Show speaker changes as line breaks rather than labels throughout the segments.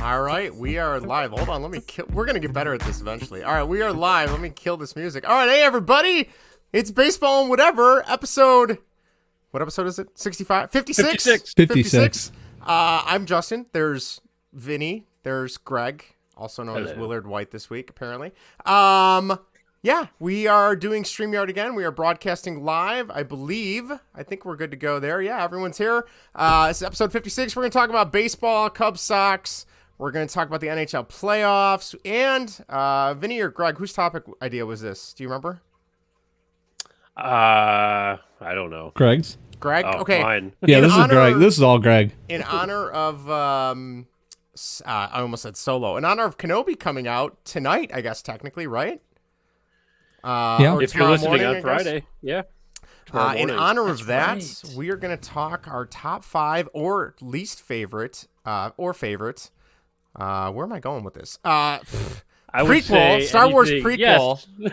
All right, we are live. Hold on, let me kill. We're gonna get better at this eventually. All right, we are live. Let me kill this music. All right, hey everybody, it's Baseball and Whatever episode. What episode is it? 65? 56?
56.
I'm Justin. There's Vinny. There's Greg, also known as Willard White this week, apparently. Yeah, we are doing StreamYard again. We are broadcasting live, I believe. I think we're good to go there. Yeah, everyone's here. This is episode 56. We're going to talk about baseball, Cubs, Sox. We're going to talk about the NHL Playoffs. And Vinny or Greg, whose topic idea was this? Do you remember?
I don't know.
Greg's?
Greg?
Oh,
okay.
Mine.
Yeah, this is Greg. This is all Greg.
In honor of, I almost said Solo. In honor of Kenobi coming out tonight, I guess, technically, right?
Yeah.
If you're listening
morning,
on Friday, yeah.
In honor of that, we are going to talk our top 5 or least favorite, or favorite. Where am I going with this?
I would
Prequel,
say
Star Wars
anything-
prequel.
Yes.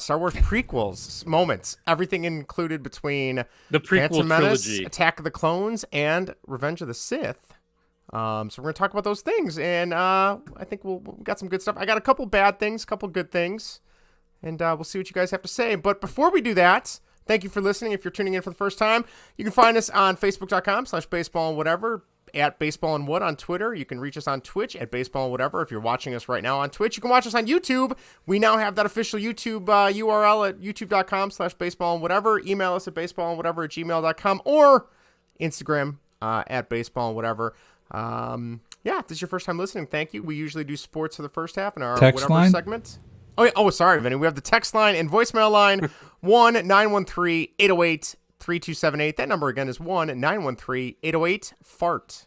Star Wars prequels moments. Everything included between
The prequel
Phantom Menace,
trilogy.
Attack of the Clones, and Revenge of the Sith. So we're going to talk about those things, and I think we got some good stuff. I got a couple bad things, a couple good things. And we'll see what you guys have to say. But before we do that, thank you for listening. If you're tuning in for the first time, you can find us on Facebook.com/baseballandwhatever, at baseballandwood on Twitter. You can reach us on Twitch at baseballandwhatever. If you're watching us right now on Twitch, you can watch us on YouTube. We now have that official YouTube URL at youtube.com/baseballandwhatever. Email us at baseballandwhatever@gmail.com or Instagram at baseballandwhatever. Yeah, if this is your first time listening, thank you. We usually do sports for the first half in our
Text
whatever
line?
segment. Oh, yeah. Oh, sorry, Vinny. We have the text line and voicemail line, 1-913-808-3278. That number again is 1-913-808-FART.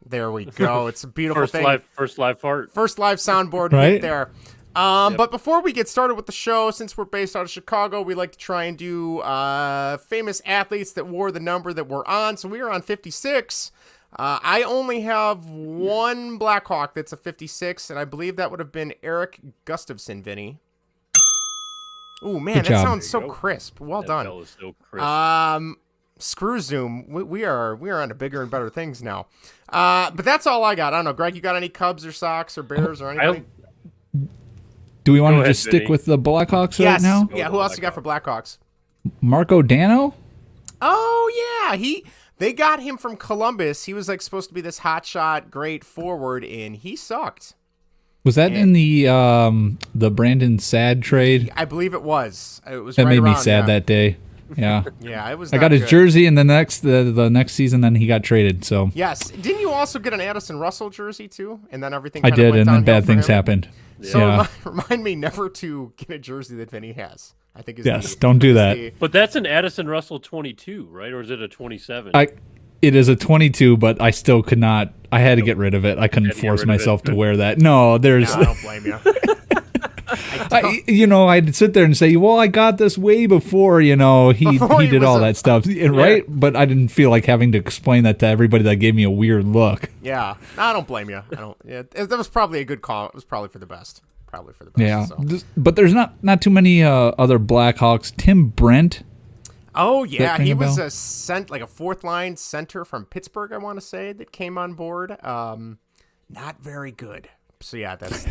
There we go. It's a beautiful thing.
First live fart.
First live soundboard
Right?
right there. But before we get started with the show, since we're based out of Chicago, we like to try and do famous athletes that wore the number that we're on. So we are on 56. I only have one Blackhawk that's a 56, and I believe that would have been Eric Gustafson, Vinny. Ooh, man,
Good
that
job.
sounds so
There you go.
crisp. Well
That
done.
bell is so crisp.
Screw Zoom. We are on to bigger and better things now. But that's all I got. I don't know, Greg, you got any Cubs or Sox or Bears or anything?
Do we want
Go
to
ahead,
just stick
Vinny.
with the Blackhawks
Yes.
right now?
Yeah, who else you got for Blackhawks?
Marco Dano?
Oh, yeah. They got him from Columbus. He was like supposed to be this hotshot, great forward, and he sucked.
Was that in the Brandon Sad trade?
I believe it was. It was
That
right
made me
around,
sad
yeah.
that day. Yeah.
Yeah, it was
I
not
got his
good.
jersey, and the next season, then he got traded. So
Yes. Didn't you also get an Addison Russell jersey, too? And then everything
I
kinda
did,
went
and then
downhill
bad
for
things
him?
happened.
So
Yeah.
remind me never to get a jersey that Vinny has. I think is
Yes, don't do that.
But that's an Addison Russell 22, right? Or is it a 27?
It is a 22, but I still could not. I had to get rid of it. I couldn't
Had to get
force
rid of
myself
it.
to wear that. No, there's.
No, I don't blame you.
I'd sit there and say, "Well, I got this way before." He
Before
he
he
did
was
all
a-
that stuff, right? But I didn't feel like having to explain that to everybody. That gave me a weird look.
Yeah. No, I don't blame you. I don't. Yeah, that was probably a good call. It was probably for the best. Probably for the best.
Yeah,
So.
but there's not too many other Blackhawks. Tim Brent.
Oh yeah,
ring
he
a
was
bell?
like a fourth line center from Pittsburgh, I want to say, that came on board. Not very good. So yeah, that's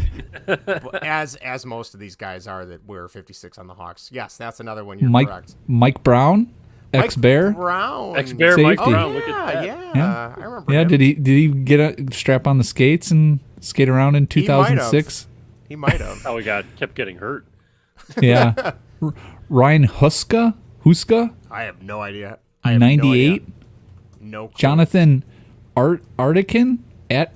as most of these guys are that wear 56 on the Hawks. Yes, that's another one. You're correct.
Mike Brown, ex-Bear.
Brown.
Ex-Bear
Safety.
Mike
Oh
Brown.
yeah,
Look at that.
yeah. I remember.
Yeah,
him.
did he get a strap on the skates and skate around in 2006?
He might have.
How he kept getting hurt.
Yeah. Ryan Huska,
I have no idea. I have no
98.
idea. No clue.
Jonathan Artican at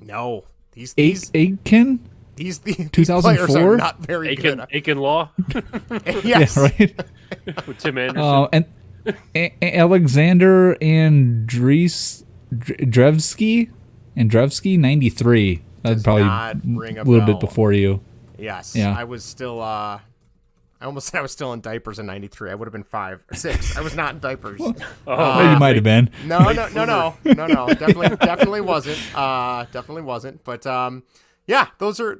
No. These
Aitken.
these
2004?
players are not very
Aiken,
good.
Aiken Law
Yes.
Yeah, right.
with Tim Anderson.
And Alexander Drevsky, 93. That'd
Does
probably
not ring a
little
bell.
bit before you.
Yes.
Yeah.
I was still I almost said I was still in diapers in 93. I would have been 5 or 6. I was not in diapers.
Well, you might have been.
No. Definitely wasn't. Definitely wasn't. But yeah, those are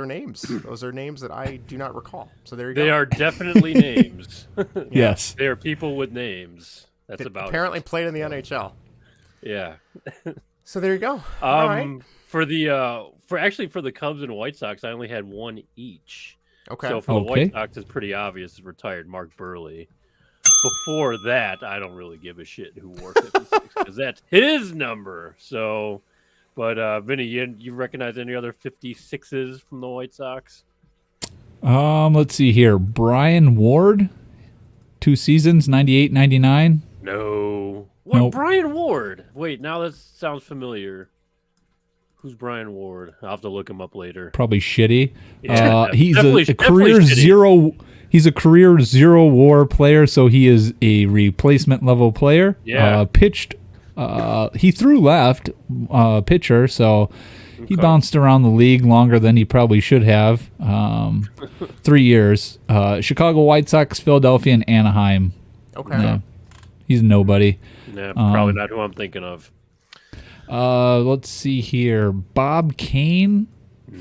names. Those are names that I do not recall. So there you go.
They are definitely names.
Yes.
They are people with names. That's
That
about
apparently
it.
played in the NHL.
Yeah.
So there you go. All right.
For the Cubs and White Sox, I only had one each.
Okay.
So for the White Sox, it's pretty obvious. It's retired Mark Burley. Before that, I don't really give a shit who wore 56 because that's his number. So, but Vinny, you recognize any other 56s from the White Sox?
Let's see here. Brian Ward, 2 seasons, 98, 99.
No. What?
Nope.
Brian Ward? Wait, now that sounds familiar. Who's Brian Ward? I'll have to look him up later.
Probably shitty.
Yeah,
He's
definitely
a career
shitty.
zero. He's a career 0 WAR player, so he is a replacement level player.
Yeah.
Pitched. He threw left pitcher, so he bounced around the league longer than he probably should have. 3 years. Chicago White Sox, Philadelphia, and Anaheim.
Okay.
Yeah. He's nobody.
Nah, probably not who I'm thinking of.
Let's see here. Bob Kane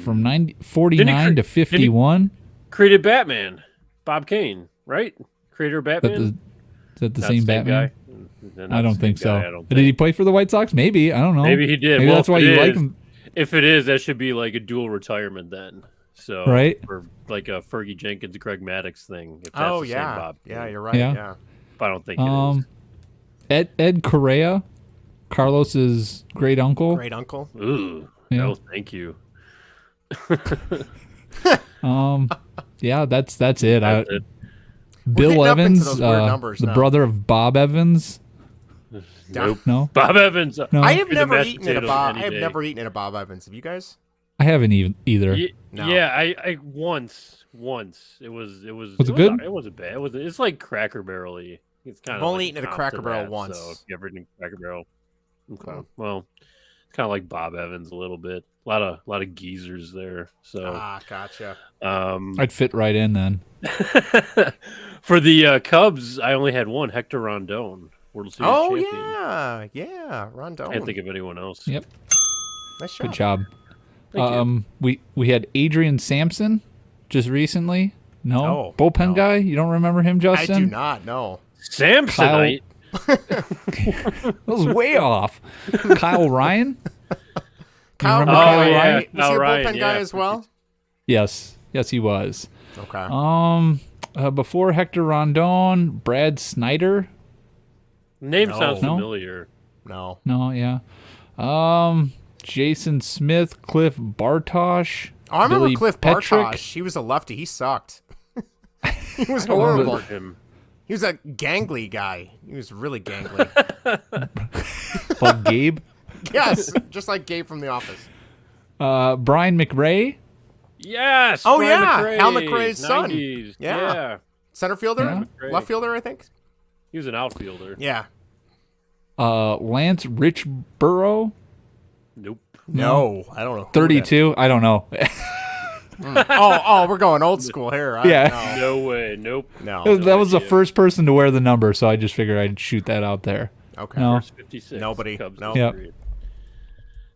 from 49 to 51.
Created Batman. Bob Kane, right? Creator of Batman.
Is that the
Not
same Batman?
guy?
I don't think so.
I don't
Did he play for the White Sox? Maybe. I don't know.
Maybe he did.
Maybe
Well,
that's
if
why
it
you like
is-
him.
If it is, that should be like a dual retirement then. So
Right.
for like a Fergie Jenkins, Greg Maddox thing. If that's
Oh
the same
yeah.
Bob
Yeah,
Kane.
you're right.
Yeah.
Yeah.
But I don't think it is.
Ed Correa, Carlos's great uncle.
Great uncle.
Ooh.
Yeah.
No, thank you.
Yeah, that's it.
That's it.
Bill
getting up into
Evans,
those weird numbers
the
now.
brother of Bob Evans.
Nope.
No,
Bob Evans.
No.
I have
He's a
never
mashed
eaten at a
potato
Bob. I
any
have
day.
never eaten at a Bob Evans. Have you guys?
I haven't either.
No.
Yeah, I once. It was
Was it good?
It wasn't bad. It's like Cracker Barrel-y. It's kind
I've
of
only
like
eaten at a
comp
Cracker
to
Barrel
that,
once.
So if you ever eaten Cracker Barrel, okay.
Oh.
Well, it's kind of like Bob Evans a little bit. A lot of geezers there. So
Gotcha.
I'd fit right in then.
for the Cubs, I only had one, Hector Rondon, World Series
Oh
champion.
yeah, Rondon.
Can't think of anyone else.
Yep,
Nice
good job.
Thank you.
We had Adrian Sampson just recently. No,
Oh,
bullpen
no.
guy. You don't remember him,
I
Justin?
do not know.
Samsonite.
That was way off. Kyle Ryan.
Kyle
remember
Ryan,
Kyle Ryan?
right? Was
Kyle
he a
Ryan,
bullpen guy
yeah.
as well?
Yes, he was.
Okay.
Before Hector Rondon, Brad Snyder.
Name
No.
sounds
No?
familiar.
No.
No, yeah. Jason Smith, Cliff Bartosh.
Oh, I remember
Billy
Cliff
Petrick.
Bartosh. He was a lefty. He sucked. He was
I don't
horrible.
remember him.
He was a gangly guy. He was really gangly.
Like Gabe.
Yes, just like Gabe from The Office.
Brian McRae.
Yes.
Oh,
Brian
yeah,
McRae,
Hal McRae's son.
90s.
Yeah.
Yeah.
Center fielder?
Yeah.
Left fielder, I think.
He was an outfielder.
Yeah.
Lance Richborough.
Nope.
No, I don't know. who
32. I don't know.
that- Oh, we're going old school here.
Yeah.
No way. Nope.
No.
That was the
idea.
first person to wear the number, so I just figured I'd shoot that out there.
Okay.
No.
First 56.
Nobody.
Cubs
No.
Yep.
history.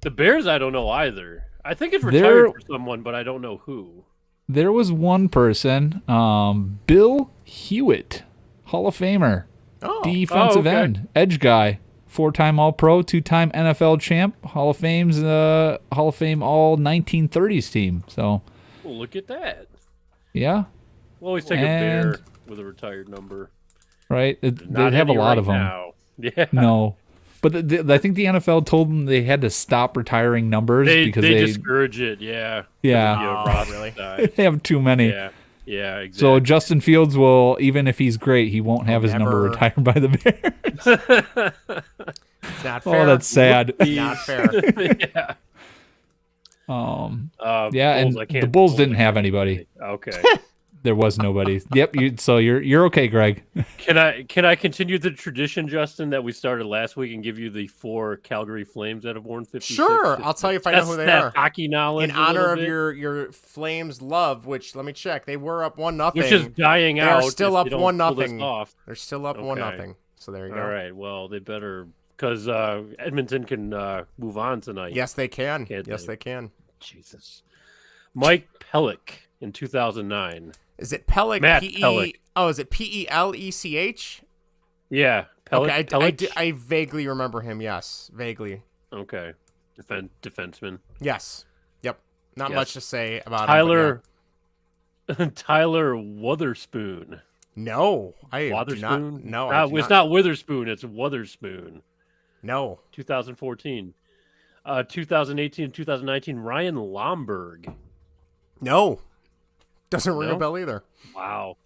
The Bears, I don't know either. I think it's
They're-
retired for someone, but I don't know who.
There was one person, Bill Hewitt, Hall of Famer,
Oh.
defensive
okay.
end, edge guy, 4-time All-Pro, 2-time NFL champ, Hall of Fame All 1930s team. So,
Well, look at that.
yeah,
We'll always take a
And-
Bear with a retired number.
right. They
Not
have a
any
lot
right
of them.
now. Yeah.
No, but I think the NFL told them they had to stop retiring numbers
They
because
discourage it. Yeah.
Yeah.
Oh,
Roster
really?
size.
they have too many.
Yeah. Yeah. Exactly.
So Justin Fields will, even if he's great, he won't have his number
never-
retired by the Bears.
It's not fair.
Oh, that's sad.
Not fair.
yeah.
Yeah,
Bulls,
and
I can't-
the Bulls didn't have anybody.
Okay.
There was nobody. Yep. So you're okay, Greg.
Can I continue the tradition, Justin, that we started last week and give you the 4 Calgary Flames that have worn 56?
Sure. I'll tell you if I know who they
that
are.
hockey knowledge
In
a little
honor of
bit,
your Flames love, which let me check. They were up 1-0.
which is dying
They
out.
are still
if
up
you don't pull this
1-0.
off.
They're still up
Okay.
1-0. So there you go.
All right. Well, they better because Edmonton can move on tonight.
Yes, they can.
Can't
Yes,
they?
they can.
Jesus. Mike Pelech in 2009.
Is it Pelech?
Matt
P-E-
Pelech.
Oh, is it Pelech?
Yeah. Pelech.
Okay,
Pelech?
I vaguely remember him. Yes, vaguely.
Okay. Defenseman.
Yes. Yep. Not
Yes.
much to say about
Tyler.
him.
Tyler Wotherspoon.
No, I do not.
Wotherspoon?
No,
No,
I do
it's
not.
not Witherspoon. It's Wotherspoon.
No.
2014. 2018 and 2019, Ryan Lomberg.
No. Doesn't ring a
No?
bell either.
Wow.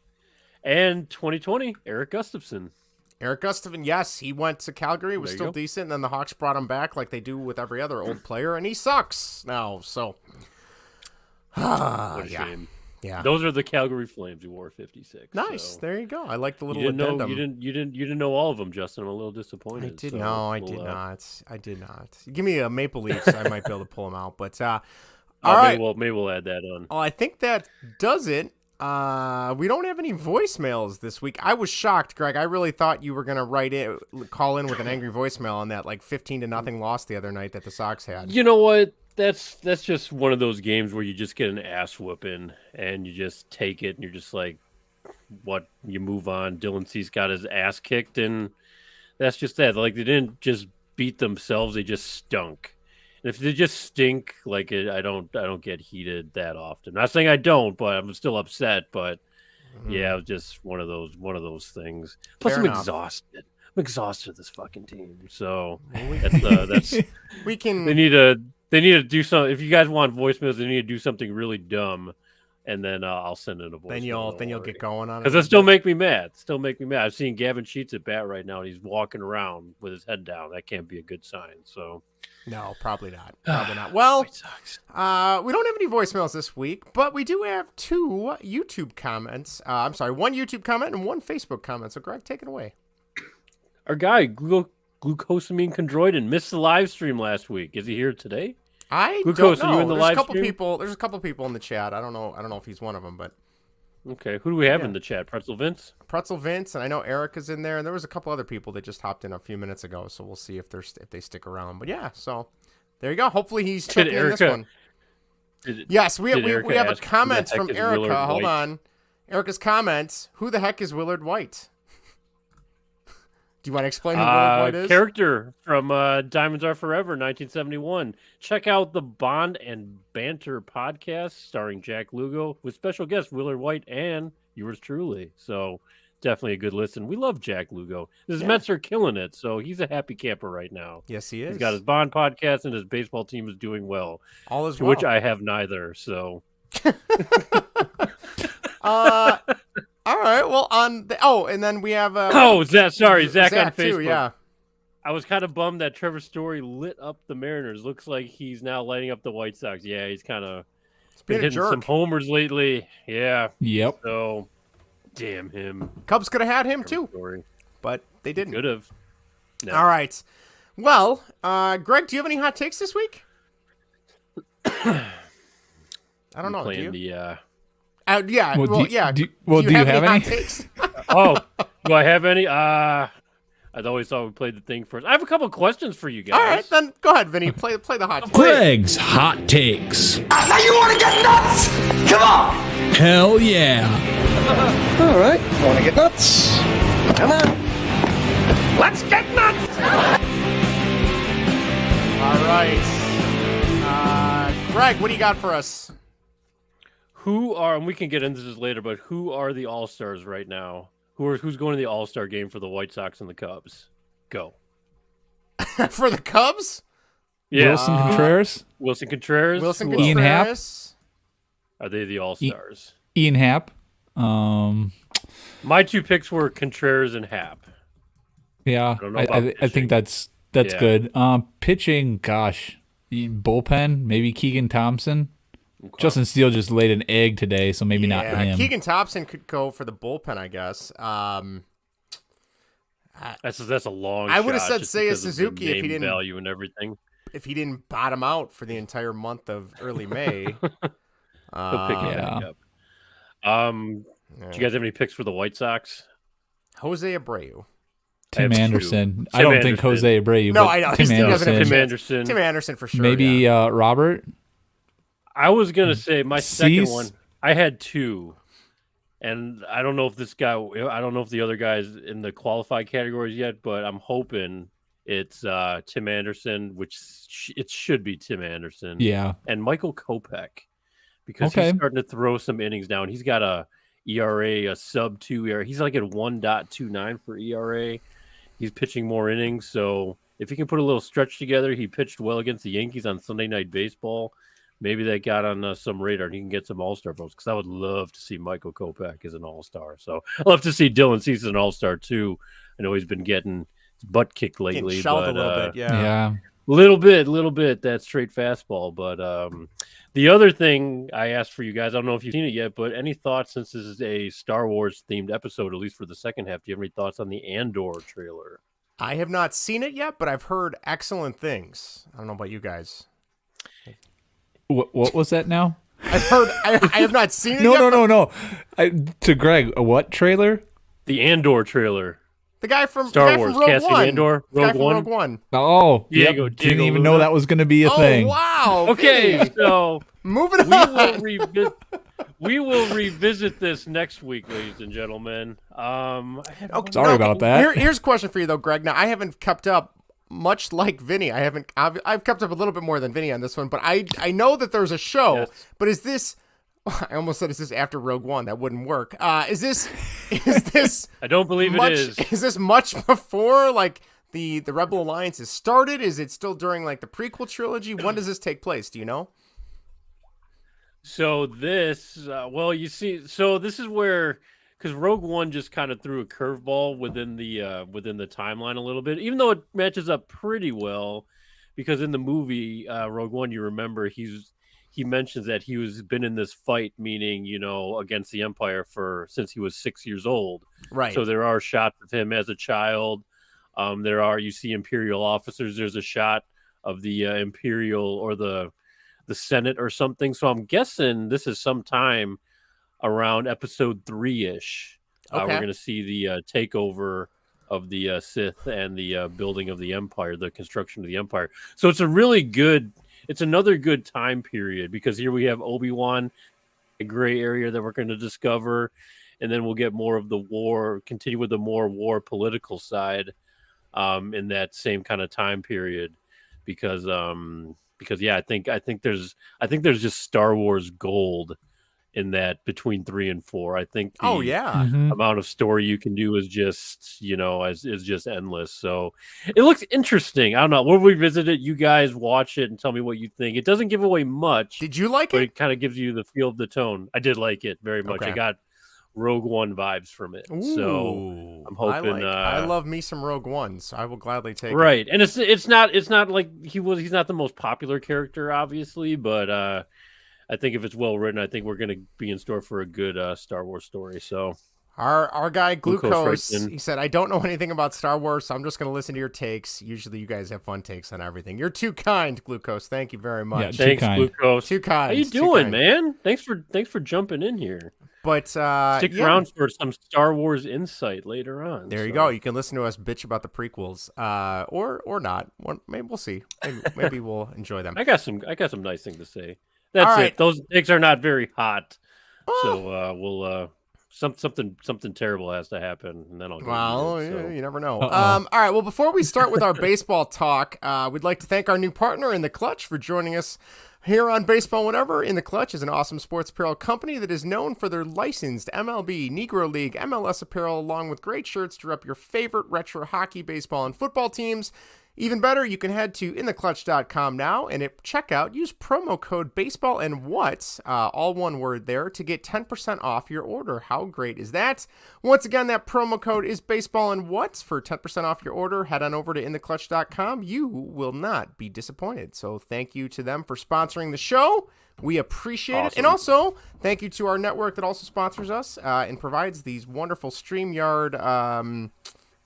And 2020, Eric Gustafson.
Eric Gustafson, yes, he went to Calgary, was
There you
still
go.
decent, and then the Hawks brought him back like they do with every other old player, and he sucks now. So,
What a
yeah,
shame.
yeah.
Those are the Calgary Flames who wore 56.
Nice.
So.
There you go. I like the little
You didn't know.
addendum.
You didn't know all of them, Justin. I'm a little disappointed.
I did
so
no, I
we'll,
did not. I did not. Give me a Maple Leafs, I might be able to pull them out. But all right.
Maybe we'll add that on.
Well, I think that does it. We don't have any voicemails this week. I was shocked, Greg. I really thought you were gonna call in with an angry voicemail on that 15-0 loss the other night that the Sox had.
You know what? That's just one of those games where you just get an ass whooping and you just take it and you're just like, what? You move on. Dylan Cease got his ass kicked and that's just that. Like they didn't just beat themselves; they just stunk. And if they just stink, I don't get heated that often. Not saying I don't, but I'm still upset. But yeah, it was just one of those things. Plus,
Fair
I'm
enough.
exhausted. I'm exhausted of this fucking team. So that's
We can.
They need to do something. If you guys want voicemails, they need to do something really dumb, and then I'll send in a voicemail.
Then you'll get going on it.
Because it still make me mad. I've seen Gavin Sheets at bat right now, and he's walking around with his head down. That can't be a good sign. So
No, probably not. Probably not. Well,
White Sox.
we don't have any voicemails this week, but we do have 2 YouTube comments. I'm sorry, 1 YouTube comment and 1 Facebook comment. So, Greg, take it away.
Our guy Glucosamine Chondroitin missed the live stream last week. Is he here today?
I
Glucose,
don't
are you
know.
in the
There's
live
a couple
stream?
people. There's a couple people in the chat. I don't know if he's one of them, but
Okay, who do we have
Yeah.
in the chat? Pretzel Vince.
Pretzel Vince, and I know Eric is in there, and there was a couple other people that just hopped in a few minutes ago. So we'll see if they stick around. But yeah, so there you go. Hopefully he's checking in this
Erica-
one.
Did-
Yes, we
did
have
Erica
a
ask who the
comment
heck
from
is
Erica.
Willard
Hold
White?
on. Erica's comment: Who the heck is Willard White? Do you want to explain who Willard White is?
Character from Diamonds Are Forever, 1971. Check out the Bond and Banter podcast starring Jack Lugo with special guest Willard White and yours truly. So definitely a good listen. We love Jack Lugo. His Mets are killing it, so he's a happy camper right now.
Yes, he is.
He's got his Bond podcast and his baseball team is doing well,
all is
to
well.
which I have neither. So
All right. Well, and then we have.
Zach on Facebook.
too. Yeah.
I was kind of bummed that Trevor Story lit up the Mariners. Looks like he's now lighting up the White Sox. Yeah, he's kind of
Being a
hitting
jerk.
some homers lately. Yeah.
Yep.
So, damn him.
Cubs could have had him too,
Story.
but they didn't.
Could have. No.
All right. Well, Greg, do you have any hot takes this week? I don't know. Do
Playing
you?
the.
Yeah.
Well,
Well,
do-
yeah.
do- well, do you have
hot
any?
takes?
Oh, do I have any? I always thought we played the thing first. I have a couple questions for you guys.
All right, then go ahead, Vinny. Play the hot takes.
Greg's hot takes.
Now you want to get nuts? Come on!
Hell yeah.
All right, want to get nuts? Come on. Let's get nuts!
All right. Greg, what do you got for us?
Who are, and we can get into this later, but who are the All-Stars right now? Who's going to the All-Star game for the White Sox and the Cubs? Go.
For the Cubs?
Yeah.
Wilson Contreras,
Wilson Contreras.
Wilson
Who else?
Ian Happ.
Contreras.
Are they the All-Stars?
Ian Happ.
My 2 picks were Contreras and Happ.
Yeah,
don't know
I
about
think
pitching.
that's
Yeah.
good. Pitching, gosh, bullpen, maybe Keegan Thompson.
Okay.
Justin Steele just laid an egg today, so maybe not him.
Keegan Thompson could go for the bullpen, I guess.
That's a long.
I would have
shot
said
just
Seiya
because of the
Suzuki if he
name
didn't-
value and everything.
If he didn't bottom out for the entire month of early May.
He'll pick it
yeah.
back up. Do you guys have any picks for the White Sox?
Jose Abreu.
Tim
I have
Anderson.
two.
I don't
Tim
think
Anderson.
Jose Abreu.
No,
but
I know.
Tim
He doesn't have
Anderson.
a
Tim
chance.
Anderson.
Tim Anderson for sure.
Maybe
yeah.
Robert.
I was gonna say my second
Cease?
one. I had 2, and I don't know if this guy. I don't know if the other guys in the qualified categories yet, but I'm hoping It's Tim Anderson, which it should be Tim Anderson.
Yeah.
And Michael Kopech, because he's starting to throw some innings down. He's got a ERA, a sub-2 ERA. He's like at 1.29 for ERA. He's pitching more innings, so if he can put a little stretch together, he pitched well against the Yankees on Sunday Night Baseball. Maybe that got on some radar and he can get some All-Star votes, because I would love to see Michael Kopech as an All-Star. So I'd love to see Dylan Cease as an All-Star too. I know he's been getting his butt kicked lately.
Shelled
but,
a little bit, yeah.
Little bit, that straight fastball. But the other thing I asked for you guys, I don't know if you've seen it yet, but any thoughts, since this is a Star Wars themed episode, at least for the second half, do you have any thoughts on the Andor trailer?
I have not seen it yet, but I've heard excellent things. I don't know about you guys.
What was that now?
I've heard. I have not seen it
No,
yet.
no. To Greg, a what trailer?
The Andor trailer.
The guy from
Star Wars,
Rogue
Cassian
One.
Andor,
Rogue One.
Oh,
Diego
didn't even
Luna.
know that was going to be a thing.
Oh, wow.
Okay,
Vinny.
so
Moving on.
we will revisit this next week, ladies and gentlemen.
Sorry about that.
Here's a question for you, though, Greg. Now, I haven't kept up much like Vinny. I've kept up a little bit more than Vinny on this one, but I know that there's a show.
Yes.
But is this? I almost said, is this after Rogue One? That wouldn't work. Is this?
I don't believe
much,
it is.
Is this much before like the Rebel Alliance has started? Is it still during like the prequel trilogy? When does this take place? Do you know?
So this, you see, so this is where, because Rogue One just kind of threw a curveball within the timeline a little bit, even though it matches up pretty well, because in the movie Rogue One, you remember he mentions that he was been in this fight, meaning, against the Empire since he was 6 years old.
Right.
So there are shots of him as a child. You see Imperial officers. There's a shot of the Imperial or the Senate or something. So I'm guessing this is sometime around episode 3-ish.
Okay.
We're going to see the takeover of the Sith and the building of the Empire, the construction of the Empire. So it's another good time period, because here we have Obi-Wan, a gray area that we're going to discover, and then we'll get more of the war, continue with the more war political side in that same kind of time period, because I think there's just Star Wars gold in that between 3 and 4. I think the amount of story you can do is just, is just endless. So it looks interesting. I don't know. We'll revisit it. You guys watch it and tell me what you think. It doesn't give away much.
Did you like
but
it?
it kind of gives you the feel of the tone. I did like it very much.
Okay.
I got Rogue One vibes from it. So I'm hoping
I love me some Rogue One, so I will gladly take it.
Right. And it's not like he's not the most popular character, obviously, but I think if it's well written, I think we're going to be in store for a good Star Wars story. So
our guy Glucose,
right
he said, I don't know anything about Star Wars, so I'm just going to listen to your takes. Usually you guys have fun takes on everything. You're too kind, Glucose. Thank you very much.
Yeah,
thanks, Glucose.
Too kind.
How you doing, man? Thanks for jumping in here.
But
stick around for some Star Wars insight later on.
There you go. You can listen to us bitch about the prequels, or not. Maybe we'll see. Maybe we'll enjoy them.
I got some nice things to say. That's
All right.
it. Those takes are not very hot, so we'll something terrible has to happen, and then I'll go.
Well,
eat it, so.
you never know.
Uh-oh.
All right. Well, before we start with our baseball talk, we'd like to thank our new partner in the Clutch for joining us here on Baseball Whenever. In the Clutch is an awesome sports apparel company that is known for their licensed MLB, Negro League, MLS apparel, along with great shirts to rep your favorite retro hockey, baseball, and football teams. Even better, you can head to intheclutch.com now, and at checkout, use promo code BASEBALLANDWHAT, all one word there, to get 10% off your order. How great is that? Once again, that promo code is BASEBALLANDWHAT for 10% off your order. Head on over to intheclutch.com. You will not be disappointed. So thank you to them for sponsoring the show. We appreciate it. And also, thank you to our network that also sponsors us and provides these wonderful StreamYard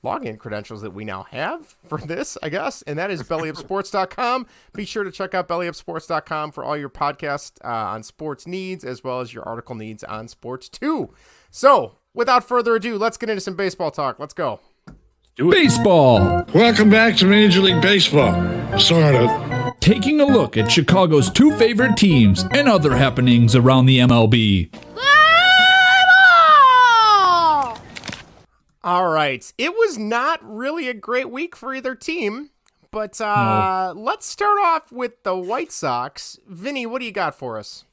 login credentials that we now have for this, I guess, and that is bellyupsports.com. Be sure to check out bellyupsports.com for all your podcast on sports needs, as well as your article needs on sports too. So, without further ado, let's get into some baseball talk. Let's go.
Baseball.
Welcome back to Major League Baseball. Sort of.
Taking a look at Chicago's two favorite teams and other happenings around the MLB.
All right. It was not really a great week for either team, but let's start off with the White Sox. Vinny, what do you got for us?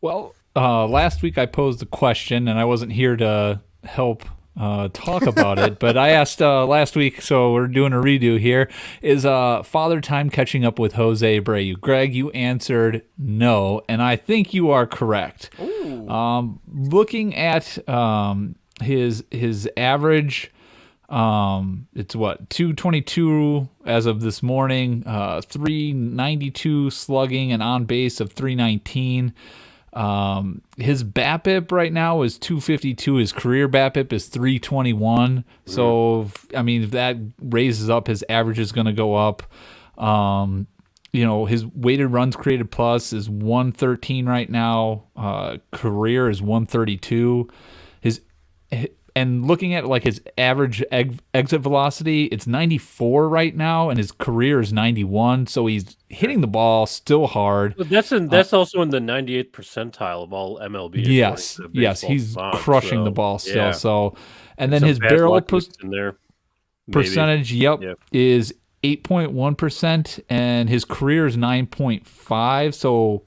Well, last week I posed a question, and I wasn't here to help talk about it, but I asked last week, so we're doing a redo here. Is Father Time catching up with Jose Abreu? Greg, you answered no, and I think you are correct. Looking at his average, it's what, 222 as of this morning, 392 slugging, and on base of 319. His BABIP right now is 252. His career BABIP is 321. So, I mean, if that raises up, his average is going to go up. His weighted runs created plus is 113 right now. Career is 132. And looking at like his average exit velocity, it's 94 right now, and his career is 91. So he's hitting the ball still hard.
But that's also in the 98th percentile of all MLB.
Yes, he's crushing the ball still.
Yeah.
So, and then his barrel
in there,
percentage, is 8.1%, and his career is 9.5. So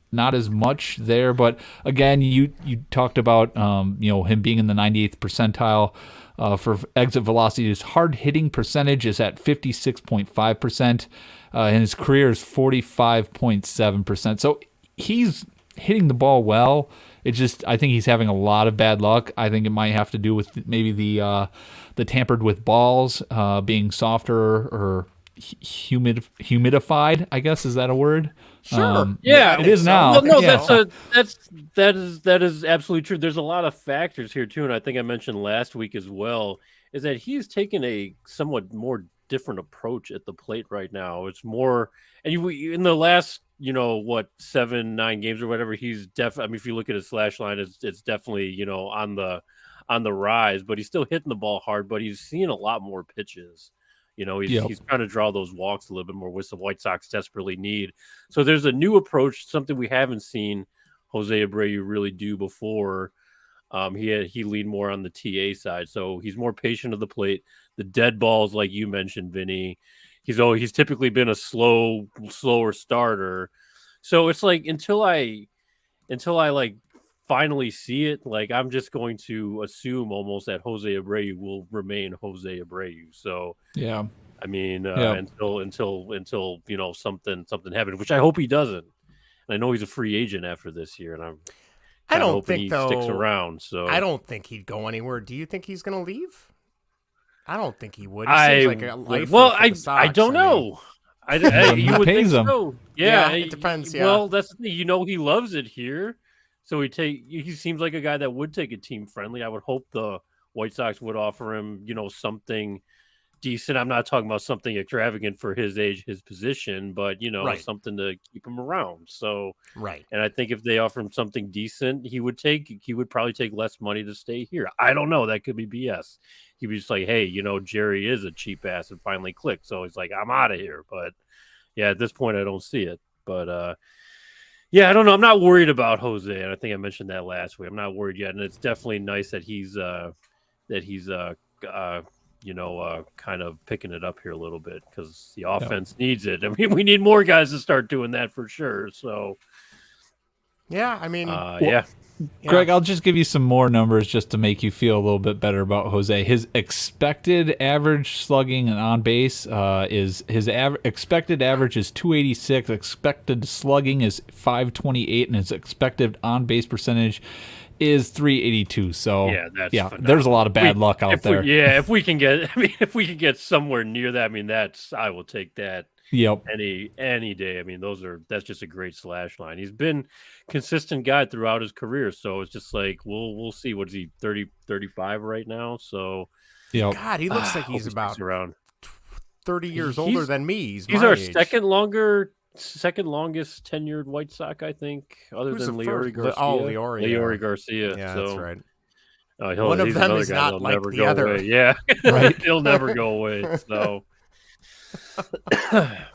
not as much there, but again, you talked about him being in the 98th percentile for exit velocity. His hard hitting percentage is at 56.5%, and his career is 45.7%. So he's hitting the ball well. It's just, I think he's having a lot of bad luck. I think it might have to do with maybe the tampered with balls being softer or humidified, I guess. Is that a word?
Sure.
It is now.
Well, no, that is absolutely true. There's a lot of factors here too, and I think I mentioned last week as well, is that he's taken a somewhat more different approach at the plate right now. It's more, and in the last 7-9 games or whatever, he's definitely. I mean, if you look at his slash line, it's definitely on the rise, but he's still hitting the ball hard. But he's seeing a lot more pitches. He's trying to draw those walks a little bit more, which the White Sox desperately need. So there's a new approach, something we haven't seen Jose Abreu really do before. He leaned more on the TA side, so he's more patient of the plate. The dead balls, like you mentioned, Vinny, he's typically been a slower starter. So it's like until I like finally see it, like I'm just going to assume almost that Jose Abreu will remain Jose Abreu. So
yeah,
I mean until something happens, which I hope he doesn't. And I know he's a free agent after this year, and I don't think he sticks around. So
I don't think he'd go anywhere. Do you think he's going to leave? I don't think he would. He seems like a lifer for the Sox.
I don't know. You would think so. Yeah,
it depends. Yeah.
Well, that's the thing. He loves it here. So he seems like a guy that would take a team friendly. I would hope the White Sox would offer him, something decent. I'm not talking about something extravagant for his age, his position, but something to keep him around. So
right.
And I think if they offer him something decent, he would probably take less money to stay here. I don't know. That could be BS. He'd be just like, hey, Jerry is a cheap ass, and finally clicked. So he's like, I'm out of here. But yeah, at this point, I don't see it. But yeah, I don't know. I'm not worried about Jose, and I think I mentioned that last week. I'm not worried yet, and it's definitely nice that he's kind of picking it up here a little bit because the offense needs it. I mean, we need more guys to start doing that for sure. So,
yeah, I mean,
Greg, I'll just give you some more numbers just to make you feel a little bit better about Jose. His expected average slugging and on base is his expected average is 286. Expected slugging is 528, and his expected on base percentage is 382. So there's a lot of bad luck out there.
If we can get somewhere near that, I mean, I will take that.
Yep.
Any day. I mean, that's just a great slash line. He's been consistent guy throughout his career, so it's just like we'll see. What is he, 30, 35 right now? So
God, he looks like he's about around 30 years older than me.
He's our second longest tenured White Sox, I think, other than Leori Garcia.
Leori
Garcia.
Yeah,
so.
that's right.
One
of them is not like the other.
Away. Yeah, right. He'll never go away. So.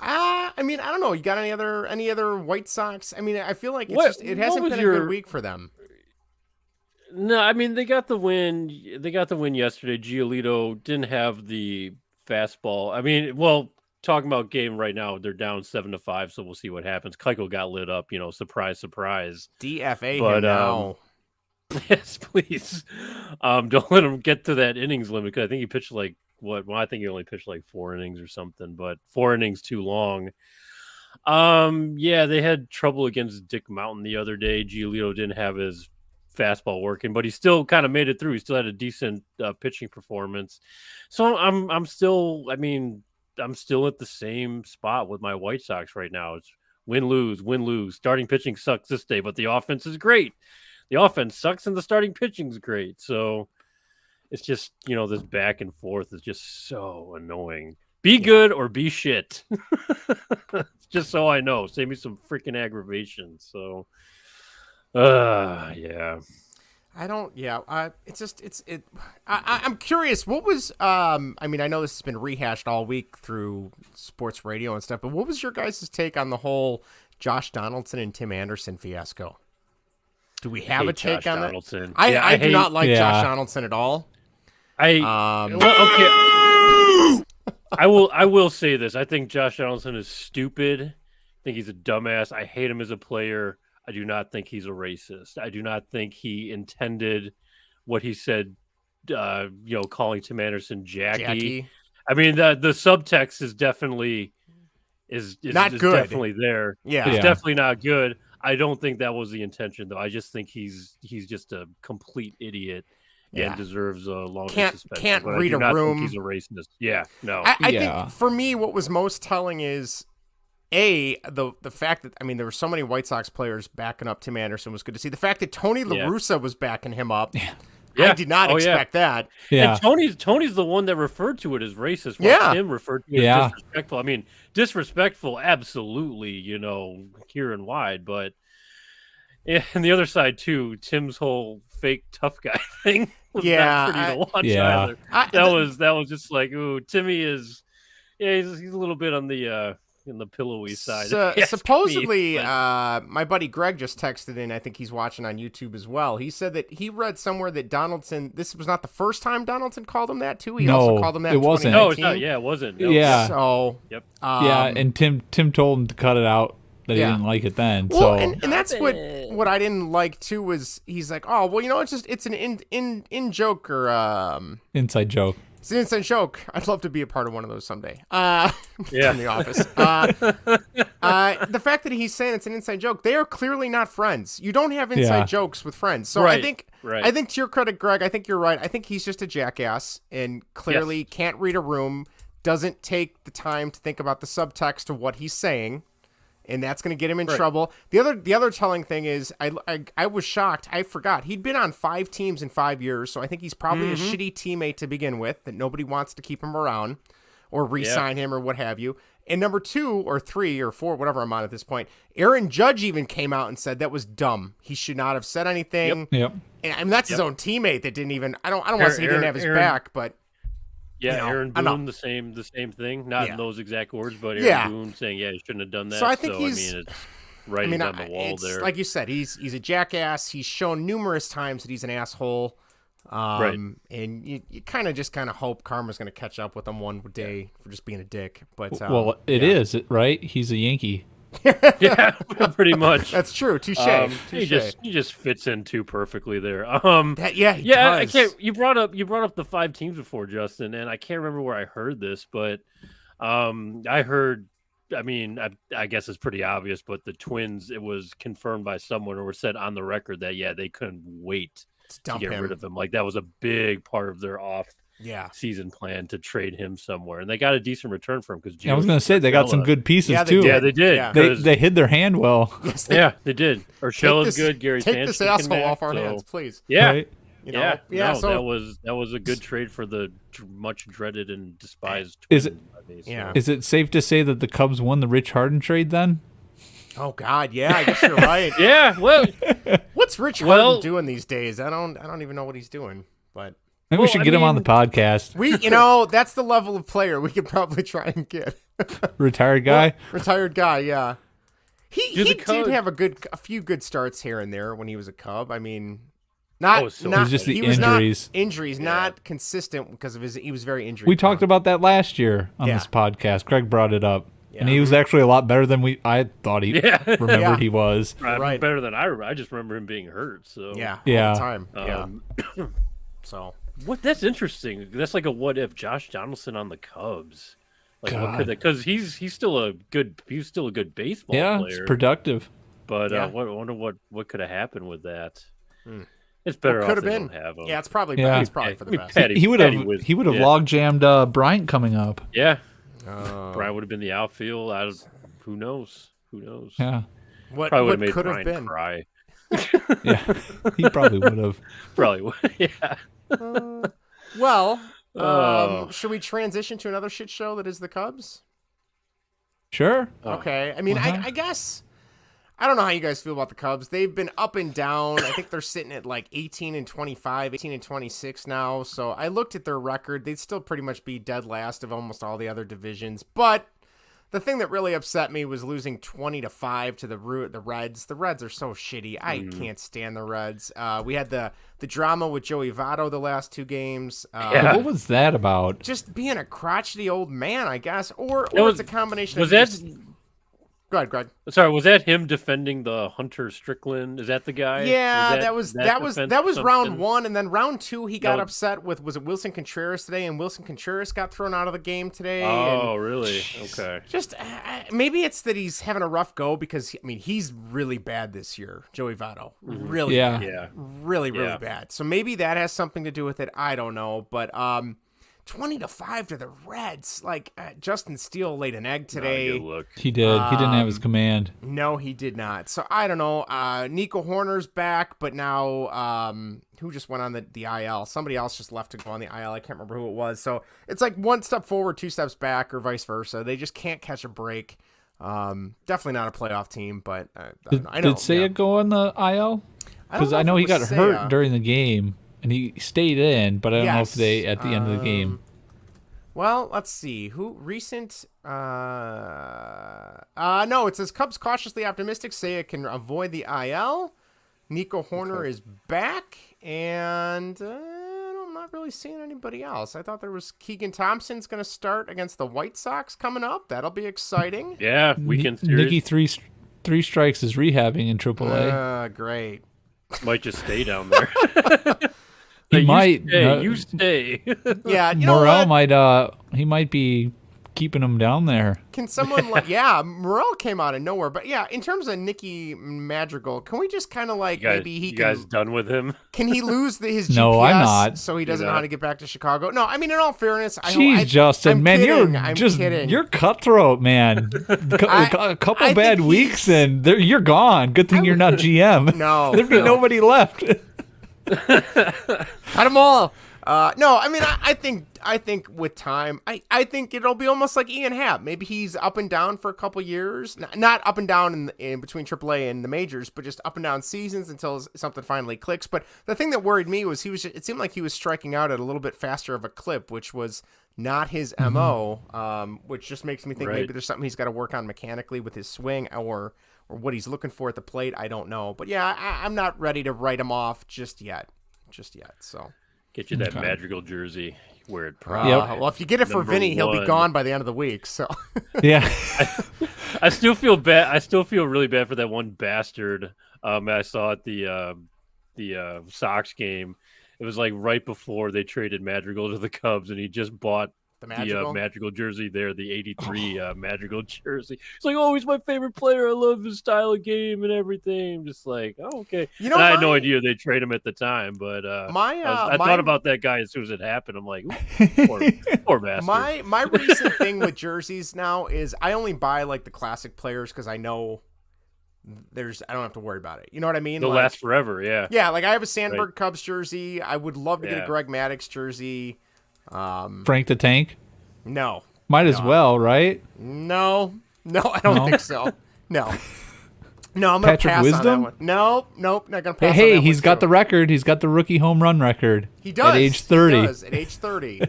I mean, I don't know. You got any other White Sox? I mean, I feel like it hasn't been a good week for them.
No, I mean they got the win. They got the win yesterday. Giolito didn't have the fastball. I mean, well, talking about game right now, they're down 7-5, so we'll see what happens. Keuchel got lit up, surprise, surprise.
DFA
But
him now.
yes, please, don't let him get to that innings limit because I think he pitched like what? Well, I think he only pitched like 4 innings or something, but 4 innings too long. Yeah, they had trouble against Dick Mountain the other day. Giolito didn't have his fastball working, but he still kind of made it through. He still had a decent pitching performance. So I'm still, I mean, I'm still at the same spot with my White Sox right now. It's win, lose, win, lose. Starting pitching sucks this day, but the offense is great. The offense sucks and the starting pitching is great. So it's just, this back and forth is just so annoying. Be good or be shit. Just so I know. Save me some freaking aggravation. So, yeah.
I'm curious. What was, I mean, I know this has been rehashed all week through sports radio and stuff, but what was your guys' take on the whole Josh Donaldson and Tim Anderson fiasco? Do we have a take on
Donaldson.
that? I do not like Josh Donaldson at all.
Okay. I will say this. I think Josh Donaldson is stupid. I think he's a dumbass. I hate him as a player. I do not think he's a racist. I do not think he intended what he said, calling Tim Anderson Jackie. I mean, the subtext is definitely
not good.
Definitely there.
Yeah.
It's definitely not good. I don't think that was the intention, though. I just think he's just a complete idiot. And deserves a longer suspension.
Can't read a room.
Think he's a racist. Yeah, no.
I think for me, what was most telling is the fact that there were so many White Sox players backing up Tim Anderson was good to see. The fact that Tony La Russa was backing him up, I did not expect that.
Yeah, and Tony's the one that referred to it as racist. While Tim referred to it as disrespectful. I mean, disrespectful, absolutely. Here and wide, but. And the other side too, Tim's whole fake tough guy thing was not pretty to watch either. That was just like, ooh, Timmy is, he's a little bit on the in the pillowy side.
Supposedly, my buddy Greg just texted in. I think he's watching on YouTube as well. He said that he read somewhere that Donaldson. This was not the first time Donaldson called him that too. He also called him that.
It wasn't.
No, it's not. Yeah, it wasn't.
So.
Yep.
And Tim told him to cut it out. That he didn't like it then.
Well, and that's what I didn't like too was he's like, oh well, it's an in joke or
inside joke.
It's an inside joke. I'd love to be a part of one of those someday. In the office. The fact that he's saying it's an inside joke, they are clearly not friends. You don't have inside jokes with friends. So I think to your credit, Greg, I think you're right. I think he's just a jackass and clearly can't read a room, doesn't take the time to think about the subtext of what he's saying. And that's going to get him in trouble. The other telling thing is I was shocked. I forgot. He'd been on 5 teams in 5 years, so I think he's probably a shitty teammate to begin with that nobody wants to keep him around or re-sign him or what have you. And number 2 or 3 or 4, whatever I'm on at this point, Aaron Judge even came out and said that was dumb. He should not have said anything.
Yep.
And that's his own teammate that didn't even. I don't want to say he didn't have his back, but.
Yeah, Aaron Boone, the same thing. Not in those exact words, but Aaron Boone saying, he shouldn't have done that.
So I think he's...
it's writing on the wall there.
Like you said, he's a jackass. He's shown numerous times that he's an asshole. And you kind of hope karma's going to catch up with him one day for just being a dick. But
it is, right? He's a Yankee.
Yeah, pretty much.
That's true. Touche.
He just fits in too perfectly there.
He does.
I can't. You brought up the 5 teams before, Justin, and I can't remember where I heard this, but I heard. I mean, I guess it's pretty obvious, but the Twins. It was confirmed by someone or said on the record that they couldn't wait to get rid of him. Like that was a big part of their season plan to trade him somewhere, and they got a decent return for him because
I was going to say they got some good pieces too.
Yeah, they did. Yeah.
They hid their hand well.
Yes,
they did. Urshela's good. Gary
take this asshole off our hands, please.
Yeah,
right?
So that was a good trade for the much dreaded and despised.
Is it safe to say that the Cubs won the Rich Harden trade then?
Oh God, yeah, I guess you're right.
Yeah, well,
what's Rich Harden doing these days? I don't even know what he's doing, but.
Maybe we should get him on the podcast.
That's the level of player we could probably try and get.
Retired guy?
Retired guy, yeah. He did have a few good starts here and there when he was a Cub. I mean, Not,
Oh, so
not
it was just the
he was not
injuries.
injuries,
Yeah.
not consistent because of he was very injury.
We talked
prone.
about that last year on
Yeah.
this podcast. Craig brought it up. And
Yeah.
he was actually a lot better than I thought he
Yeah.
remembered
Yeah.
he was.
Right.
Better than I remember. I just remember him being hurt. So
Yeah,
Yeah.
all the time.
Um,
Yeah. So
That's interesting. That's like a what if Josh Donaldson on the Cubs. Like what could
God.
because he's still a good baseball
Yeah,
player.
it's productive.
But
Yeah.
I wonder what could have happened with that.
Hmm.
It's better
Well,
off
could have
they
been.
don't have him.
Yeah, it's probably
Yeah.
it's probably for the best.
Patty-
He would
Patty
have
was-
he would have
yeah.
log jammed Bryant coming up.
Yeah,
Oh.
Brian would have been the outfield. Who knows? Who knows?
Yeah.
What
Probably would have
what
made
could have
Brian
been?
cry.
Yeah. He probably would have.
Probably would. Yeah.
Well,
Oh.
should we transition to another shit show that is the Cubs?
Sure.
Okay. I mean, I guess I don't know how you guys feel about the Cubs. They've been up and down. I think they're sitting at like 18-25, 18-26 now. So I looked at their record. They'd still pretty much be dead last of almost all the other divisions. But the thing that really upset me was losing 20-5 to the Reds. The Reds are so shitty. I can't stand the Reds. We had the drama with Joey Votto the last two games.
Yeah.
What was that about?
Just being a crotchety old man, I guess. Or
was-
it's a combination
Was
of
that?
just... Go ahead.
Sorry, was that him defending the Hunter Strickland? Is that the guy?
Yeah, that was
defense or
round
something?
one, and then round two he got
No.
upset with was it Wilson Contreras today, and Wilson Contreras got thrown out of the game today.
Oh,
and
really? Okay.
just maybe it's that he's having a rough go because I mean he's really bad this year, Joey Votto, really,
Yeah.
bad.
Yeah.
really
Yeah.
bad. So maybe that has something to do with it. I don't know, but 20-5 to the Reds. Like Justin Steele laid an egg today.
Not a good look.
He did. He didn't have his command.
No, he did not. So I don't know. Nico Horner's back, but now who just went on the IL? Somebody else just left to go on the IL. I can't remember who it was. So it's like one step forward, two steps back, or vice versa. They just can't catch a break. Definitely not a playoff team, but I don't know. I know.
Did Seiya go on the IL? Because I know
if
he
it
got
was
hurt
Seiya.
during the game, and he stayed in, but I don't know if
Yes.
they, at the end of the game.
Well, let's see. Who recent? No, it says Cubs cautiously optimistic. Seiya can avoid the IL. Nico Horner is back, and I'm not really seeing anybody else. I thought there was Keegan Thompson's going to start against the White Sox coming up. That'll be exciting.
Yeah, weekend
Nicky
series
three strikes is rehabbing in AAA.
Great.
might just stay down there.
He
You
might.
stay, you stay.
Yeah, you know
Morel
what?
he might be keeping him down there.
Can someone Morel came out of nowhere, but yeah, in terms of Nicky Madrigal, can we just kind of like maybe he
you guys
can
done with him?
can he lose his
No,
GPS
I'm not.
so he doesn't know
not?
how to get back to Chicago? No, I mean in all fairness,
Jeez, Justin,
I'm
man,
kidding,
you're
I'm
just
kidding.
you're cutthroat, man. A couple
I
bad
think
weeks
he's-
and you're gone. Good thing you're not GM.
No,
There'd be
no.
nobody left.
Cut them all. No, I mean, I think with time, I think it'll be almost like Ian Happ. Maybe he's up and down for a couple years, not up and down in between AAA and the majors, but just up and down seasons until something finally clicks. But the thing that worried me was it seemed like he was striking out at a little bit faster of a clip, which was not his MO, which just makes me think
Right.
maybe there's something he's got to work on mechanically with his swing or what he's looking for at the plate. I don't know. But yeah, I'm not ready to write him off just yet. So.
Get you that Madrigal jersey. Wear it proud.
Well, if you get it for
Number
Vinny, he'll be
one.
gone by the end of the week. So
Yeah.
I still feel bad. I still feel really bad for that one bastard. I saw at the Sox game. It was like right before they traded Madrigal to the Cubs, and he just bought
the
the
Madrigal.
Madrigal jersey there, the '83 Madrigal jersey. It's like, oh, he's my favorite player. I love his style of game and everything. I'm just like, oh, okay.
You know,
And I had no idea they trade him at the time, but I thought about that guy as soon as it happened. I'm like, ooh, poor bastard.
My recent thing with jerseys now is I only buy like the classic players because I know I don't have to worry about it. You know what I mean?
They'll
Like,
last forever. Yeah.
Yeah, like I have a Sandberg Cubs jersey. I would love to get a
Yeah.
Greg Maddux jersey.
Frank the Tank.
No,
Might as well, right?
no, I don't
No?
think so. No, I'm gonna
Patrick
pass on that
Wisdom?
one. Nope, not gonna pass.
Hey,
on
hey,
that
he's
one
got
too.
the record. He's got the rookie home run record.
He does
at age
He
30.
does, at age 30.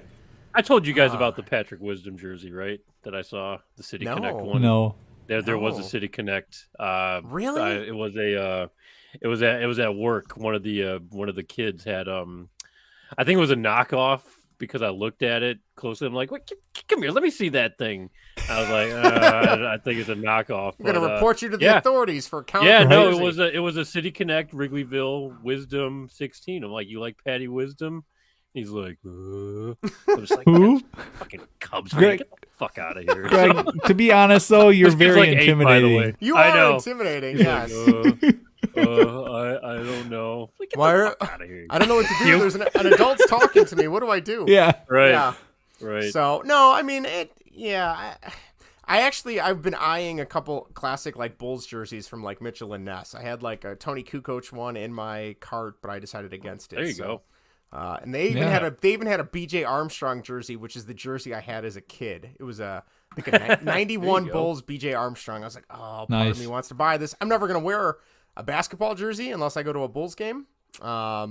I told you guys about the Patrick Wisdom jersey, right? That I saw the City
No.
Connect one.
No.
There was a
No.
City Connect.
Really?
It was a It was at work. One of the kids had I think it was a knockoff because I looked at it closely. I'm like, "What? Come here, let me see that thing." I was like, I think it's a knockoff.
I'm gonna report you to the authorities for counting.
Yeah, no, it was a City Connect Wrigleyville Wisdom 16. I'm like, "You like Patty Wisdom?" He's like, I'm just like,
Who?
Fucking Cubs fan. Get the fuck out of here.
Greg, to be honest, though, you're
This kid's
very
like 8, by the
intimidating.
way.
You
I
are
know.
intimidating.
He's
Yes.
like, I don't know. Like, get the fuck out of here.
I don't know what to do. There's an adult's talking to me. What do I do?
Yeah.
Right.
Yeah.
Right.
So no, I mean it. Yeah. I've been eyeing a couple classic like Bulls jerseys from like Mitchell and Ness. I had like a Tony Kukoc one in my cart, but I decided against it.
There you go.
And they even had a BJ Armstrong jersey, which is the jersey I had as a kid. It was I think a 91 Bulls BJ Armstrong. I was like, oh, part of me wants to buy this. I'm never gonna wear a basketball jersey unless I go to a Bulls game. I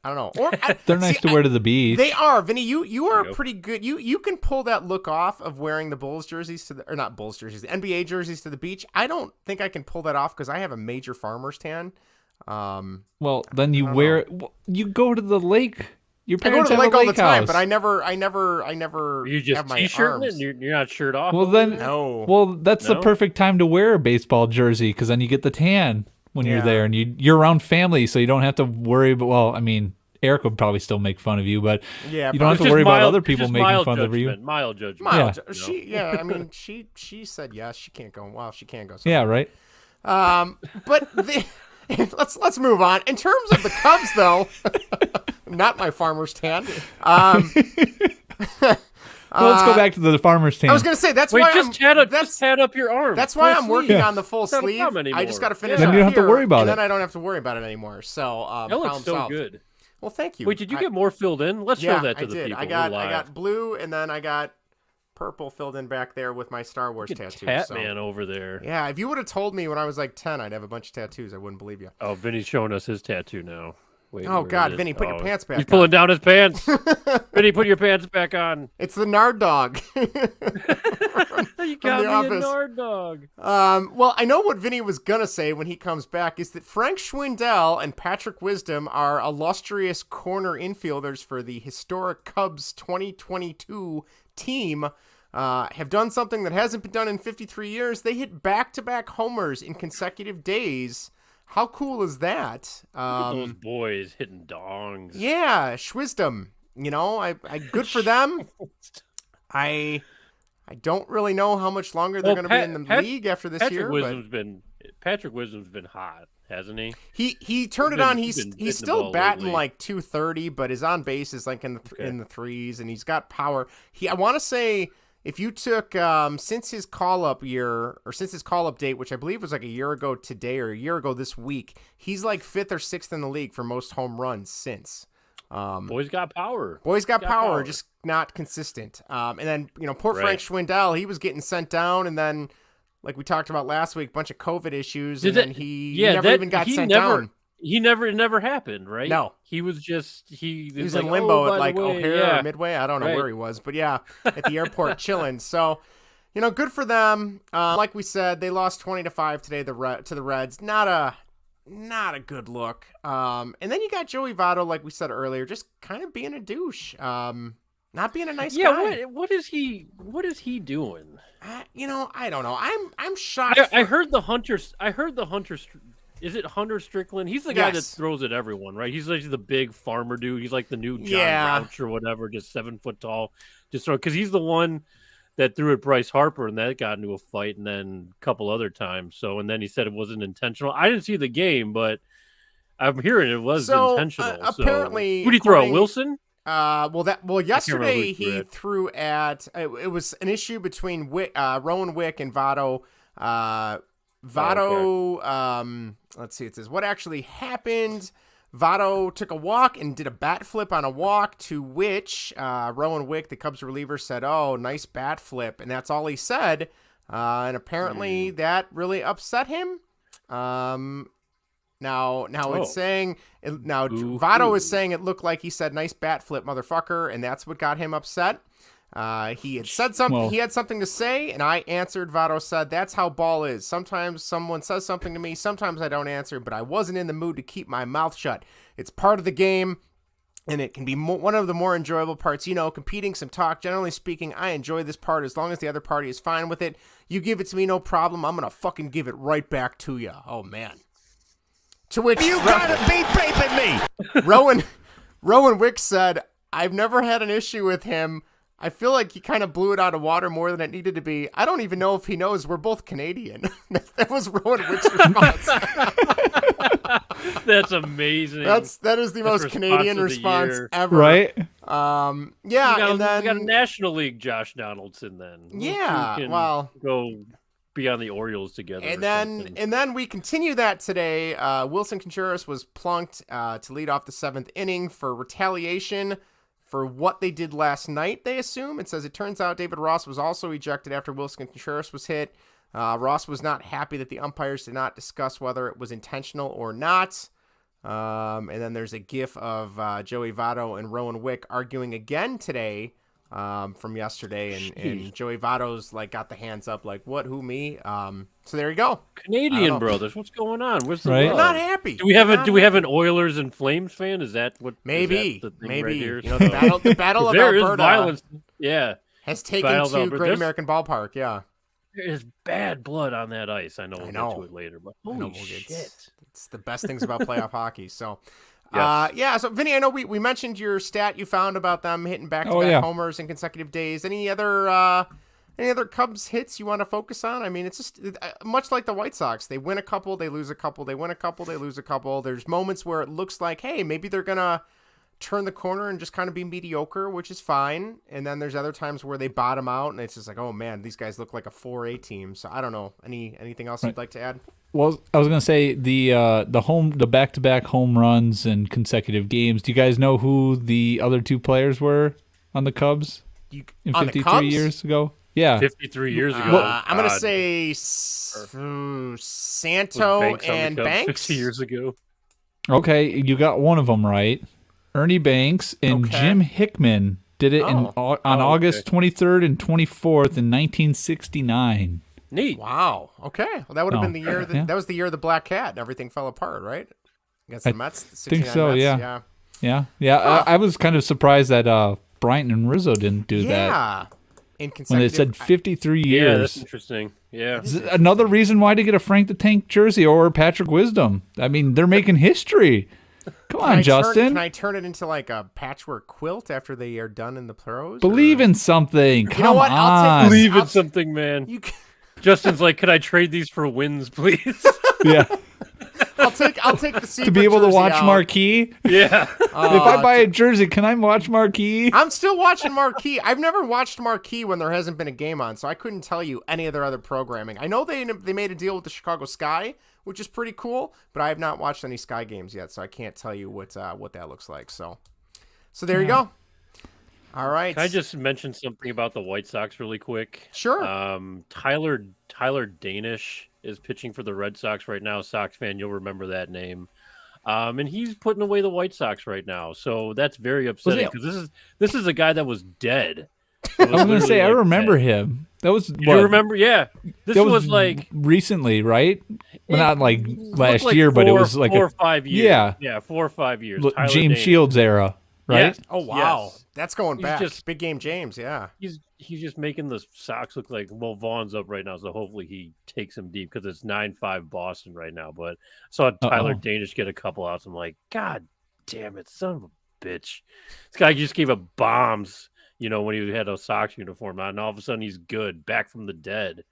don't know. Or
They're nice to wear to the beach.
They are, Vinny. You are pretty good. You can pull that look off of wearing the Bulls jerseys or not Bulls jerseys, the NBA jerseys to the beach. I don't think I can pull that off because I have a major farmer's tan.
Well, then you wear it. You go to the lake. Your
I go
parents
to the lake
have a
all the
lake
time,
house.
but I never.
You just
have my
t-shirting
arms.
it and you're not shirt off?
Well, then,
No.
Well, that's the perfect time to wear a baseball jersey because then you get the tan when you're there, and you're around family, so you don't have to worry. But well, I mean, Eric would probably still make fun of you, but you don't have to worry about other people making fun of you.
Mild judgment.
I mean, she said yes. She can't go. Well, she can go.
Yeah, right.
But let's move on. In terms of the Cubs, though, not my farmer's tan.
Well, let's go back to the farmer's tan.
I was gonna say that's why
just hat up your arm.
That's why I'm working on the full sleeve. I just got to finish.
Then you don't have to worry about it.
And then I don't have to worry about it anymore. So
that looks so good.
Well, thank you.
Wait, did you get more filled in? Let's show that to the people.
I got blue, and then I got purple filled in back there with my Star Wars tattoo.
Catman over there.
Yeah, if you would have told me when I was like 10, I'd have a bunch of tattoos. I wouldn't believe you.
Oh, Vinny's showing us his tattoo now. Wait,
oh God, Vinny, put your pants back on.
He's pulling down his pants. Vinny, put your pants back on.
It's the Nard Dog.
You got me a Nard Dog.
Well, I know what Vinny was gonna say when he comes back is that Frank Schwindel and Patrick Wisdom are illustrious corner infielders for the historic Cubs 2022 team. Have done something that hasn't been done in 53 years. They hit back-to-back homers in consecutive days. How cool is that?
Look at those boys hitting dongs.
Yeah, Schwisdom. You know, I good for them. I don't really know how much longer they're going to be in the league after this year.
Patrick Wisdom's been hot, hasn't he?
He turned it on. He's still batting lately. Like 230, but his on base is like in the threes, and he's got power. I want to say. If you took since his call-up date, which I believe was like a year ago today or a year ago this week, he's like 5th or 6th in the league for most home runs since.
Boy's got power.
Boy's got power, just not consistent. And then, poor Frank Schwindel, he was getting sent down, and then, like we talked about last week, a bunch of COVID issues, and then he never even got sent down.
It never happened, right?
No.
He was just, he
was in limbo at like O'Hare or Midway. I don't know where he was, but yeah, at the airport chilling. So, good for them. Like we said, they lost 20-5 today to the Reds. Not a good look. And then you got Joey Votto, like we said earlier, just kind of being a douche. Not being a nice guy.
Yeah, what is he doing?
I don't know. I'm shocked.
I heard the Hunter. Is it Hunter Strickland? He's the guy that throws at everyone, right? He's like the big farmer dude. He's like the new John Grouch or whatever, just 7 foot tall. Just because he's the one that threw at Bryce Harper and that got into a fight, and then a couple other times. So, and then he said it wasn't intentional. I didn't see the game, but I'm hearing it was intentional.
Apparently,
who did he throw? Wilson?
Yesterday he threw at. It was an issue between Rowan Wick and Votto. Let's see, it says, what actually happened? Votto took a walk and did a bat flip on a walk, to which Rowan Wick, the Cubs reliever, said, oh, nice bat flip. And that's all he said. And apparently that really upset him. Now it's saying, Votto is saying it looked like he said, nice bat flip, motherfucker. And that's what got him upset. He had said something.
Well-
He had something to say, and I answered. Votto said, "That's how ball is. Sometimes someone says something to me. Sometimes I don't answer, but I wasn't in the mood to keep my mouth shut. It's part of the game, and it can be one of the more enjoyable parts. You know, competing, some talk. Generally speaking, I enjoy this part as long as the other party is fine with it. You give it to me, no problem. I'm gonna fucking give it right back to you." Oh man. To which
You gotta be raping me!
Rowan Wicks said, "I've never had an issue with him. I feel like he kind of blew it out of water more than it needed to be. I don't even know if he knows we're both Canadian." That was Rowan Wicks' response.
That's amazing.
That is the most
response
Canadian
of the
response
year.
ever.
Right?
Yeah,
we got,
and then
we got a National League Josh Donaldson then. Those
Yeah,
two can
well-
go be on the Orioles together.
And
or something.
then we continue that today. Wilson Contreras was plunked to lead off the 7th inning for retaliation for what they did last night, they assume. It says it turns out David Ross was also ejected after Wilson Contreras was hit. Ross was not happy that the umpires did not discuss whether it was intentional or not. And then there's a gif of Joey Votto and Rowan Wick arguing again today from yesterday. And Joey Votto's like got the hands up like, what, who, me? So there you go.
Canadian brothers, what's going on? Where's the
Right.
love?
They're not happy.
Do we have an Oilers and Flames fan? Is that what?
Maybe,
is that the thing
maybe.
right here?
You know, the battle of
There is
Alberta
violence. Yeah,
has taken
Battle of
to
Alberta.
Great
There's-
American Ballpark. Yeah,
there is bad blood on that ice. I know we'll
know.
get to it later, but
I know,
holy
well,
shit!
it's the best things about playoff hockey. So,
Yes.
yeah. So, Vinny, I know we mentioned your stat you found about them hitting back-to-back
yeah.
homers in consecutive days. Any other Cubs hits you want to focus on? I mean, it's just much like the White Sox. They win a couple, they lose a couple. They win a couple, they lose a couple. There's moments where it looks like, hey, maybe they're gonna turn the corner and just kind of be mediocre, which is fine. And then there's other times where they bottom out, and it's just like, oh man, these guys look like a 4A team. So I don't know. Anything else you'd like to add?
Well, I was gonna say the back-to-back home runs and consecutive games. Do you guys know who the other two players were on the Cubs in
On the
53
Cubs?
years ago? Yeah,
53 years ago.
I'm gonna
God.
say
Was
Santo
Banks on the
and
Cubs
Banks.
50 years ago.
Okay, you got one of them right. Ernie Banks and
Okay.
Jim Hickman did it on
okay.
August 23rd and 24th in 1969.
Neat.
Wow. Okay. Well, that would have
Oh,
been the year
yeah.
that was the year of the Black Cat and everything fell apart, right? Against the Mets. The
think
69
so,
Mets.
yeah. Yeah. I was kind of surprised that Bryant and Rizzo didn't do that
Yeah. In
when
consecutive.
they said 53
Yeah, that's
years.
interesting. Yeah.
This is another reason why to get a Frank the Tank jersey or Patrick Wisdom. I mean, they're making history. Come on, Justin.
Can I turn it into like a patchwork quilt after they are done in the pros?
Believe in something. Come
know what? I'll take
on.
this.
Believe in
I'll-
something, man.
You can,
Justin's like, could I trade these for wins, please?
Yeah.
I'll take the
To be able to watch
Marquee.
Marquee.
yeah.
If I buy a jersey, can I watch Marquee?
I'm still watching Marquee. I've never watched Marquee when there hasn't been a game on, so I couldn't tell you any of their other programming. I know they made a deal with the Chicago Sky, which is pretty cool, but I have not watched any Sky games yet, so I can't tell you what that looks like. So there you go. All right.
Can I just mention something about the White Sox really quick?
Sure.
Tyler Danish is pitching for the Red Sox right now. Sox fan, you'll remember that name. And he's putting away the White Sox right now. So that's very upsetting because this is a guy that was dead.
I was going to say, I remember him. That was
You remember? Yeah. This
that
was like
recently, right? Well, not like last
like
year, but it
four-
was like
4 or 5 years.
Yeah.
Yeah, 4 or 5 years.
James
Tyler Danish.
Shields era, right?
Yes,
Oh wow,
yes.
that's going
He's
back.
just-
Big game, James. Yeah.
He's just making the Sox look like, well, Vaughn's up right now, so hopefully he takes him deep because it's 9-5 Boston right now. But I saw Tyler Danish get a couple outs. I'm like, God damn it, son of a bitch! This guy just gave up bombs, when he had a Sox uniform on, and all of a sudden he's good, back from the dead.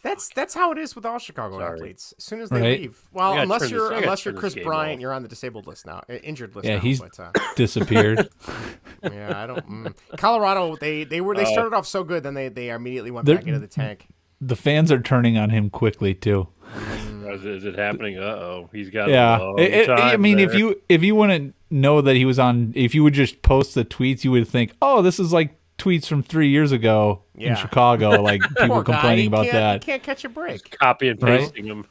That's how it is with all Chicago
Sorry.
athletes. As soon as they
Right.
leave, well,
I gotta
unless
turn
you're
this- I gotta turn
Chris
this game
Bryant,
off.
you're on the disabled list now, injured list.
Yeah,
now,
he's
but,
disappeared.
yeah, I don't. Colorado, they started off so good, then they immediately went
They're-
back into the tank.
The fans are turning on him quickly too.
Is it happening? He's got
Yeah,
a long
I
time
mean,
there.
if you wouldn't know that he was on, if you would just post the tweets, you would think, oh, this is like tweets from 3 years ago
Yeah.
in Chicago, like people
Poor guy,
complaining
he
about
can't-
that.
He can't catch a break.
Copy and
Right?
pasting him.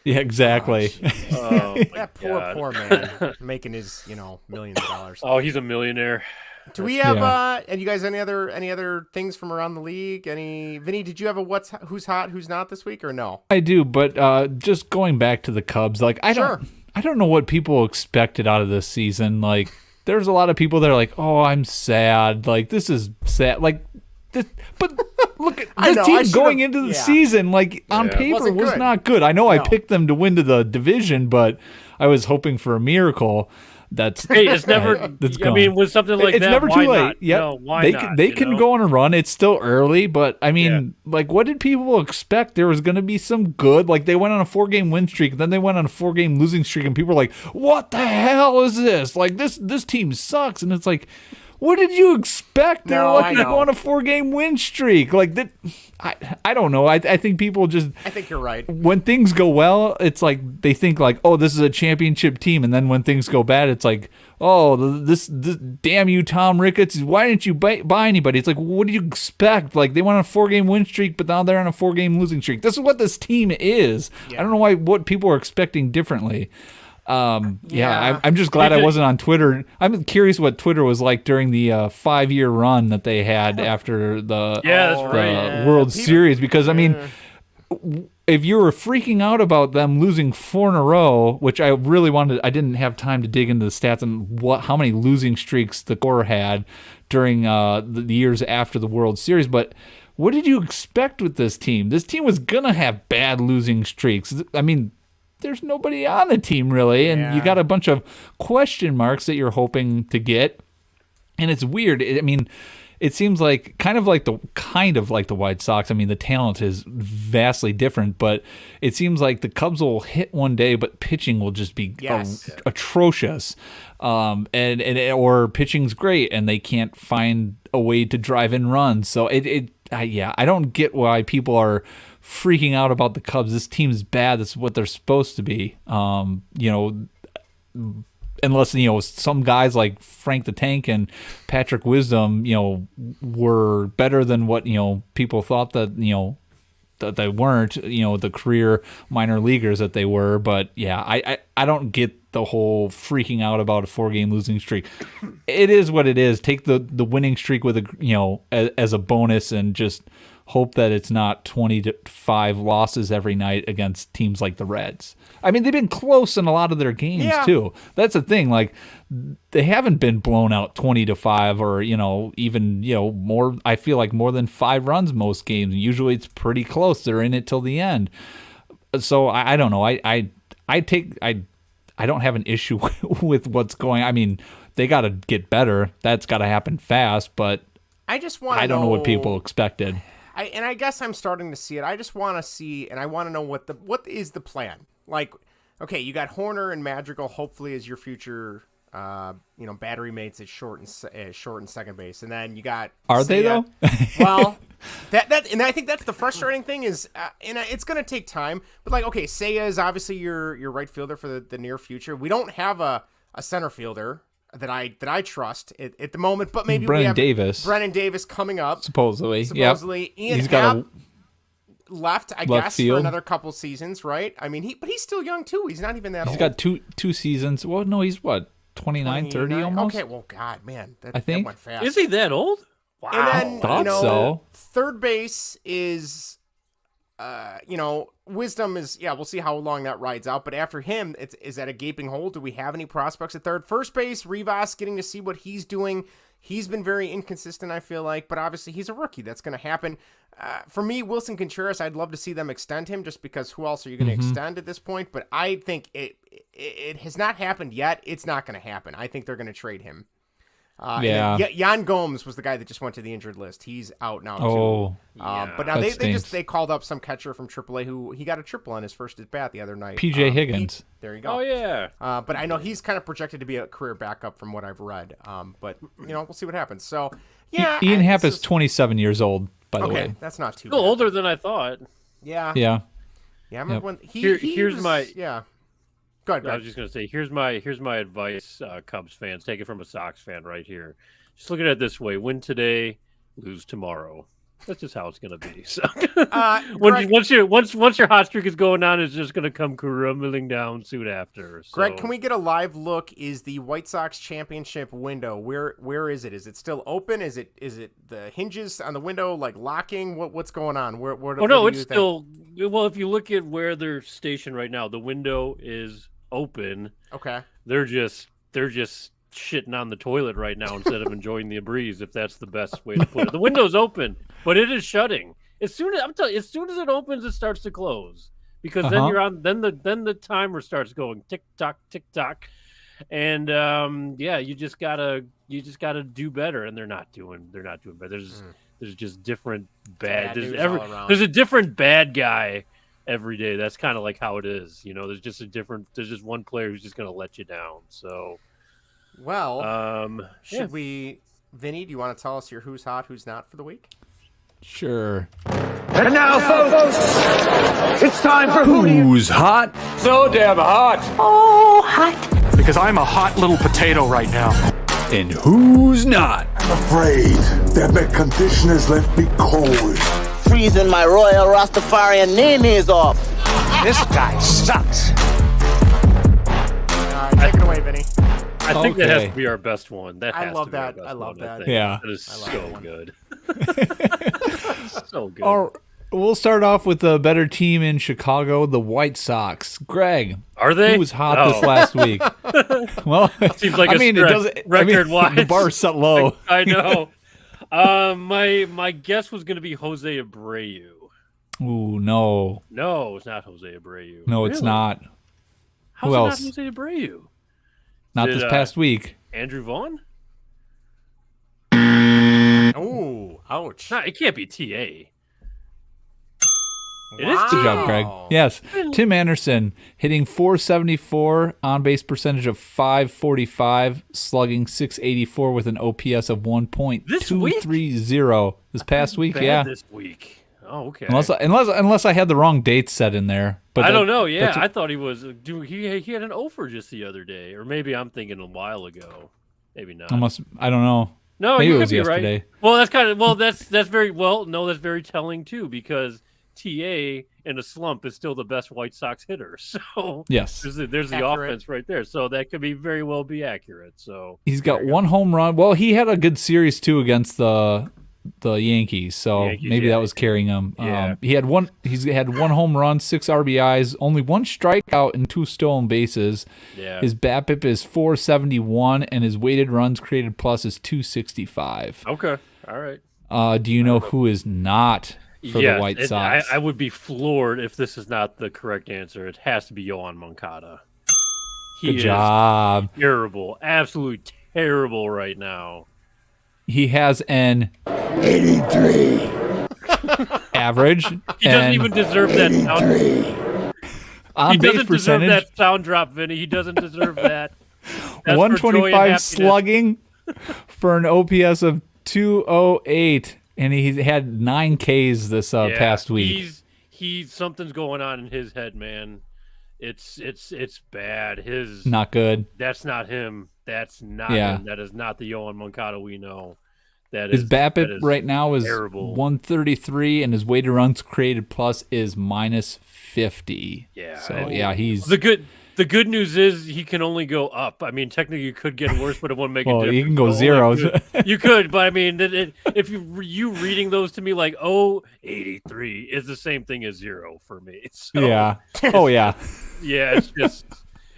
Yeah, exactly.
Oh, my
That
God.
poor man making his millions of dollars.
Oh, he's a millionaire.
Do we have
Yeah.
and you guys any other things from around the league? Vinny, did you have a who's hot, who's not this week or no?
I do, but just going back to the Cubs, like I don't know what people expected out of this season. Like there's a lot of people that are like, "Oh, I'm sad. Like this is sad." Like this, but look at this team going into the season. Like on paper was not good. I know I picked them to win to the division, but I was hoping for a miracle.
It's never. I mean, with something like
it's
that,
never
why
too late.
not?
Yep.
No, why not?
They can go on a run. It's still early, but I mean, like, what did people expect? There was going to be some good. Like, they went on a 4-game win streak, then they went on a 4-game losing streak, and people were like, "What the hell is this? Like, this team sucks." And it's like, what did you expect? They're lucky to go on a 4-game win streak. Like that, I don't know. I think people just.
I think you're right.
When things go well, it's like they think like, oh, this is a championship team, and then when things go bad, it's like, oh, this damn you, Tom Ricketts. Why didn't you buy anybody? It's like, what do you expect? Like they went on a 4-game win streak, but now they're on a 4-game losing streak. This is what this team is. Yeah. I don't know what people are expecting differently. I'm just glad I wasn't on Twitter. I'm curious what Twitter was like during the 5-year run that they had after the World Series. Because I mean, if you were freaking out about them losing 4 in a row, which I really wanted, I didn't have time to dig into the stats and how many losing streaks the core had during the years after the World Series, but. What did you expect with this team? This team was gonna have bad losing streaks. I mean. There's nobody on the team really, and you got a bunch of question marks that you're hoping to get, and it's weird. I mean, it seems like kind of like the White Sox. I mean, the talent is vastly different, but it seems like the Cubs will hit one day, but pitching will just be atrocious, or pitching's great, and they can't find a way to drive in runs. So I don't get why people are freaking out about the Cubs. This team's bad. That's what they're supposed to be. Unless some guys like Frank the Tank and Patrick Wisdom, were better than what people thought that that they weren't. The career minor leaguers that they were. But yeah, I don't get the whole freaking out about a 4-game losing streak. It is what it is. Take the winning streak with as a bonus and just hope that it's not 20-5 losses every night against teams like the Reds. I mean, they've been close in a lot of their games too. That's the thing. Like they haven't been blown out 20-5 or even more. I feel like more than 5 runs most games. Usually it's pretty close. They're in it till the end. So I don't know. I don't have an issue with what's going. I mean, they got to get better. That's got to happen fast. But
I don't
know what people expected.
I guess I'm starting to see it. I just want to see, and I want to know what is the plan. Like, okay, you got Horner and Madrigal, hopefully as your future, battery mates at short and second base, and then you got.
Are they though?
Well, that and I think that's the frustrating thing is, and it's going to take time. But like, okay, Seiya is obviously your right fielder for the near future. We don't have a center fielder that I trust at the moment, but maybe
Brennan
we have
Davis.
Brennan Davis coming up
Supposedly.
Ian
He's got
left, I guess,
field.
for another couple seasons, right? I mean, he's still young too. He's not even that old.
He's got two seasons. Well, no, he's what, 29, 30 almost?
Okay, well, God, man,
I think.
that went fast.
Is he that old? Wow.
And then,
Thought so.
Third base is, Wisdom is, we'll see how long that rides out. But after him, is that a gaping hole? Do we have any prospects at third? First base, Rivas, getting to see what he's doing. He's been very inconsistent, I feel like, but obviously he's a rookie. That's going to happen. For me, Wilson Contreras, I'd love to see them extend him just because who else are you going to extend at this point? But I think it has not happened yet. It's not going to happen. I think they're going to trade him. Jan Gomes was the guy that just went to the injured list. He's out now too. But now they called up some catcher from AAA who he got a triple on his first at bat the other night.
PJ Higgins.
There you go.
Oh yeah.
But I know he's kind of projected to be a career backup from what I've read. But we'll see what happens. So yeah,
Ian Happ is 27 years old. By the way,
okay, that's not too
Still
bad.
older than I thought.
Yeah.
Yeah.
I remember when
here's my.
Go ahead.
I was just gonna say, here's my advice, Cubs fans. Take it from a Sox fan right here. Just look at it this way: win today, lose tomorrow. That's just how it's gonna be. So
Greg,
once your hot streak is going on, it's just gonna come crumbling down soon after. So.
Greg, can we get a live look? Is the White Sox championship window where is it? Is it still open? Is it the hinges on the window like locking? What's going on? What
no,
do
it's
you think?
still. Well, if you look at where they're stationed right now, the window is open.
Okay.
They're just shitting on the toilet right now instead of enjoying the breeze, if that's the best way to put it. The window's open, but it is shutting. As soon as it opens, it starts to close. Because then you're on then the timer starts going tick tock, and you just gotta do better, and they're not doing better. There's just different bad there's a different bad guy every day. That's kind of like how it is, there's just one player who's just gonna let you down. So
should we, Vinny, do you want to tell us your who's hot, who's not for the week?
Sure.
And now, folks, it's time for
Who's hot?
So damn hot.
Oh, hot.
Because I'm a hot little potato right now.
And who's not?
I'm afraid that my conditioners left me cold.
Freezing my royal Rastafarian name-names off.
This guy sucks.
All right, take it away, Vinny.
I think that has to be our best one.
I love that. I love that.
Yeah.
That is so good. So good.
All right, we'll start off with the better team in Chicago, the White Sox. Greg,
are they?
Who was hot this last week? Well,
seems like
it doesn't
record-wise.
The bar's set low.
I know. My guess was going to be Jose Abreu.
Ooh, no.
No, it's not Jose Abreu.
No, it's not.
How's
Who
it
else?
not Jose Abreu?
Not this past week.
Andrew Vaughn?
Oh, ouch.
No, it can't be TA. It
Wow.
is
Good job, Greg. Yes. Tim Anderson hitting .474, on base percentage of .545, slugging .684 with an OPS of 1.230 this past week. Yeah.
This week. Oh, okay.
Unless I had the wrong dates set in there. But
I don't know. Yeah, I thought he was. He had an offer just the other day, or maybe I'm thinking a while ago. Maybe not.
I don't know.
No,
maybe
you
it was
could be
yesterday.
Right. Well, that's very that's very telling too, because TA in a slump is still the best White Sox hitter. So
yes,
there's the offense right there. So that could very well be accurate. So
he's got one home run. Well, he had a good series too against the Yankees, so maybe that was carrying him.
Yeah.
He's had one home run, 6 RBIs, only 1 strikeout, and 2 stolen bases.
Yeah.
His BABIP is .471, and his weighted runs created plus is .265.
Okay, all right.
Do you know who is not for the White Sox?
I would be floored if this is not the correct answer. It has to be Yohan Moncada.
Good job.
Terrible, absolutely terrible right now.
He has an
83
average.
He doesn't even deserve that sound.
On base percentage.
Deserve that sound drop, Vinny. He doesn't deserve that.
125 slugging for an OPS of 208, and he had 9 Ks this past week.
Something's going on in his head, man. It's bad.
Not good.
That's not him. That's not him. That is not the Yohan Moncada we know.
His BABIP right now is
terrible.
133, and his weighted runs created plus is -50.
Yeah.
So he's
the good news is he can only go up. I mean, technically you could get worse, but it won't make a difference.
You can go zeros.
You could, but I mean, if you reading those to me like 83 is the same thing as 0 for me. So,
yeah. Oh yeah.
Yeah, it's just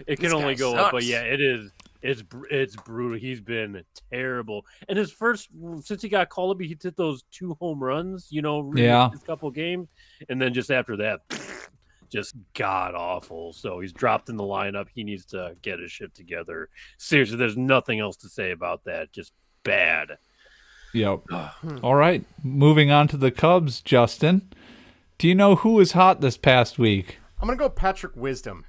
it can only go
sucks.
up, but yeah, it is. It's brutal. He's been terrible. And his since he got called up, he hit those 2 home runs, his couple games, and then just after that, just god awful. So he's dropped in the lineup. He needs to get his shit together. Seriously, there's nothing else to say about that. Just bad.
Yep. All right. Moving on to the Cubs, Justin. Do you know who was hot this past week?
I'm gonna go Patrick Wisdom.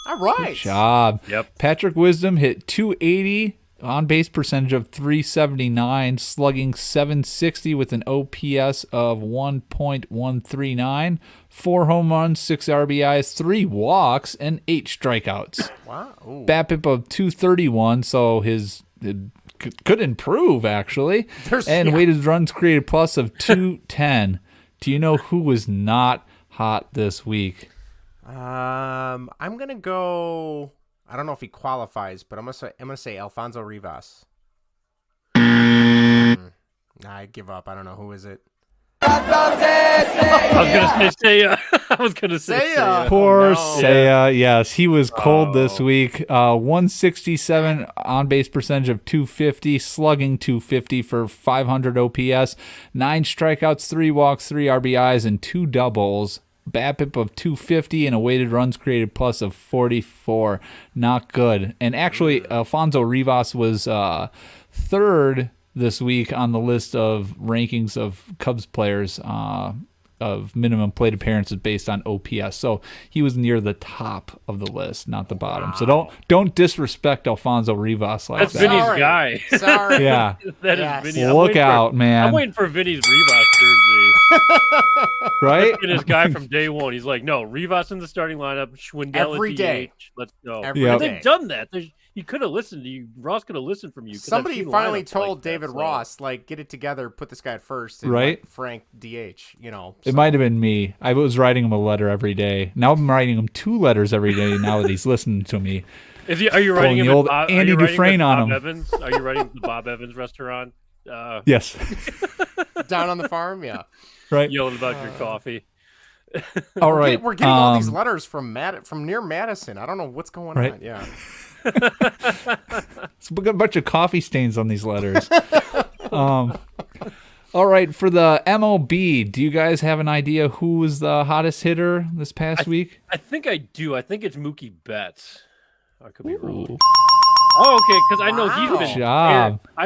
All right.
Good job.
Yep.
Patrick Wisdom hit .280, on base percentage of .379, slugging .760 with an OPS of 1.139, 4 home runs, 6 RBIs, 3 walks, and 8 strikeouts.
Wow. Ooh.
BABIP of .231, so his could improve, actually. Weighted runs created plus of 210. Do you know who was not hot this week?
I'm gonna go. I don't know if he qualifies, but I'm gonna say Alfonso Rivas. I give up. I don't know, who is it.
I was gonna say Seiya. I was gonna say Seiya.
Poor Seiya. Yes, he was cold this week. 167 on base percentage of 250, slugging 250 for 500 OPS, 9 strikeouts, 3 walks, 3 RBIs, and 2 doubles. BABIP of 250 and a weighted runs created plus of 44. Not good. And actually, Alfonso Rivas was third this week on the list of rankings of Cubs players of minimum plate appearances based on OPS. So he was near the top of the list, not the bottom. So don't disrespect Alfonso Rivas like
that. That's Vinny's guy.
Sorry.
Yeah.
That is Vinny.
Look out, man.
I'm waiting for Vinny's Rivas jersey.
Right?
That's been his guy from day one. He's like, no, Rivas in the starting lineup, Schwindel
Every
at
day.
DH. Let's go.
Every day.
They've done that. He could have listened to you. Ross could have listened from you.
Somebody finally told David Ross, like, get it together, put this guy at first, and
right?
let Frank DH.
It might have been me. I was writing him a letter every day. Now I'm writing him 2 letters every day. Now that he's listening to me.
Are you writing him
the old Andy Dufresne on him?
Evans? Are you writing the Bob Evans restaurant?
Yes.
Down on the farm, yeah.
Right.
Yelling about your coffee.
All right.
We're getting all these letters from near Madison. I don't know what's going on. Yeah.
It's a bunch of coffee stains on these letters. All right, for the MLB, do you guys have an idea who was the hottest hitter this past week?
I think I do. I think it's Mookie Betts. I could be wrong. Oh, okay, because I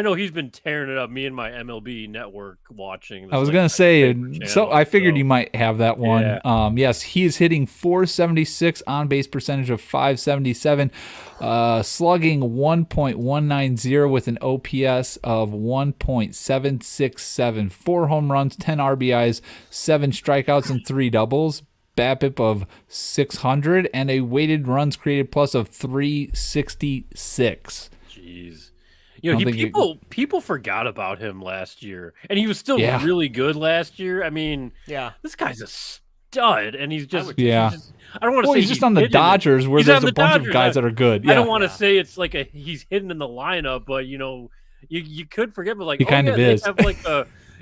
know he's been tearing it up. Me and my MLB network watching.
I was gonna say, so I figured you might have that one.
Yeah.
Yes, he is hitting 476 on base percentage of 577, slugging 1.190 with an OPS of 1.767, 4 home runs, 10 RBIs, 7 strikeouts, and 3 doubles. BABIP of 600 and a weighted runs created plus of 366.
Jeez. People forgot about him last year, and he was still really good last year. I mean, this guy's a stud, and he's just I don't want to say
he's just on the Dodgers where there's a bunch of guys that are good.
I don't want to say it's like he's hidden in the lineup, but you could forget, but like
he kind of is.
They have like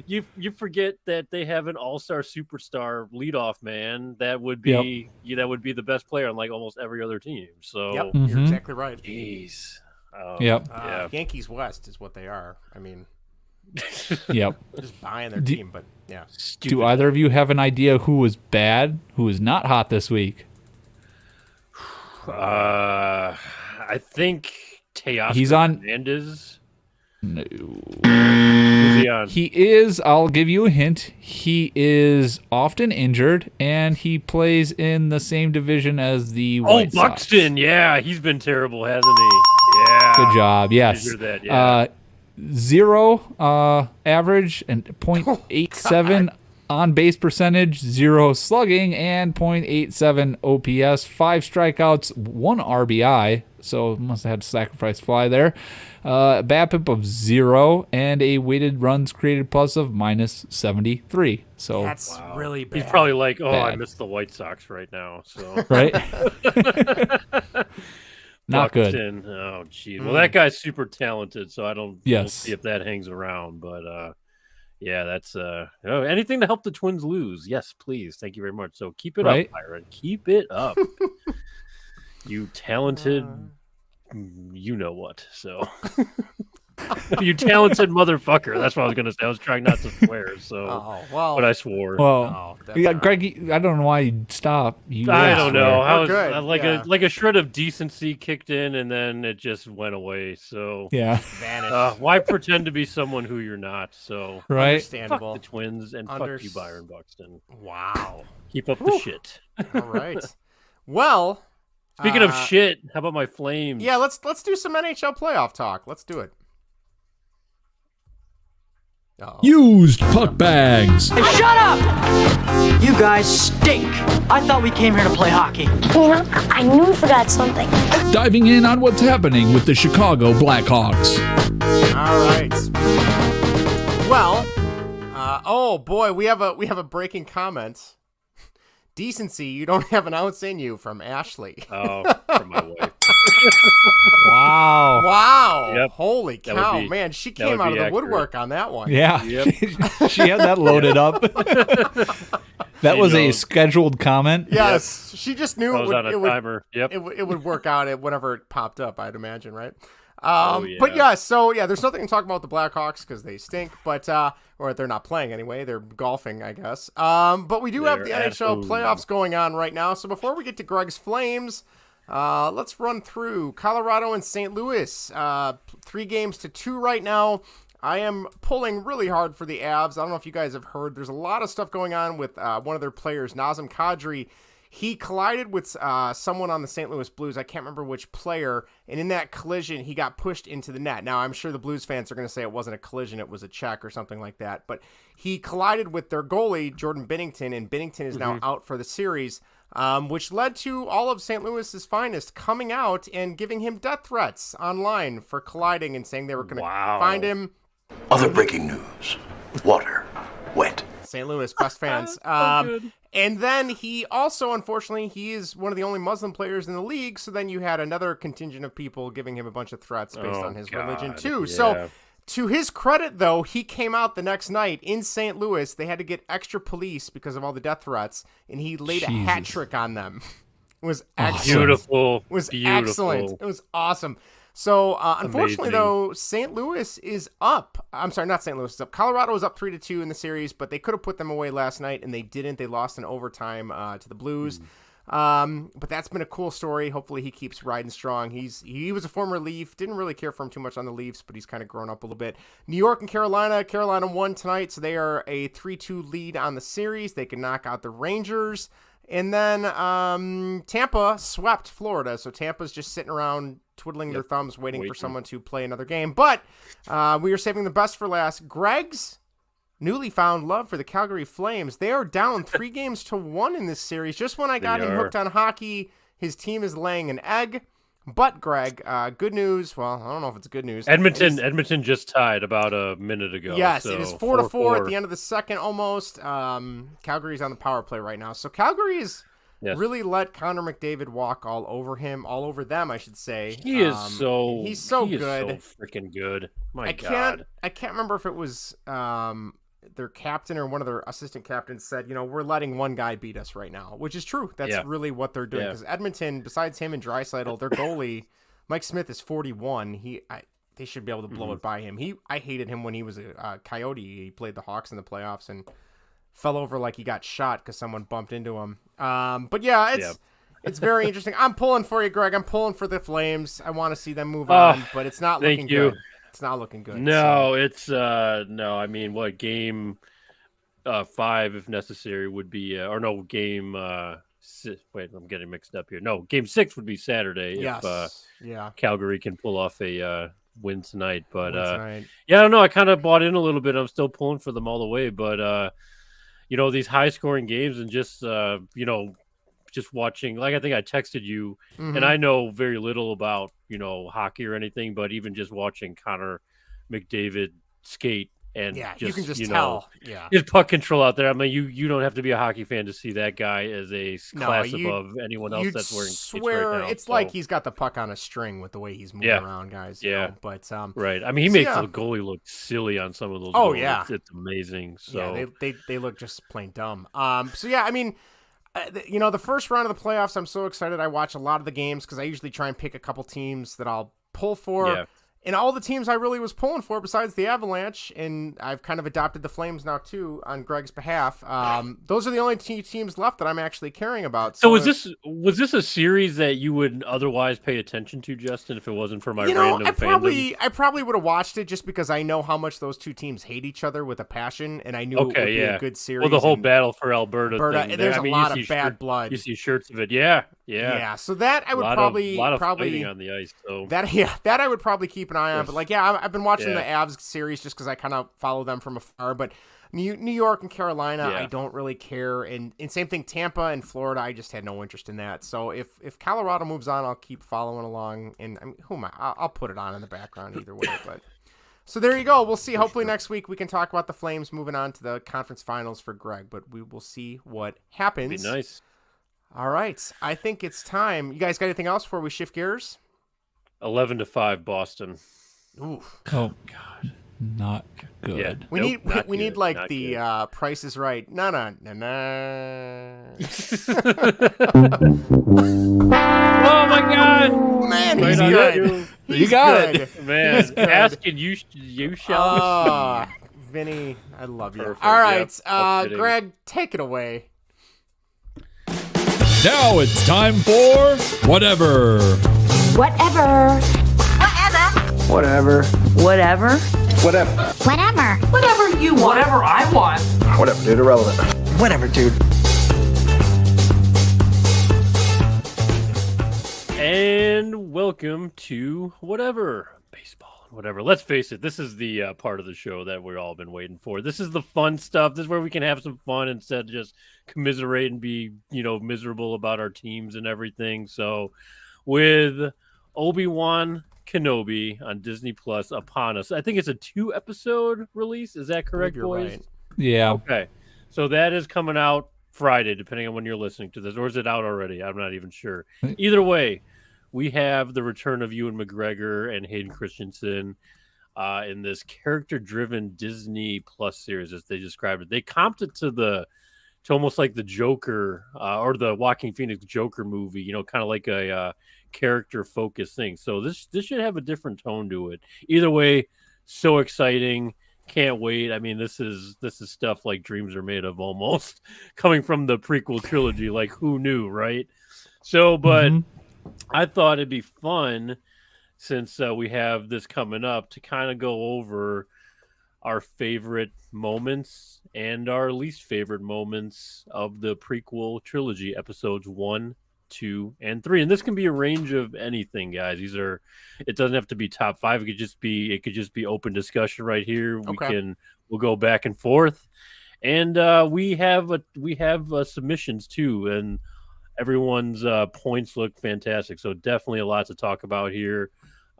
you forget that they have an all-star superstar leadoff man that would be the best player on like almost every other team. So
you're exactly right.
Jeez.
Yankees West is what they are. I mean, just buying their team, but yeah.
Stupid. Do either of you have an idea who was bad, who was not hot this week?
I think
Teoscar
Hernandez.
No.
He
is, I'll give you a hint, he is often injured, and he plays in the same division as the White Sox.
Buxton, yeah, he's been terrible, hasn't he? Yeah.
Good job, yes.
That, yeah.
0 average and 0.87 on base percentage, 0 slugging, and 0.87 OPS, 5 strikeouts, 1 RBI, so must have had to sacrifice fly there. BABIP of 0 and a weighted runs created plus of -73. So
that's really bad.
He's probably like, I miss the White Sox right now. So
right, not good.
Oh, geez. Well, that guy's super talented, so we'll see if that hangs around. But that's anything to help the Twins lose. Yes, please. Thank you very much. So keep it up, Byron. Keep it up. You talented. You know what? So you talented motherfucker. That's what I was gonna say. I was trying not to swear, but I swore.
Well, Greg, I don't know why you stopped.
I don't know. I was like a shred of decency kicked in, and then it just went away. So
vanished.
Why pretend to be someone who you're not? So
understandable.
Fuck the Twins and fuck you, Byron Buxton.
Wow.
Keep up the shit.
All right. Well.
Speaking of shit, how about my Flames?
Yeah, let's do some NHL playoff talk. Let's do it.
Used puck bags.
Hey, shut up! You guys stink. I thought we came here to play hockey.
I knew we forgot something.
Diving in on what's happening with the Chicago Blackhawks.
All right. Well, oh boy, we have a breaking comment. Decency, you don't have an ounce in you, from Ashley.
Oh, from my wife.
Wow.
Wow.
Yep.
Holy cow, man. She came out of the woodwork on that one.
Yeah.
Yep.
She had that loaded up. That was a scheduled comment.
Yes. She just knew
I was on a timer. Yep.
It would work out whenever it popped up, I'd imagine, right?
Yeah.
But yeah, so yeah, there's nothing to talk about the Blackhawks because they stink, but or they're not playing anyway. They're golfing, I guess. But we do have the NHL playoffs going on right now. So before we get to Greg's Flames, let's run through Colorado and St. Louis. 3-2 right now. I am pulling really hard for the Avs. I don't know if you guys have heard. There's a lot of stuff going on with one of their players, Nazem Kadri. He collided with someone on the St. Louis Blues. I can't remember which player. And in that collision, he got pushed into the net. Now, I'm sure the Blues fans are going to say it wasn't a collision, it was a check or something like that. But he collided with their goalie, Jordan Binnington, and Binnington is now out for the series, which led to all of St. Louis's finest coming out and giving him death threats online for colliding and saying they were going to find him.
Other breaking news. Water. Wet.
St. Louis best fans. And then he also, unfortunately, he is one of the only Muslim players in the league. So then you had another contingent of people giving him a bunch of threats based on his religion too. Yeah. So to his credit, though, he came out the next night in St. Louis. They had to get extra police because of all the death threats, and he laid a hat trick on them. It was excellent.
Beautiful.
It was excellent. It was awesome. So, unfortunately, though, St. Louis is up. I'm sorry, not St. Louis is up. Colorado was up 3-2 in the series, but they could have put them away last night, and they didn't. They lost in overtime to the Blues. But that's been a cool story. Hopefully, he keeps riding strong. He was a former Leaf. Didn't really care for him too much on the Leafs, but he's kind of grown up a little bit. New York and Carolina. Carolina won tonight, so they are a 3-2 lead on the series. They can knock out the Rangers. And then Tampa swept Florida, so Tampa's just sitting around twiddling their thumbs, waiting for someone to play another game. But we are saving the best for last. Greg's newly found love for the Calgary Flames. They are down 3-1 in this series. Just when I got him hooked on hockey, his team is laying an egg. But, Greg, good news. Well, I don't know if it's good news.
Edmonton just tied about a minute ago.
Yes,
so
it is 4-4 at the end of the second almost. Calgary's on the power play right now. So Calgary's really let Connor McDavid walk all over them, I should say.
He's so
good.
Is so freaking good. My God.
I can't remember if it was their captain or one of their assistant captains said, we're letting one guy beat us right now, which is true. That's really what they're doing. Because Edmonton, besides him and Draisaitl, their goalie, Mike Smith, is 41. They should be able to blow it by him. I hated him when he was a Coyote. He played the Hawks in the playoffs and fell over like he got shot because someone bumped into him. But it's very interesting. I'm pulling for you, Greg. I'm pulling for the Flames. I want to see them move on, but it's not looking good. It's not looking good.
No, it's no. I mean, what game 5, if necessary, would be game. Wait, I'm getting mixed up here. No, game 6 would be Saturday if Calgary can pull off a win tonight. But I don't know. I kind of bought in a little bit. I'm still pulling for them all the way. But these high scoring games and just just watching, like I think I texted you, and I know very little about hockey or anything, but even just watching Connor McDavid skate and
you can just tell
his puck control out there. I mean, you don't have to be a hockey fan to see that guy as a class above anyone else that's wearing skates right now.
It's like he's got the puck on a string with the way he's moving around, guys. But
right. I mean, he makes the goalie look silly on some of those.
Oh
goals.
yeah,
it's amazing. So
they look just plain dumb. I mean. The first round of the playoffs, I'm so excited. I watch a lot of the games because I usually try and pick a couple teams that I'll pull for. Yeah. And all the teams I really was pulling for besides the Avalanche, and I've kind of adopted the Flames now too on Greg's behalf. Those are the only two teams left that I'm actually caring about.
So was this a series that you would otherwise pay attention to, Justin, if it wasn't for my random fandom?
I probably would have watched it just because I know how much those two teams hate each other with a passion, and I knew it would be a good series.
Well, the whole battle for Alberta thing.
There's a lot of bad blood.
You see shirts of it. Yeah.
So that I would
a lot of fighting on the ice. So
that I would probably keep keep an eye on. But like, I've been watching the Avs series just because I kind of follow them from afar. But New York and Carolina, I don't really care. And same thing, Tampa and Florida, I just had no interest in that. So if Colorado moves on, I'll keep following along. And I mean, who am I? I'll put it on in the background either way. But so there you go. We'll see. Hopefully next week we can talk about the Flames moving on to the conference finals for Greg. But we will see what happens.
Be nice.
All right. I think it's time. You guys got anything else before we shift gears?
11-5 Boston.
Ooh.
Oh God. Not good.
Yeah. We need like the Price is Right. No.
Oh my God,
man, he's good.
You got it,
man. Asking you shall.
Vinny, I love you.
Perfect.
All right,
Yep.
Greg, take it away.
Now it's time for whatever.
Whatever.
Whatever.
Whatever.
Whatever.
Whatever.
Whatever you want. Whatever I want.
Whatever, dude. Irrelevant. Whatever, dude.
And welcome to whatever baseball and whatever. Let's face it, this is the part of the show that we've all been waiting for. This is the fun stuff. This is where we can have some fun instead of just commiserate and be, miserable about our teams and everything. So, with Obi-Wan Kenobi on Disney Plus upon us, I think it's a 2-episode release. Is that correct, boys?
Right.
Yeah.
Okay, so that is coming out Friday, depending on when you're listening to this, or is it out already? I'm not even sure. Either way, we have the return of Ewan McGregor and Hayden Christensen in this character-driven Disney Plus series, as they described it. They comped it to almost like the Joker or the Joaquin Phoenix Joker movie, kind of like a character-focused thing. So this should have a different tone to it. Either way, so exciting. Can't wait. I mean, this is stuff like dreams are made of, almost coming from the prequel trilogy. Like, who knew, right? So, but I thought it'd be fun, since we have this coming up, to kind of go over our favorite moments and our least favorite moments of the prequel trilogy, episodes 1, 2, and 3. And this can be a range of anything, guys. It doesn't have to be top 5. It could just be open discussion right here.
Okay.
We'll go back and forth. And we have submissions too, and everyone's points look fantastic. So definitely a lot to talk about here.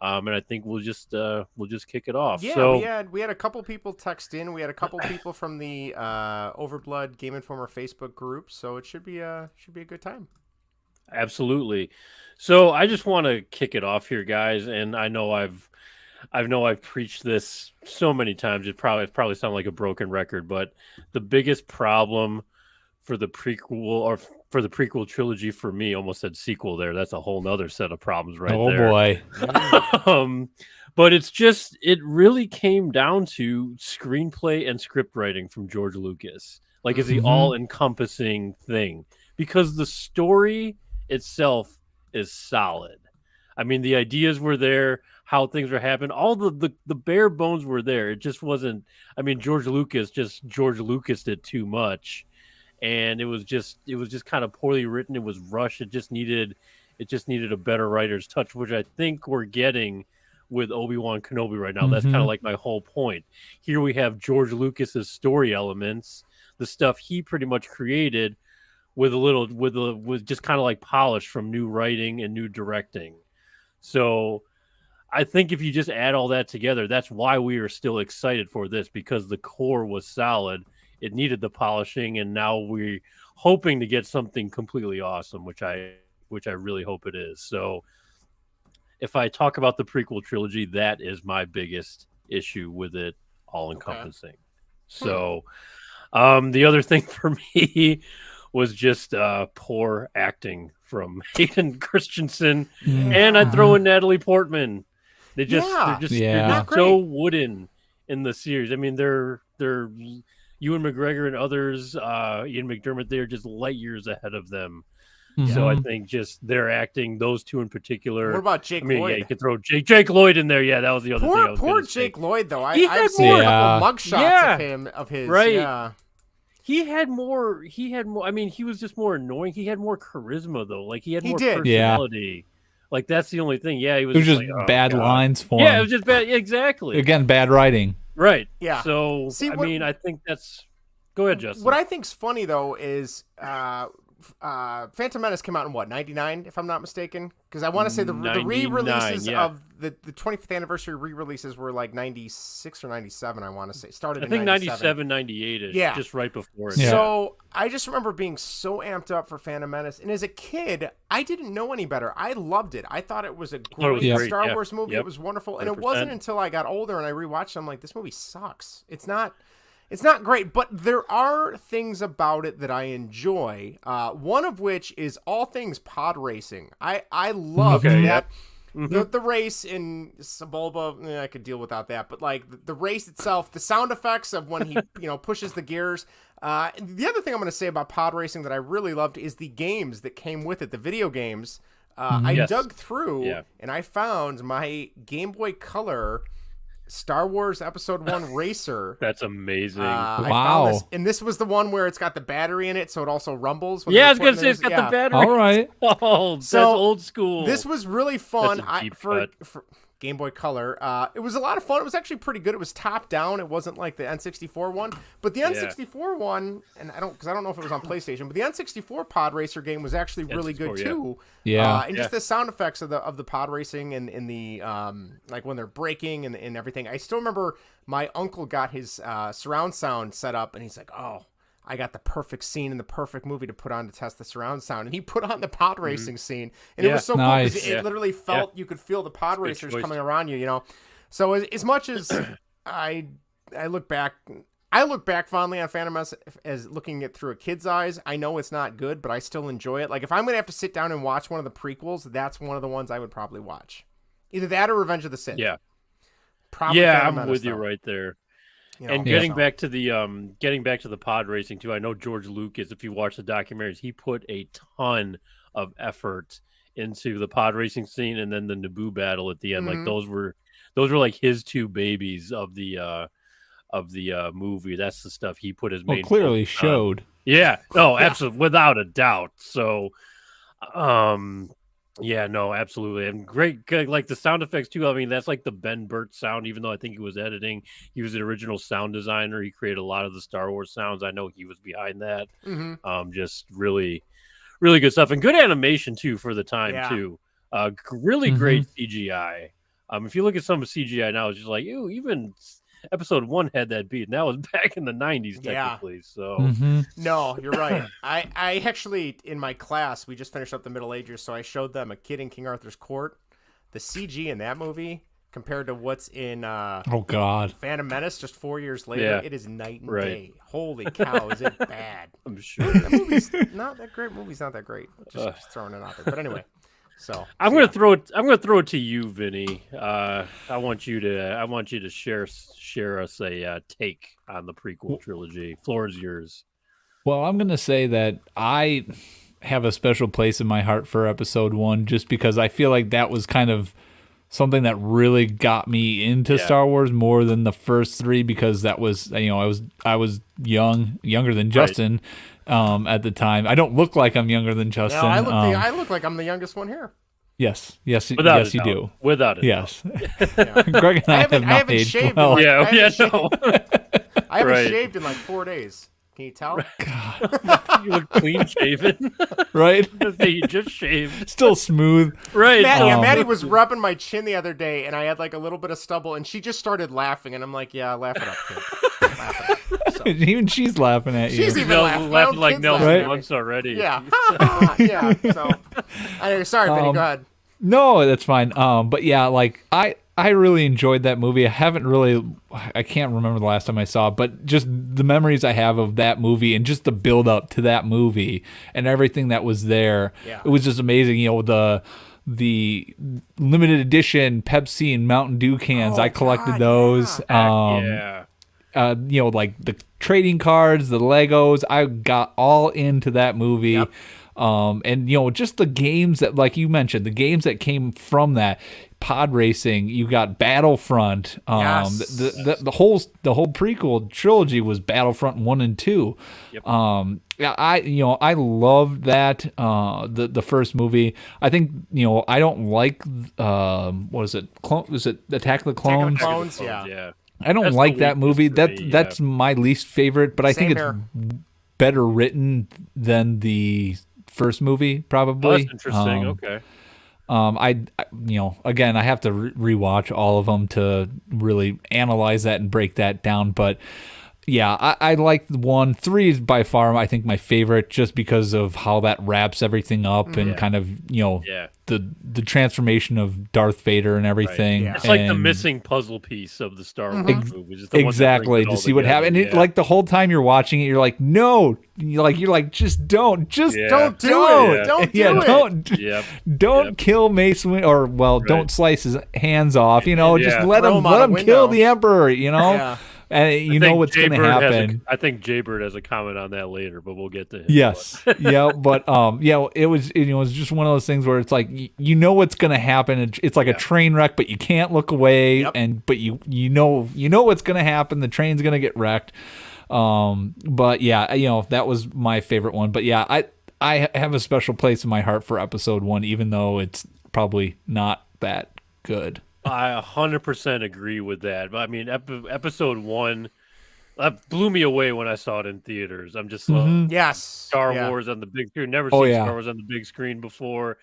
And I think we'll just kick it off.
Yeah,
so,
we had a couple people text in. We had a couple people from the Overblood Game Informer Facebook group. So it should be a good time.
Absolutely. So I just want to kick it off here, guys. And I know I've preached this so many times. It probably sounds like a broken record, but the biggest problem for the prequel trilogy for me, almost said sequel there. That's a whole nother set of problems right there.
Oh boy.
But it really came down to screenplay and script writing from George Lucas. Like, it's the all-encompassing thing, because the story itself is solid. I mean, the ideas were there, how things were happening, all the bare bones were there. It just wasn't. I mean, George Lucas it too much, and it was just kind of poorly written. It was rushed. It just needed a better writer's touch, which I think we're getting with Obi-Wan Kenobi right now. That's kind of like my whole point. Here we have George Lucas's story elements, the stuff he pretty much created, with just kind of like polish from new writing and new directing. So I think if you just add all that together, that's why we are still excited for this, because the core was solid. It needed the polishing, and now we're hoping to get something completely awesome, which I really hope it is. So if I talk about the prequel trilogy, that is my biggest issue with it, all encompassing. Okay. So the other thing for me was just poor acting from Hayden Christensen, and I'd throw in Natalie Portman. They're just so wooden in the series. I mean, they're Ewan McGregor and others, Ian McDermott, they're just light years ahead of them. So I think just their acting, those two in particular.
What about Jake Lloyd?
Yeah, you could throw Jake Lloyd in there. Yeah, that was the other thing.
Poor Jake Lloyd, though. I've seen a couple mugshots of his.
Right.
Yeah.
He had more. I mean, he was just more annoying. He had more charisma, though. Like, he had more personality. Like that's the only thing. Yeah, he was.
It was just
like, oh,
bad
God.
lines for
Yeah,
him.
it was just bad. Exactly.
Again, bad writing.
Right.
Yeah.
So
See,
I mean, I think that's. Go ahead, Justin.
What I think's funny though is Phantom Menace came out in what, 99, if I'm not mistaken? Because I want to say the re-releases of the 25th anniversary re-releases were like 96 or 97, I want to say. Started in
97, 98-ish, just right before it.
Yeah.
So I just remember being so amped up for Phantom Menace. And as a kid, I didn't know any better. I loved it. I thought it was a great Star Wars movie. It was wonderful. And 100%. It wasn't until I got older and I rewatched it, I'm like, this movie sucks. It's not great, but there are things about it that I enjoy. One of which is all things pod racing. I love that. The race in Sebulba, I could deal without that, but like the race itself, the sound effects of when he pushes the gears. The other thing I'm going to say about pod racing that I really loved is the games that came with it, the video games. I dug through and I found my Game Boy Color Star Wars Episode 1 Racer.
That's amazing.
Wow.
This was the one where it's got the battery in it, so it also rumbles.
Yeah, I was going to say it's got the battery.
All right.
Oh, that's old school.
This was really fun.
For
Game Boy Color. It was a lot of fun. It was actually pretty good. It was top down. It wasn't like the N64 one, but the N64 one, and I don't know if it was on PlayStation, but the N64 pod racer game was actually really good too.
Yeah.
And just the sound effects of the pod racing and in the like when they're braking and everything. I still remember my uncle got his surround sound set up, and he's like, "Oh, I got the perfect scene in the perfect movie to put on to test the surround sound." And he put on the pod racing scene. And it was so cool because it literally felt, you could feel the pod racers coming around you, So as much as I look back fondly on Phantom Menace as looking at through a kid's eyes. I know it's not good, but I still enjoy it. Like if I'm going to have to sit down and watch one of the prequels, that's one of the ones I would probably watch. Either that or Revenge of the Sith.
Yeah.
Probably
I'm with you right there. And getting back to the pod racing too, I know George Lucas, if you watch the documentaries, he put a ton of effort into the pod racing scene and then the Naboo battle at the end. Like those were like his two babies of the movie. That's the stuff he put his main
clearly showed.
Yeah. No, absolutely, without a doubt. So yeah, no, absolutely. And great, like the sound effects too. I mean, that's like the Ben Burt sound, even though I think he was editing. He was the original sound designer. He created a lot of the Star Wars sounds. I know he was behind that. Just really, really good stuff. And good animation too for the time too. Really great CGI. If you look at some of CGI now, it's just like, ew, even Episode 1 had that beat, and that was back in the 90s technically. So
no, you're right. I actually, in my class, we just finished up the Middle Ages, so I showed them A Kid in King Arthur's Court. The CG in that movie compared to what's in Phantom Menace just 4 years later, it is night and day. Holy cow, is it bad?
I'm sure.
That movie's not that great. Movie's not that great. Just throwing it out there. But anyway. So
I'm gonna throw it to you, Vinny. I want you to share us a take on the prequel trilogy. Floor is yours.
Well, I'm gonna say that I have a special place in my heart for Episode 1, just because I feel like that was kind of something that really got me into Star Wars more than the first three, because that was, I was younger than Justin. At the time. I don't look like I'm younger than Justin.
No, I look like I'm the youngest one here.
Yes, you do.
Without it.
Yes. Greg and I have not aged well.
I haven't shaved in like 4 days. Can you tell?
God.
You look clean shaven.
Right?
You just shaved.
Still smooth.
Right.
Maddie was rubbing my chin the other day, and I had like a little bit of stubble, and she just started laughing, and I'm like, yeah, laugh it up, kid. Laugh it up. So.
Even she's laughing at you.
She's even laughing
like Nelson once already.
Yeah. Yeah. So, anyway, sorry, Vinny, go ahead.
No, that's fine. But yeah, like I really enjoyed that movie. I can't remember the last time I saw it, but just the memories I have of that movie and just the build up to that movie and everything that was there.
Yeah.
It was just amazing. The limited edition Pepsi and Mountain Dew cans. I collected those.
Yeah.
Like the trading cards, the Legos, I got all into that movie.
Yep.
And just the games that, like you mentioned, the games that came from that, pod racing. You got Battlefront.
Yes.
The whole prequel trilogy was Battlefront 1 and 2.
Yep.
Yeah, I loved that. The first movie. I think I don't like what is it? Was it Attack of the Clones?
Attack of the Clones, yeah.
I don't like that movie. That's my least favorite, but I think it's better written than the first movie, probably.
Oh, that's interesting. Okay.
Again, I have to rewatch all of them to really analyze that and break that down. But yeah, I like 1. 3 is by far, I think, my favorite, just because of how that wraps everything up and kind of, the transformation of Darth Vader and everything.
Right. It's like the missing puzzle piece of the Star Wars movie.
Exactly, to see what happened. And like the whole time you're watching it, you're like, no, you're like, just don't do it. Don't do it. Don't kill Mace Windu, or don't slice his hands off. Just let him kill the Emperor. And you know what's going to happen.
I think Jaybird has a comment on that later, but we'll get to him.
Yes, yeah, but it was just one of those things where it's like you know what's going to happen. It's like a train wreck, but you can't look away, but you know what's going to happen. The train's going to get wrecked. But yeah, that was my favorite one. But yeah, I have a special place in my heart for episode 1, even though it's probably not that good.
I 100% agree with that. But I mean, episode 1 blew me away when I saw it in theaters. I'm just Star Wars on the big screen. Never seen Star Wars on the big screen before.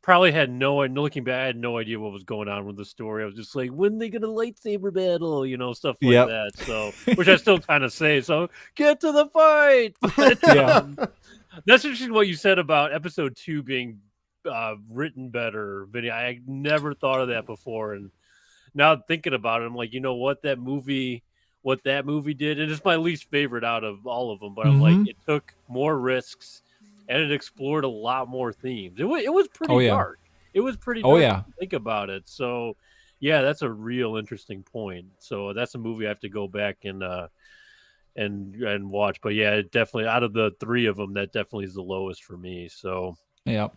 Probably had looking back, I had no idea what was going on with the story. I was just like, when are they gonna lightsaber battle? Stuff like that. So, which I still kind of say. So, get to the fight. But, that's interesting what you said about episode 2 being written better, Vinny. I never thought of that before, and now thinking about it, I'm like, what that movie did, and it's my least favorite out of all of them. But I'm like, it took more risks, and it explored a lot more themes. It was pretty dark. It was pretty dark. To think about it. So, yeah, that's a real interesting point. So that's a movie I have to go back and watch. But yeah, it definitely, out of the 3 of them, that definitely is the lowest for me. So.
Yep.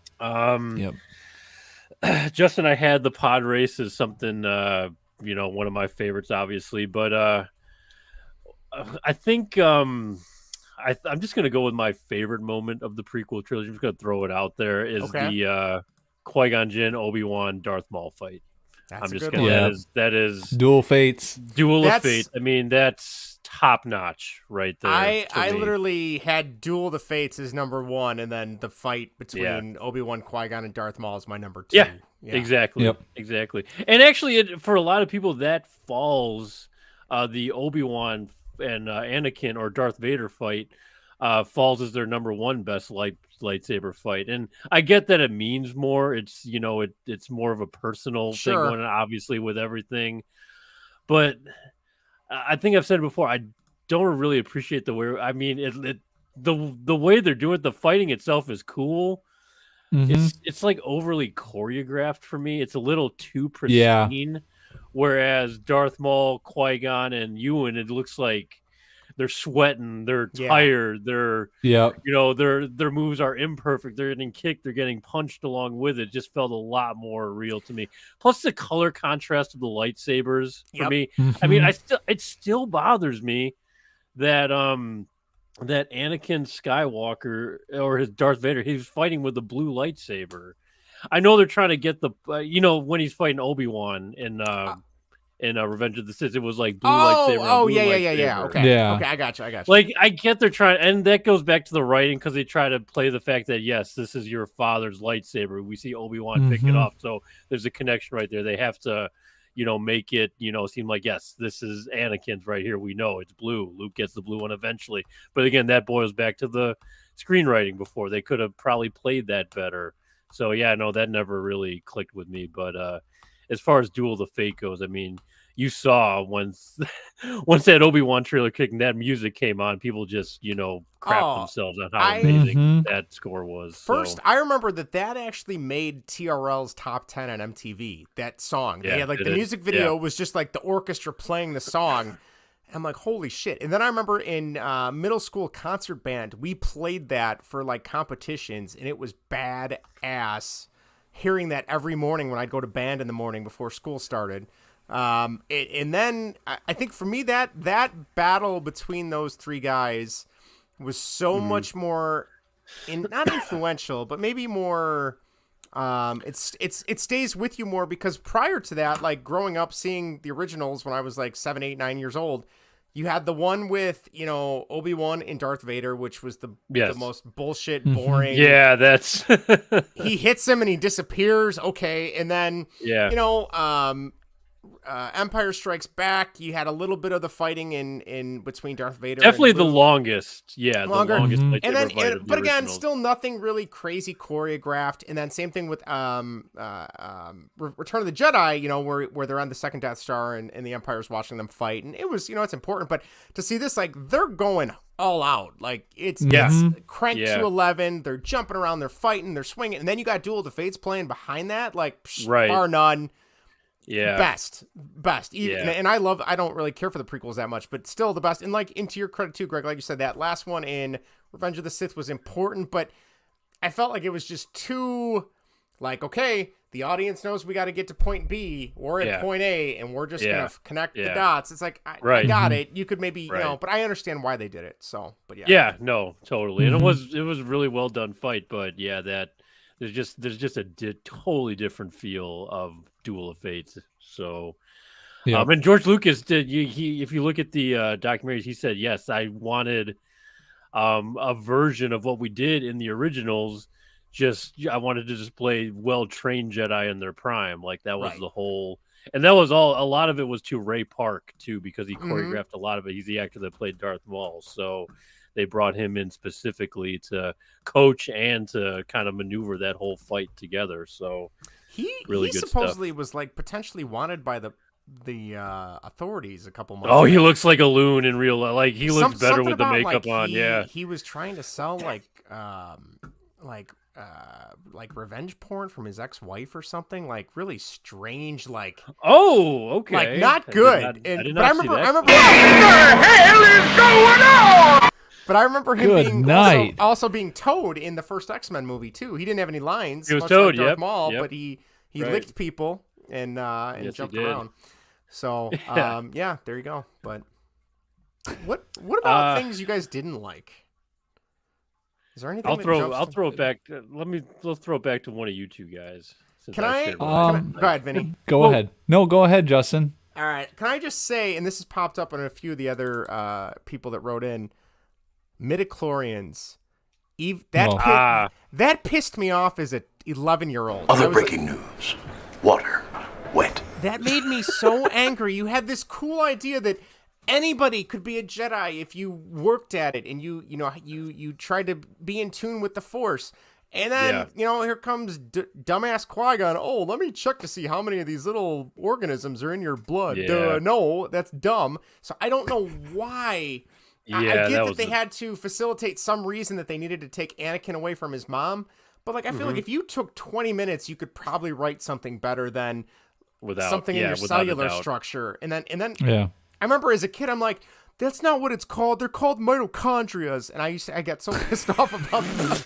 Justin, I had the pod race as something, one of my favorites, obviously, but I think I'm just going to go with my favorite moment of the prequel trilogy. I'm just going to throw it out there is the Qui-Gon Jinn, Obi-Wan, Darth Maul fight.
That's
I'm just going to, that is
Duel Fates.
Duel of Fate. I mean, that's top notch right there.
I literally had Duel of the Fates as number 1, and then the fight between Obi-Wan, Qui-Gon, and Darth Maul is my number 2.
Yeah. Exactly. Yep. Exactly. And actually, for a lot of people, that falls the Obi-Wan and Anakin or Darth Vader fight falls as their number 1 best lightsaber fight. And I get that it means more. It's it's more of a personal thing going on, obviously, with everything. But I think I've said it before, I don't really appreciate the way. I mean, the way they're doing it. The fighting itself is cool. It's like overly choreographed for me. It's a little too pristine. Whereas Darth Maul, Qui-Gon, and Ewan, it looks like they're sweating, they're tired, they're their moves are imperfect, they're getting kicked, they're getting punched along with it. Just felt a lot more real to me. Plus the color contrast of the lightsabers for me. I mean, it still bothers me that that Anakin Skywalker or his Darth Vader, he was fighting with the blue lightsaber. I know they're trying to get the when he's fighting Obi-Wan in Revenge of the Sith, it was like blue lightsaber.
Yeah. Okay, I got you.
Like, I get they're trying, and that goes back to the writing because they try to play the fact that yes, this is your father's lightsaber. We see Obi-Wan pick it up, so there's a connection right there. They have to, make it, seem like yes, this is Anakin's right here. We know it's blue. Luke gets the blue one eventually, but again, that boils back to the screenwriting before. They could have probably played that better. So yeah, no, that never really clicked with me. But as far as Duel of the Fate goes, I mean, you saw once that Obi-Wan trailer kicked and that music came on, people just, crapped themselves on how amazing that score was.
First, I remember that actually made TRL's top 10 on MTV, that song. Yeah, the music video was just like the orchestra playing the song. I'm like, holy shit. And then I remember in middle school concert band, we played that for like competitions, and it was badass. hearing that every morning when I'd go to band in the morning before school started. And then I think for me that battle between those three guys was so much more not influential, but maybe more. It stays with you more because prior to that, like growing up seeing the originals when I was like 7, 8, 9 years old, you had the one with, Obi-Wan and Darth Vader, which was the most bullshit, boring.
Yeah, that's
he hits him and he disappears. Okay. And then, Empire Strikes Back, you had a little bit of the fighting in between Darth Vader.
Definitely
and
the
Luke.
longest. Yeah,
Longer.
the longest lightsaber
And then,
fight of the
but again,
originals.
still nothing really crazy choreographed. And then same thing with Return of the Jedi, where they're on the second Death Star and the Empire's watching them fight. And it was, it's important. But to see this, like, they're going all out. Like, it's cranked to 11. They're jumping around. They're fighting. They're swinging. And then you got Duel of the Fates playing behind that. Like, bar none.
Yeah.
Best. Even, and I don't really care for the prequels that much, but still the best. And like, into your credit too, Greg, like you said, that last one in Revenge of the Sith was important, but I felt like it was just too, like, okay, the audience knows we got to get to point B. We're at point A, and we're just going to connect the dots. It's like, I got it. You could maybe, but I understand why they did it. So, but yeah.
Yeah, no, totally. And it was a really well done fight, but there's just a totally different feel of Duel of Fates. So, and George Lucas did. If you look at the documentaries, he said, "Yes, I wanted a version of what we did in the originals. I wanted to just play well-trained Jedi in their prime. Like that was the whole." And that was all. A lot of it was to Ray Park too, because he choreographed a lot of it. He's the actor that played Darth Maul, so they brought him in specifically to coach and to kind of maneuver that whole fight together. So
he
good
supposedly
stuff.
was like potentially wanted by the authorities a couple months
ago.
he
looks like a loon in real life. Like he looks better with the makeup on.
He was trying to sell like revenge porn from his ex-wife or something, like really strange, like
okay,
like not good. I remember what the
hell is going on?
But I remember him
being
also being Toad in the first X-Men movie too. He didn't have any lines.
He was
much
Toad,
like Darth Maul, but he licked people and jumped around. So there you go. But what about things you guys didn't like? Is there anything?
I'll throw it back. Let's throw it back to one of you two guys.
Can I go ahead, Vinny?
Go ahead. No, go ahead, Justin.
All right. Can I just say, and this has popped up on a few of the other people that wrote in, midichlorians. That pissed me off as an 11-year-old.
Other breaking news. Water. Wet.
That made me so angry. You had this cool idea that anybody could be a Jedi if you worked at it and you tried to be in tune with the Force. And then, here comes dumbass Qui-Gon. Oh, let me check to see how many of these little organisms are in your blood.
Yeah.
No, that's dumb. So I don't know why. I get that they had to facilitate some reason that they needed to take Anakin away from his mom. But like, I feel like if you took 20 minutes, you could probably write something better than something in your cellular structure. And then I remember as a kid, I'm like, that's not what it's called. They're called mitochondrias. And I get so pissed off about that.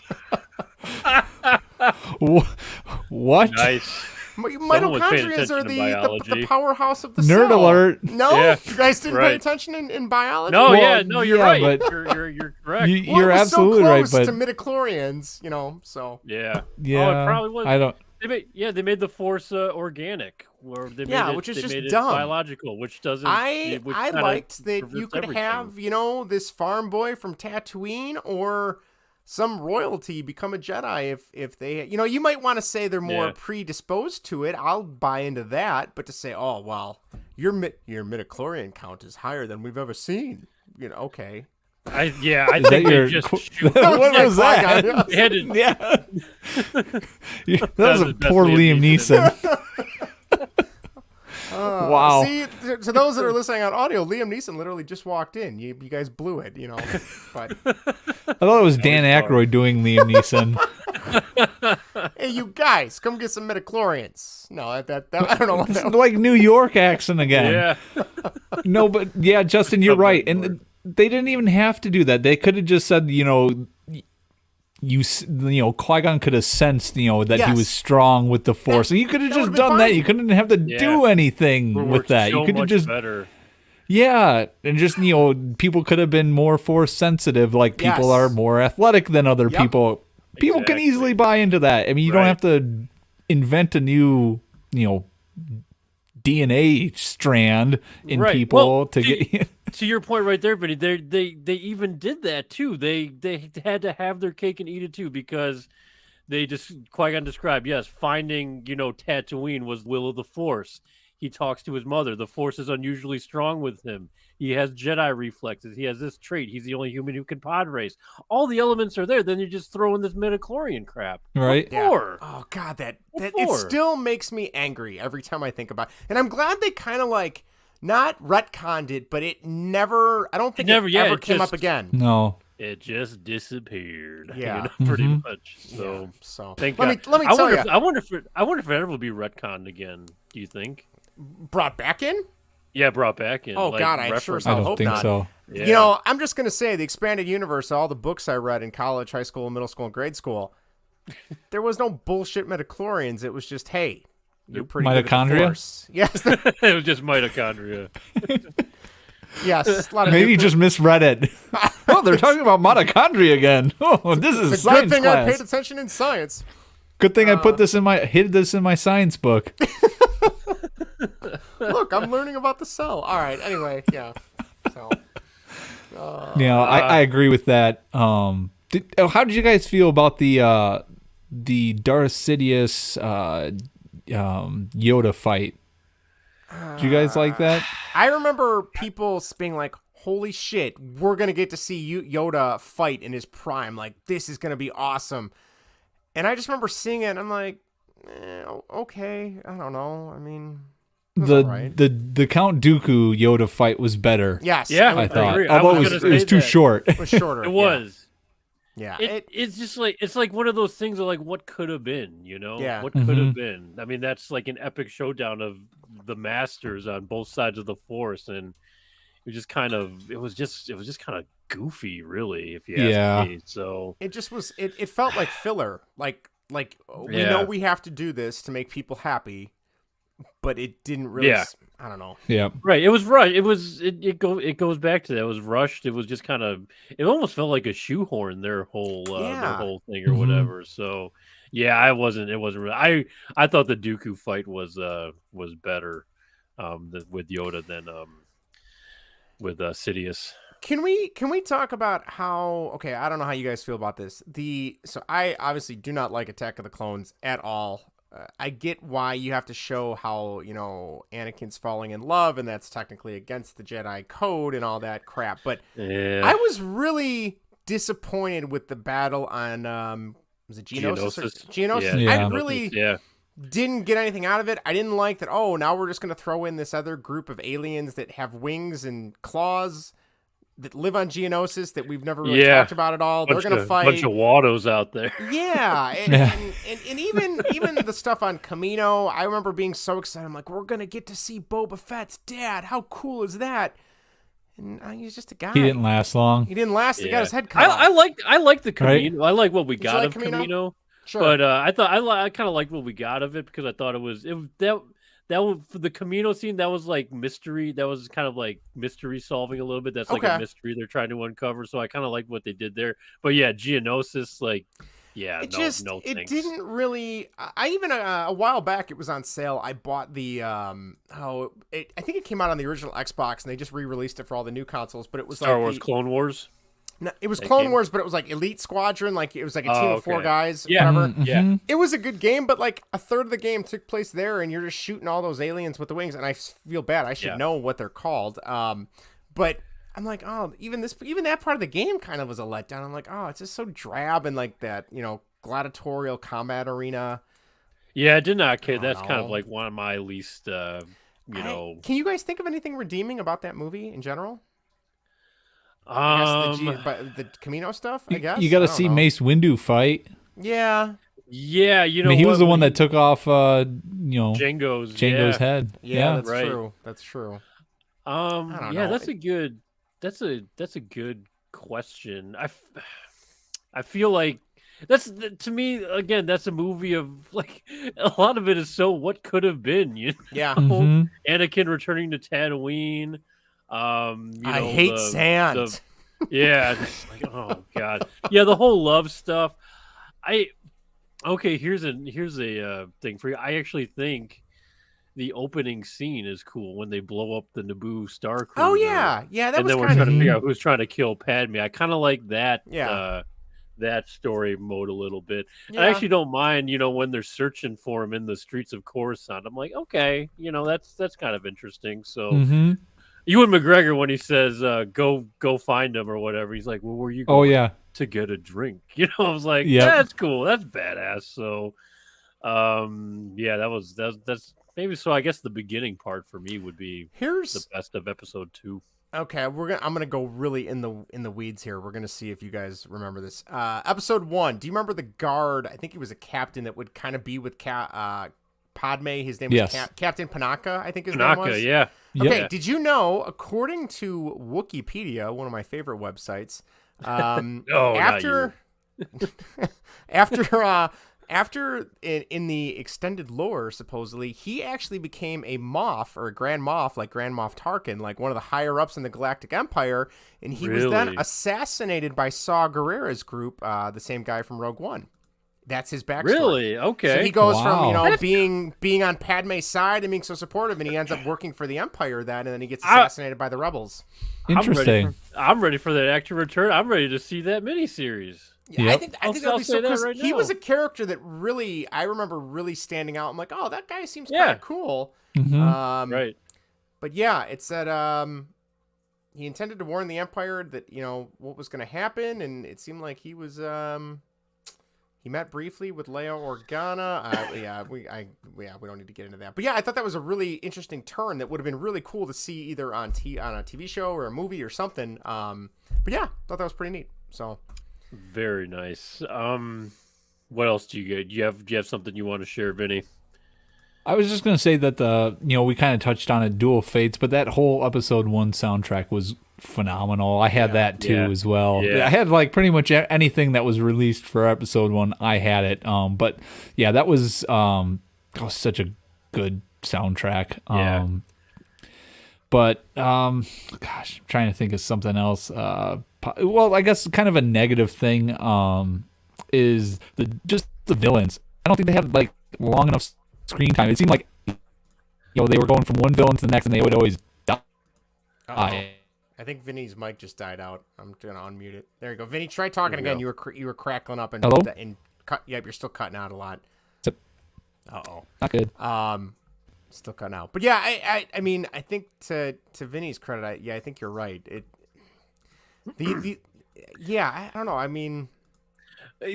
What?
Nice.
Mitochondrias are the powerhouse of the
Nerd
cell.
alert.
No, you guys didn't pay attention in biology.
No, you're right.
But
you're correct.
You're absolutely
so
right.
close
But
to midichlorians, so
yeah.
Oh, it probably was.
I don't.
They made the Force organic,
which is just
made
dumb.
It biological, which doesn't.
I liked that you could have this farm boy from Tatooine or some royalty become a Jedi if they, you might want to say they're more predisposed to it. I'll buy into that, but to say, oh well, your midichlorian count is higher than we've ever seen, okay.
I think they just shoot.
What was that? That was a poor Liam Neeson. Wow.
See, to those that are listening on audio, Liam Neeson literally just walked in. You guys blew it, But
I thought it was Dan Aykroyd doing Liam Neeson.
Hey, you guys, come get some midichlorians. No, that I don't know what that was.
Like New York accent again.
Yeah.
No, but Justin, you're right. And they didn't even have to do that. They could have just said, Qui-Gon could have sensed, that he was strong with the Force. So you could have just done
fine.
that. You couldn't have to do anything with that. You could have just
better.
Yeah, and just people could have been more Force sensitive. Like people are more athletic than other people. People can easily buy into that. I mean, you don't have to invent a new, DNA strand in people to get.
To your point right there, Vinny, they even did that too. They had to have their cake and eat it too, because they just Qui-Gon described, finding Tatooine was will of the Force. He talks to his mother. The Force is unusually strong with him. He has Jedi reflexes. He has this trait. He's the only human who can pod race. All the elements are there. Then you just throw in this midichlorian crap.
Right.
Yeah.
Oh, God, that it still makes me angry every time I think about it. And I'm glad they kind of not retconned it, but it never, I don't think it ever came up again.
No.
It just disappeared.
Yeah.
Pretty much. So, thank God.
Let me tell you.
I wonder if it ever will be retconned again. Do you think?
Brought back in?
Yeah, brought back in.
Oh, God, I sure
I don't
hope
think
not.
so.
Yeah.
I'm just going to say the expanded universe, all the books I read in college, high school, middle school, and grade school, there was no bullshit midichlorians. It was just, hey, you're pretty good at the Force. Yes.
It was just mitochondria.
Yes. A lot of
Maybe you just misread it. Oh, they're talking about mitochondria again. Oh, this is
it's a
science
good thing
class.
I paid attention in science.
Good thing I put this hid this in my science book.
Look, I'm learning about the cell. All right. Anyway, yeah. So.
I agree with that. How did you guys feel about the Darth Sidious Yoda fight? Did you guys like that?
I remember people being like, "Holy shit, we're gonna get to see Yoda fight in his prime. Like, this is gonna be awesome." And I just remember seeing it, and I'm like, okay, I don't know. I mean.
The Count Dooku Yoda fight was better.
Yes.
Yeah,
I thought.
agree.
Although it was too short.
It was shorter.
It was.
Yeah.
It's just it's like one of those things of what could have been,
Yeah.
What could have been. I mean, that's like an epic showdown of the masters on both sides of the Force, and it was just kind of kind of goofy, really, if you ask me. So
it just was. It felt like filler. Like we know we have to do this to make people happy. But it didn't really.
Yeah.
I don't know.
Yeah.
Right. It was rushed. It goes back to that. It was rushed. It was just kind of. It almost felt like a shoehorn. Their whole thing or whatever. So yeah, It wasn't really. I thought the Dooku fight was better, with Yoda than with Sidious.
Can we talk about how? Okay, I don't know how you guys feel about this. So I obviously do not like Attack of the Clones at all. I get why you have to show how, Anakin's falling in love, and that's technically against the Jedi code and all that crap. But I was really disappointed with the battle on, was it Geonosis? Geonosis?
Yeah.
I really didn't get anything out of it. I didn't like that, now we're just going to throw in this other group of aliens that have wings and claws that live on Geonosis that we've never really talked about at all. They're going to fight.
Bunch of Wattos out there.
Yeah. And even the stuff on Kamino, I remember being so excited. I'm like, we're going to get to see Boba Fett's dad. How cool is that? And he's just a guy.
He didn't last long.
He didn't last. He got his head cut off.
I like the Kamino.
Right?
I like what we got
like
of Kamino.
Sure.
But I kind of liked what we got of it, because I thought that was for the Kamino scene. That was like mystery. That was kind of like mystery solving a little bit. That's like a mystery they're trying to uncover. So I kind of like what they did there. But yeah, Geonosis, no
it
thanks.
didn't really. I even a while back it was on sale. I bought the I think it came out on the original Xbox and they just re-released it for all the new consoles. But it was
Star Wars Clone Wars.
No, it was Clone Wars, but it was like Elite Squadron. Like it was like a team of 4 guys.
Yeah,
whatever.
Yeah.
It was a good game, but like a third of the game took place there, and you're just shooting all those aliens with the wings. And I feel bad. I should know what they're called. But I'm like, even that part of the game kind of was a letdown. I'm like, it's just so drab and like that, gladiatorial combat arena.
Yeah, I did not care. That's kind of like one of my least,
Can you guys think of anything redeeming about that movie in general? The Kamino stuff, I guess.
You got to see Mace Windu fight.
Yeah.
Yeah,
he was the one that took off, Jango's head.
Yeah, that's true. That's true.
I don't know. That's a good question. I feel like to me again. That's a movie of like a lot of it is so what could have been. You know,
Yeah.
Anakin returning to Tatooine.
I hate sand.
Yeah, just like oh god, yeah, the whole love stuff. Here's a thing for you. I actually think the opening scene is cool when they blow up the Naboo Star Cruiser.
Oh yeah, that was
and then we're
kind
trying
of
to figure out who's trying to kill Padme. I kind of like that.
Yeah.
That story mode a little bit.
Yeah.
I actually don't mind, when they're searching for him in the streets of Coruscant. I'm like, okay, that's kind of interesting. So. Ewan McGregor, when he says go find him or whatever, he's like, well, where are you going to get a drink? I was like, that's cool, that's badass. So that's maybe. So I guess the beginning part for me would be the best of episode 2.
Okay, I'm gonna go really in the weeds here. We're gonna see if you guys remember this. Episode 1. Do you remember the guard? I think he was a captain that would kind of be with Padme. His name was Captain Panaka, I think his name was.
Yeah.
Okay,
yeah.
Did you know, according to Wikipedia, one of my favorite websites, after in the extended lore, supposedly, he actually became a Moff or a Grand Moff, like Grand Moff Tarkin, like one of the higher ups in the Galactic Empire, and he was then assassinated by Saw Gerrera's group, the same guy from Rogue One. That's his backstory.
Really? Okay.
So he goes from being on Padme's side and being so supportive, and he ends up working for the Empire and then he gets assassinated by the rebels.
Interesting.
I'm ready for that actor return. I'm ready to see that miniseries.
Yeah, I think that'll be so cool.
Right
he was a character that I remember really standing out. I'm like, oh, that guy seems kind of cool.
Right.
But yeah, it said he intended to warn the Empire that what was going to happen, and it seemed like he was. He met briefly with Leia Organa. We don't need to get into that. But yeah, I thought that was a really interesting turn that would have been really cool to see either on a TV show or a movie or something. But yeah, thought that was pretty neat. So
very nice. What else do you get? Do you have something you want to share, Vinny?
I was just going to say that we kind of touched on it, Dual Fates, but that whole episode 1 soundtrack was phenomenal. I had that too as well. Yeah. I had like pretty much anything that was released for episode 1. I had it. But yeah, that was such a good soundtrack. But I'm trying to think of something else. Well, I guess kind of a negative thing is just the villains. I don't think they had like long enough screen time. It seemed like they were going from one villain to the next, and they would always die.
I think Vinny's mic just died out. I'm gonna unmute it. There you go, Vinny. Try talking again. You were crackling up and
hello.
You're still cutting out a lot.
Not good.
Still cutting out. But yeah, I mean, I think to Vinny's credit, I think you're right. I don't know. I mean.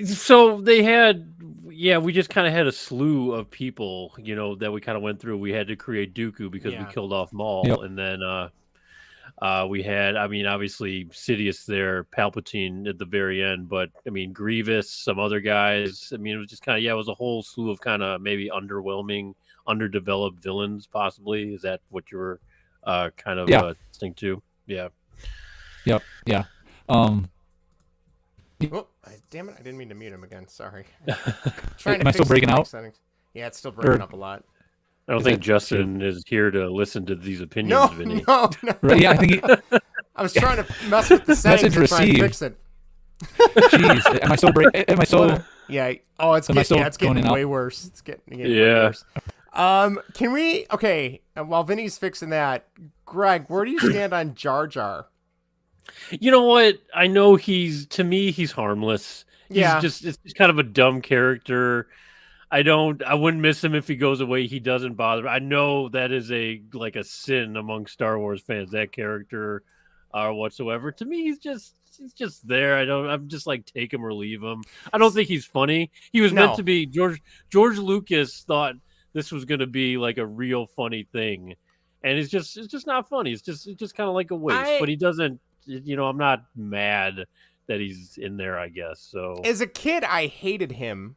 So they had, we just kind of had a slew of people, that we kind of went through. We had to create Dooku because we killed off Maul, and then we had, obviously Sidious there, Palpatine at the very end, but Grievous, some other guys. It was just kind of, it was a whole slew of kind of maybe underwhelming, underdeveloped villains. Possibly, is that what you were kind of listening to? Yeah.
Yep. Yeah.
Oh, damn it! I didn't mean to mute him again. Sorry.
Am I still breaking out?
Settings. Yeah, it's still breaking up a lot.
I don't think Justin is here to listen to these opinions, Vinny.
No.
Right, yeah, I think
I was trying to mess with the settings and try and fix it.
Jeez, am I still breaking? Am I still?
Yeah. Oh, it's getting way worse. It's getting way worse. Can we? Okay. While Vinny's fixing that, Greg, where do you stand on Jar Jar?
You know what? I know to me, he's harmless. It's just kind of a dumb character. I wouldn't miss him if he goes away. He doesn't bother. I know that is a sin among Star Wars fans, that character or whatsoever. To me, he's just there. I'm just like, take him or leave him. I don't think he's funny. He was meant to be. George Lucas thought this was going to be like a real funny thing. And it's just not funny. It's just kind of like a waste, but he doesn't, I'm not mad that he's in there, I guess. So
as a kid, I hated him.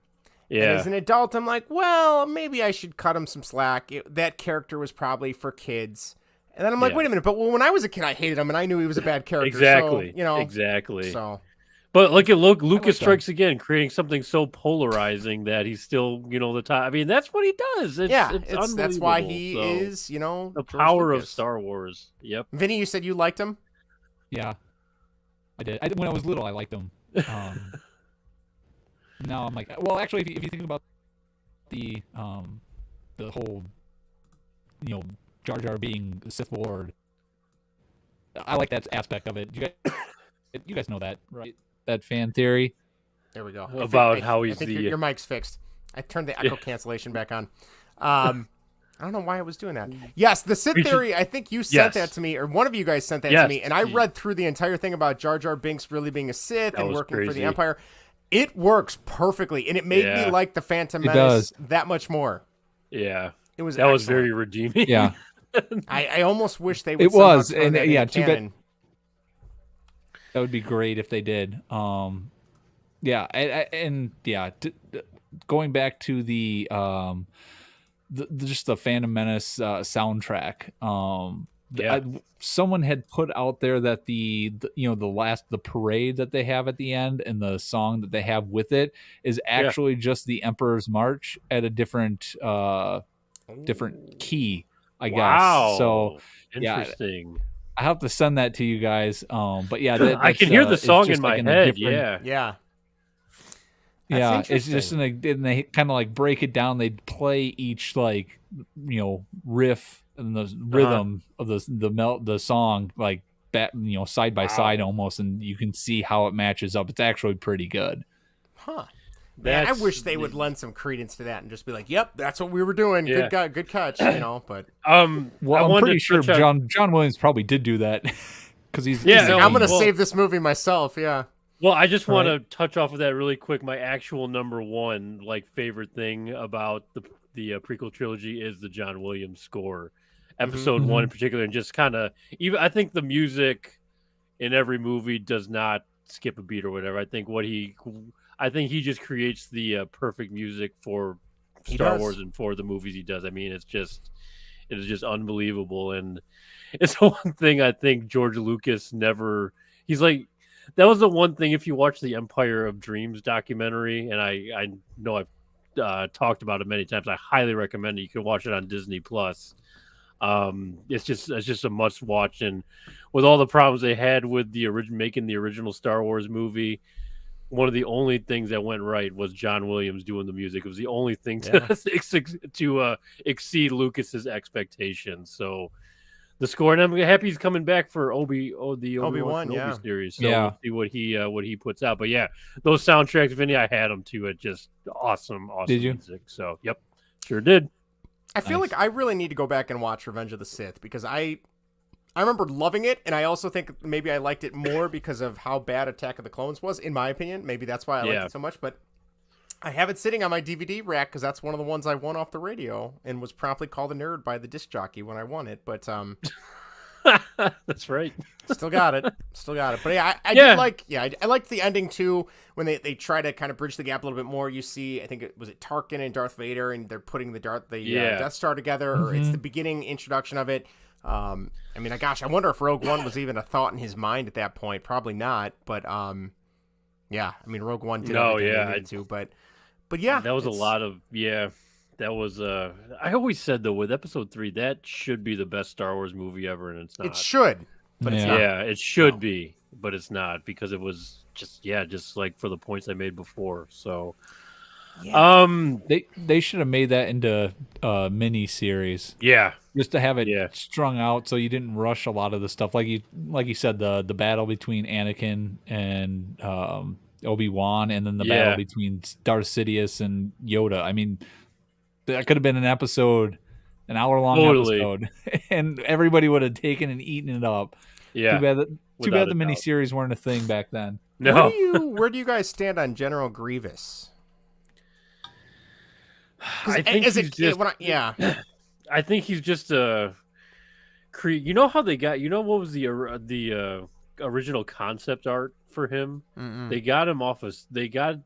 Yeah.
And as an adult, I'm like, well, maybe I should cut him some slack. That character was probably for kids. And then I'm like, wait a minute. But when I was a kid, I hated him, and I knew he was a bad character.
Exactly.
So,
Exactly.
So,
But look at Lucas strikes again, creating something so polarizing that he's still, the top. I mean, that's what he does. It's
that's why he is,
the
George
power
Lucas.
of Star Wars. Yep.
Vinny, you said you liked him?
Yeah, I did. When I was little, I liked him. Now I'm like, well, actually, if you think about the whole, Jar Jar being the Sith Lord, I like that aspect of it. You guys know that, right? That fan theory.
There we go.
About how he's
your mic's fixed. I turned the echo cancellation back on. I don't know why I was doing that. Yes, the Sith theory, I think you sent that to me, or one of you guys sent that to me, and I read through the entire thing about Jar Jar Binks really being a Sith and working for the Empire. It works perfectly, and it made me like the Phantom Menace that much more.
Yeah.
It was
that was very redeeming.
Yeah.
I almost wish they would.
It was, and
too bad.
That would be great if they did. Going back to the just the Phantom Menace soundtrack. Someone had put out there that the parade that they have at the end and the song that they have with it is actually just the Emperor's March at a different key, I guess. So
interesting.
I have to send that to you guys. But
I can hear the song in my head.
Yeah.
It's just and they kind of like break it down. They play each riff and the rhythm of the song like side by side almost, and you can see how it matches up. It's actually pretty good.
Huh. Man, I wish they would lend some credence to that and just be like, "Yep, that's what we were doing. Good guy, good catch." But
I'm pretty sure John Williams probably did do that because he's
I'm gonna save this movie myself. Yeah.
Well, I just want to touch off of that really quick. My actual number one favorite thing about the prequel trilogy is the John Williams score, episode 1 in particular, and just kind of even. I think the music in every movie does not skip a beat or whatever. I think he just creates the perfect music for Star Wars and for the movies he does. I mean, it is just unbelievable, and it's the one thing I think George Lucas never. He's like. That was the one thing, if you watch the Empire of Dreams documentary, and I know I've talked about it many times, I highly recommend it. You can watch it on Disney+. It's just a must watch, and with all the problems they had with making the original Star Wars movie, one of the only things that went right was John Williams doing the music. It was the only thing to exceed Lucas's expectations. So the score, and I'm happy he's coming back for the Obi-Wan series. So we'll see what he puts out. But those soundtracks, Vinny, I had them too. It just awesome
did you?
music. So sure did.
I feel like I really need to go back and watch Revenge of the Sith because I remember loving it, and I also think maybe I liked it more because of how bad Attack of the Clones was, in my opinion. Maybe that's why I liked it so much. But I have it sitting on my DVD rack because that's one of the ones I won off the radio and was promptly called a nerd by the disc jockey when I won it. But
that's right.
Still got it. But I did I liked the ending too when they try to kind of bridge the gap a little bit more. You see, I think it was Tarkin and Darth Vader, and they're putting the Death Star together, or it's the beginning introduction of it. I mean, gosh, I wonder if Rogue One was even a thought in his mind at that point. Probably not. But I mean, Rogue One did everything they needed to, but
that was a lot of that was I always said though with Episode 3 that should be the best Star Wars movie ever, and it's not.
It should, but it's not.
It should be, but it's not because it was just like for the points I made before. So
they should have made that into a mini series. Just to have it strung out so you didn't rush a lot of the stuff. Like you said, the battle between Anakin and Obi-Wan, and then the battle between Darth Sidious and Yoda. I mean, that could have been an hour-long episode, and everybody would have taken and eaten it up.
Yeah.
Too bad the miniseries weren't a thing back then.
No.
Where do you guys stand on General Grievous?
I think he's just a. You know how they got? You know what was the original concept art for him.
Mm-mm.
They got him off of. They got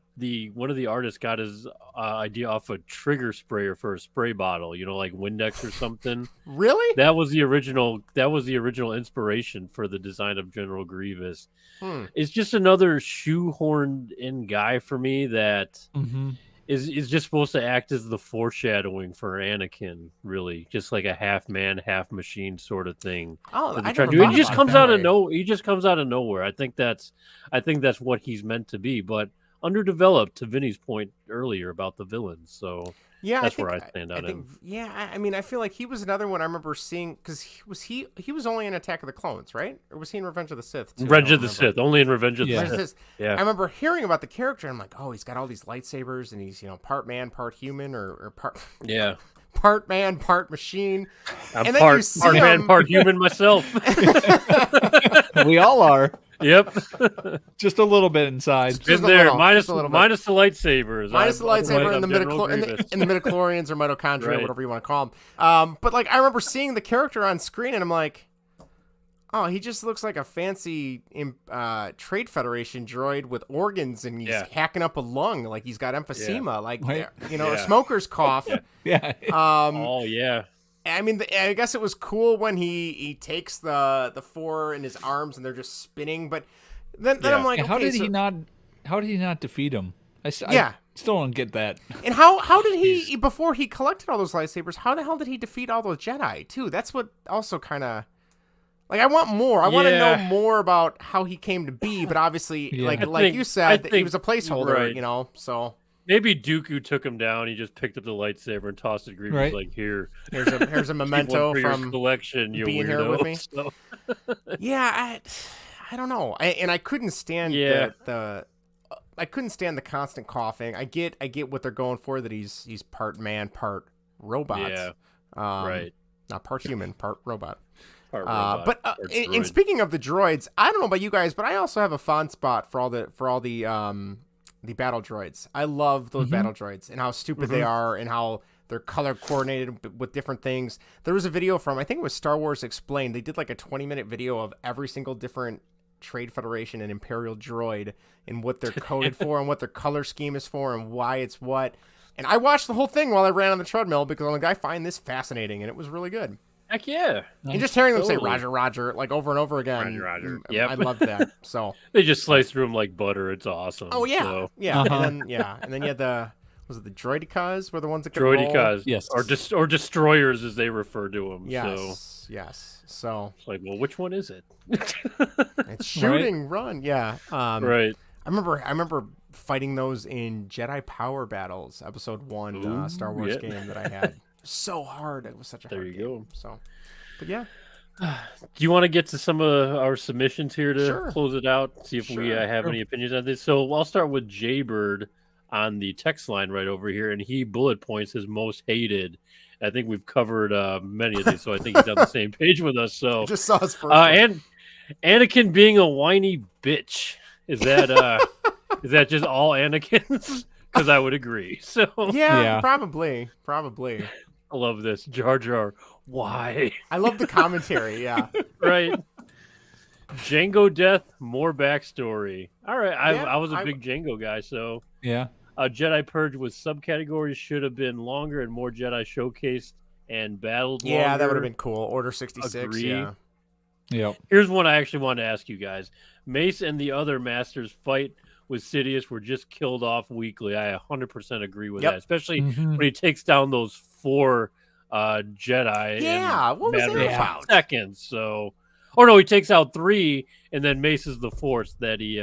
one of the artists got his idea off a trigger sprayer for a spray bottle. Like Windex or something.
Really?
That was the original. That was the original inspiration for the design of General Grievous. It's just another shoehorned in guy for me that is just supposed to act as the foreshadowing for Anakin, really, just like a half man, half machine sort of thing.
Oh,
He just comes out of nowhere. He just comes out of nowhere. I think that's what he's meant to be, but underdeveloped. To Vinny's point earlier about the villains, so
yeah,
that's where I stand on him.
Yeah, I mean, I feel like he was another one I remember seeing because he was only in Attack of the Clones, right? Or was he in Revenge of the Sith? Too?
Revenge of the Sith, only in Revenge of the Sith.
Yeah, I remember hearing about the character. And I'm like, oh, he's got all these lightsabers, and he's part man, part human, or part part man, part machine.
I'm
and then
part
you see
man,
him...
part human myself.
We all are.
Yep.
Just a little bit inside.
Been there, minus the lightsabers.
Minus the lightsaber and the midichlorians or mitochondria,
right.
whatever you want to call them. But like, I remember seeing the character on screen, and I'm like, oh, he just looks like a fancy Trade Federation droid with organs, and he's hacking up a lung, like he's got emphysema, a smoker's cough.
Oh yeah.
I mean, I guess it was cool when he takes the four in his arms and they're just spinning. But then I'm like,
how did he not defeat him? I still don't get that.
And how did he before he collected all those lightsabers? How the hell did he defeat all those Jedi too? That's what also kind of like I want more. I want to know more about how he came to be. But obviously, like you said, he was a placeholder. So.
Maybe Dooku took him down. He just picked up the lightsaber and tossed it. Grievous was like,
here's a memento
from collection. You
being
weirdo.
Here with me.
So.
Yeah, I don't know. I couldn't stand I couldn't stand the constant coughing. I get what they're going for, that he's part man, part robot.
Yeah, right.
Not part human, part robot.
But
and speaking of the droids, I don't know about you guys, but I also have a fond spot for all the battle droids. I love those battle droids and how stupid they are and how they're color coordinated with different things. There was a video from, I think it was Star Wars Explained. They did like a 20-minute video of every single different Trade Federation and Imperial droid and what they're coded for and what their color scheme is for and why it's what. And I watched the whole thing while I ran on the treadmill because I'm like, I find this fascinating, and it was really good.
Heck yeah.
And just hearing them say Roger, Roger, like over and over again.
Roger.
I love that. So
they just slice through them like butter. It's awesome.
Oh yeah.
So.
Yeah. And then you had the droidicas were the ones that could
droidicas,
roll?
Yes.
Or destroyers as they refer to them.
Yes. Yes. So
it's like, well, which one is it?
It's shooting, run. Yeah.
Right.
I remember fighting those in Jedi Power Battles, Episode 1, Star Wars game that I had. So hard. It was such a hard game. So, but yeah.
Do you want to get to some of our submissions here to close it out? See if we have any opinions on this. So I'll start with Jaybird on the text line right over here, and he bullet points his most hated. I think we've covered many of these, so I think he's on the same page with us. So
just saw his first
and Anakin being a whiny bitch. Is that is that just all Anakins? Because I would agree. So
yeah, probably.
I love this. Jar Jar, why?
I love the commentary, yeah.
Right. Django death, more backstory. All right, I was a big Django guy, so...
Yeah.
Jedi Purge with subcategories should have been longer and more Jedi showcased and battled longer.
Yeah, that would have been cool. Order 66,
Agree.
yeah.
Yep.
Here's one I actually wanted to ask you guys. Mace and the other Masters fight with Sidious were just killed off weekly. I 100% agree with that, especially when he takes down those 4 Jedi.
Yeah, what was that about?
Seconds. So, he takes out 3, and then Mace is the 4th that he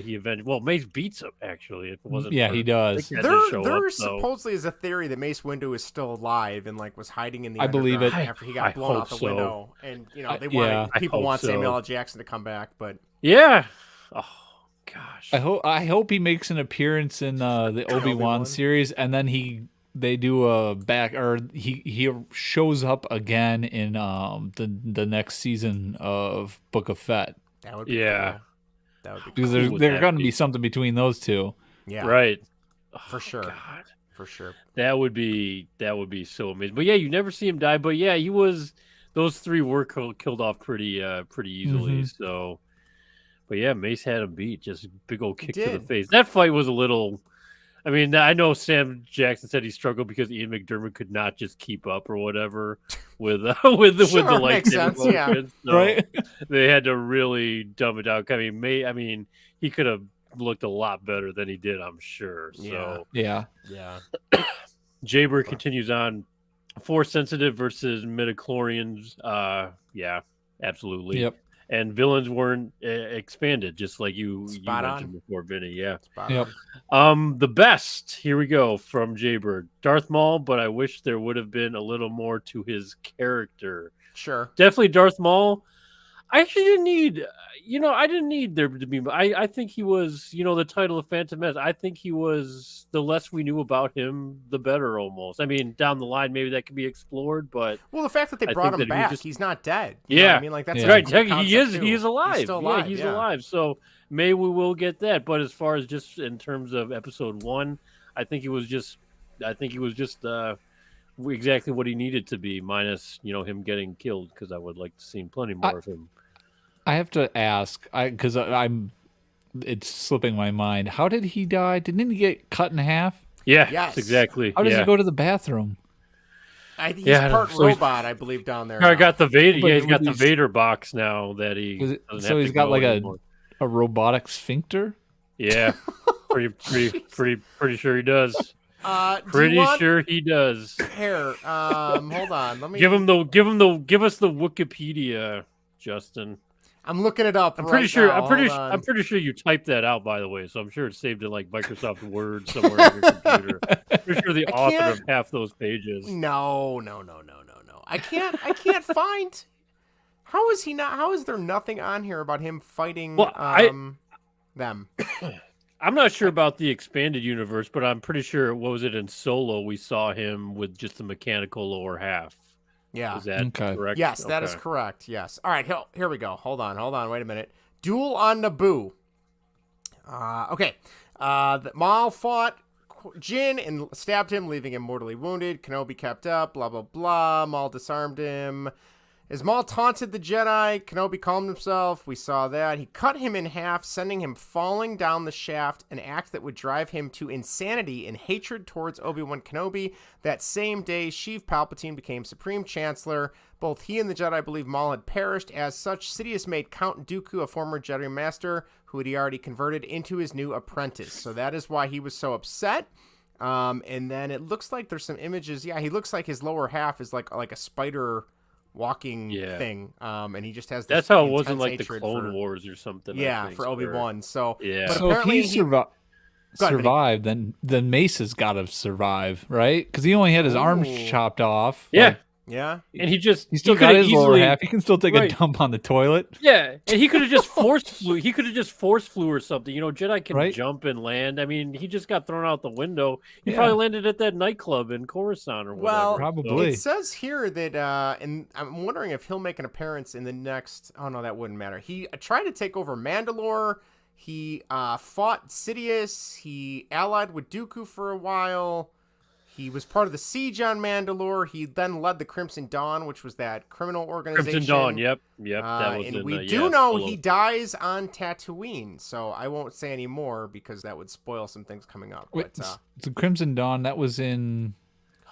he avenged. Well, Mace beats him actually. If it wasn't,
he does.
There supposedly is a theory that Mace Windu is still alive and like was hiding in the.
I believe it
after he got blown out the window, and people want Samuel L. Jackson to come back, but
yeah. Oh gosh.
I hope he makes an appearance in the Obi-Wan series, and then they do a back, or he shows up again in the next season of Book of Fett.
That would be cool. That would be
because
cool.
there's going to be something between those two.
Yeah.
Right.
For sure.
God.
For sure.
That would be so amazing. But yeah, you never see him die. But yeah, he was those three were killed off pretty easily. So, but yeah, Mace had him beat. Just a big old kick to the face. That fight was a little. I mean, I know Sam Jackson said he struggled because Ian McDermott could not just keep up or whatever with the lightsaber motions. So
right?
They had to really dumb it down. I mean, he could have looked a lot better than he did, I'm sure. So
yeah.
Jaber continues on. Force sensitive versus midichlorians. Yeah, absolutely.
Yep.
And villains weren't expanded, just like you mentioned before, Vinny. Yeah.
Yep.
The best. Here we go from Jaybird. Darth Maul, but I wish there would have been a little more to his character.
Sure.
Definitely Darth Maul. I actually didn't need, I didn't need there to be. I think he was, the title of Phantom Menace. I think he was, the less we knew about him, the better almost. I mean, down the line, maybe that could be explored, but.
Well, the fact that they brought him back, he's not dead.
You know what
I mean, like, that's
right.
He
is alive.
He's still alive.
He's alive. So maybe we will get that. But as far as just in terms of episode 1, I think he was just exactly what he needed to be, minus, him getting killed, because I would like to see plenty more of him.
I have to ask, because it's slipping my mind. How did he die? Didn't he get cut in half?
Yeah, yes, exactly.
How does he go to the bathroom?
He's part robot, I believe, down there.
I got the Vader. Yeah, he's got the Vader box now that he.
So he's got like a robotic sphincter.
Yeah, pretty sure he does. Pretty sure he does.
Here, hold on. Let me
give us the Wikipedia, Justin.
I'm looking it up.
I'm pretty sure you typed that out, by the way. So I'm sure it's saved in like Microsoft Word somewhere on your computer. Pretty sure the author of half those pages.
No. I can't find. How is he not? How is there nothing on here about him fighting them?
I'm not sure about the expanded universe, but I'm pretty sure. What was it in Solo? We saw him with just the mechanical lower half.
Yeah.
Is that correct?
Yes, that is correct. Yes. All right. Here we go. Hold on. Wait a minute. Duel on Naboo. Okay. Maul fought Jin and stabbed him, leaving him mortally wounded. Kenobi kept up. Blah, blah, blah. Maul disarmed him. As Maul taunted the Jedi, Kenobi calmed himself. We saw that. He cut him in half, sending him falling down the shaft, an act that would drive him to insanity and hatred towards Obi-Wan Kenobi. That same day, Sheev Palpatine became Supreme Chancellor. Both he and the Jedi believe Maul had perished. As such, Sidious made Count Dooku, a former Jedi Master, who he already converted, into his new apprentice. So that is why he was so upset. And then it looks like there's some images. Yeah, he looks like his lower half is like a spider walking thing, and he just has this.
That's how it wasn't like the Clone Wars or something.
Yeah, for Obi-Wan. So
but so if he survived, then Mace has got to survive, right? Because he only had his arms chopped off.
Yeah.
Yeah,
and he
still got his lower half. He can still take a dump on the toilet.
Yeah, and he could have just force flew. He could have just force flew or something. Jedi can jump and land. I mean, he just got thrown out the window. He probably landed at that nightclub in Coruscant or whatever.
Well,
probably.
It says here that, and I'm wondering if he'll make an appearance in the next. Oh no, that wouldn't matter. He tried to take over Mandalore. He fought Sidious. He allied with Dooku for a while. He was part of the siege on Mandalore. He then led the Crimson Dawn, which was that criminal organization.
Crimson Dawn, yep. That was
and we do know he dies on Tatooine, so I won't say any more because that would spoil some things coming up.
Wait, the Crimson Dawn, that was in...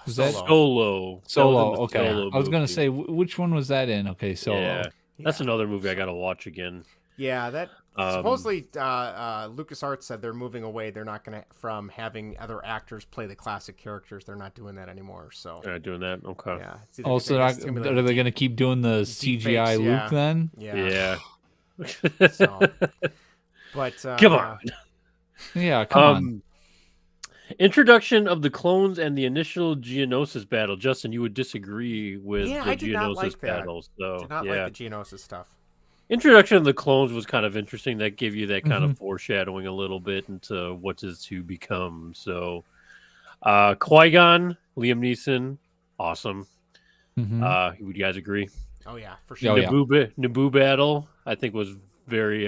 Was that Solo?
Okay.
Solo
I was going to say, which one was that in? Okay, Solo.
Yeah. That's another movie I got to watch again.
Yeah, that supposedly LucasArts said they're moving away. They're not going to from having other actors play the classic characters. They're not doing that anymore. So
they're not doing that. Okay.
Yeah.
So are they going to keep doing the CGI Luke then?
Yeah. But
come on.
Yeah, come on.
Introduction of the clones and the initial Geonosis battle. Justin, you would disagree with the Geonosis battle. So
did not like the Geonosis stuff.
Introduction of the clones was kind of interesting. That gave you that kind of foreshadowing a little bit into what is to become. So, Qui-Gon, Liam Neeson, awesome. Would you guys agree?
Oh yeah, for sure.
Naboo battle, I think was very,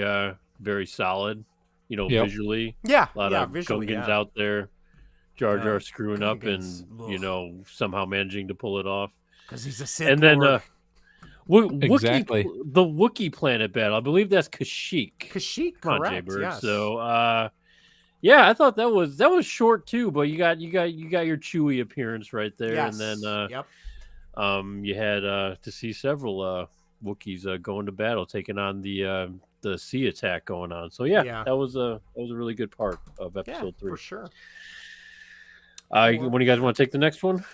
very solid. Visually.
Yeah,
a lot of
visually,
Gungans out there. Jar Jar screwing up and somehow managing to pull it off.
Because he's a Sith
and then.
Lord.
Exactly.
The Wookiee planet battle. I believe that's Kashyyyk.
Kashyyyk,
Come on,
correct?
Jay-Bird.
Yes.
So, yeah, I thought that was short too, but you got your Chewie appearance right there,
Yes.
and then
Yep.
you had to see several Wookiees going to battle, taking on the sea attack going on. So yeah, that was a really good part of episode 3
for sure.
When do you guys want to take the next one?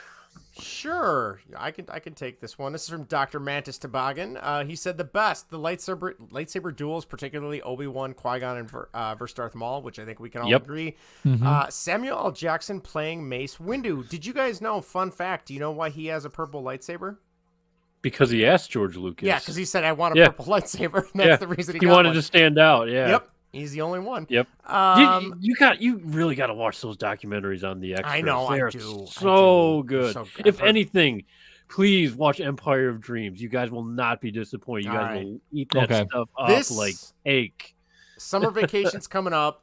Sure, I can take this one. This is from Dr. Mantis Toboggan. He said the lightsaber duels, particularly Obi-Wan, Qui-Gon, and versus Darth Maul, which I think we can all agree. Samuel L. Jackson playing Mace Windu. Did you guys know? Fun fact: do you know why he has a purple lightsaber?
Because he asked George Lucas.
Yeah, because he said, "I want a purple lightsaber." And that's the reason
he wanted to stand out. Yeah.
Yep. He's the only one.
Yep. You really got to watch those documentaries on the extras.
I know.
They're
I do.
So good.
So good.
If anything, please watch Empire of Dreams. You guys will not be disappointed. You guys will eat that stuff up like cake.
Summer vacation's coming up.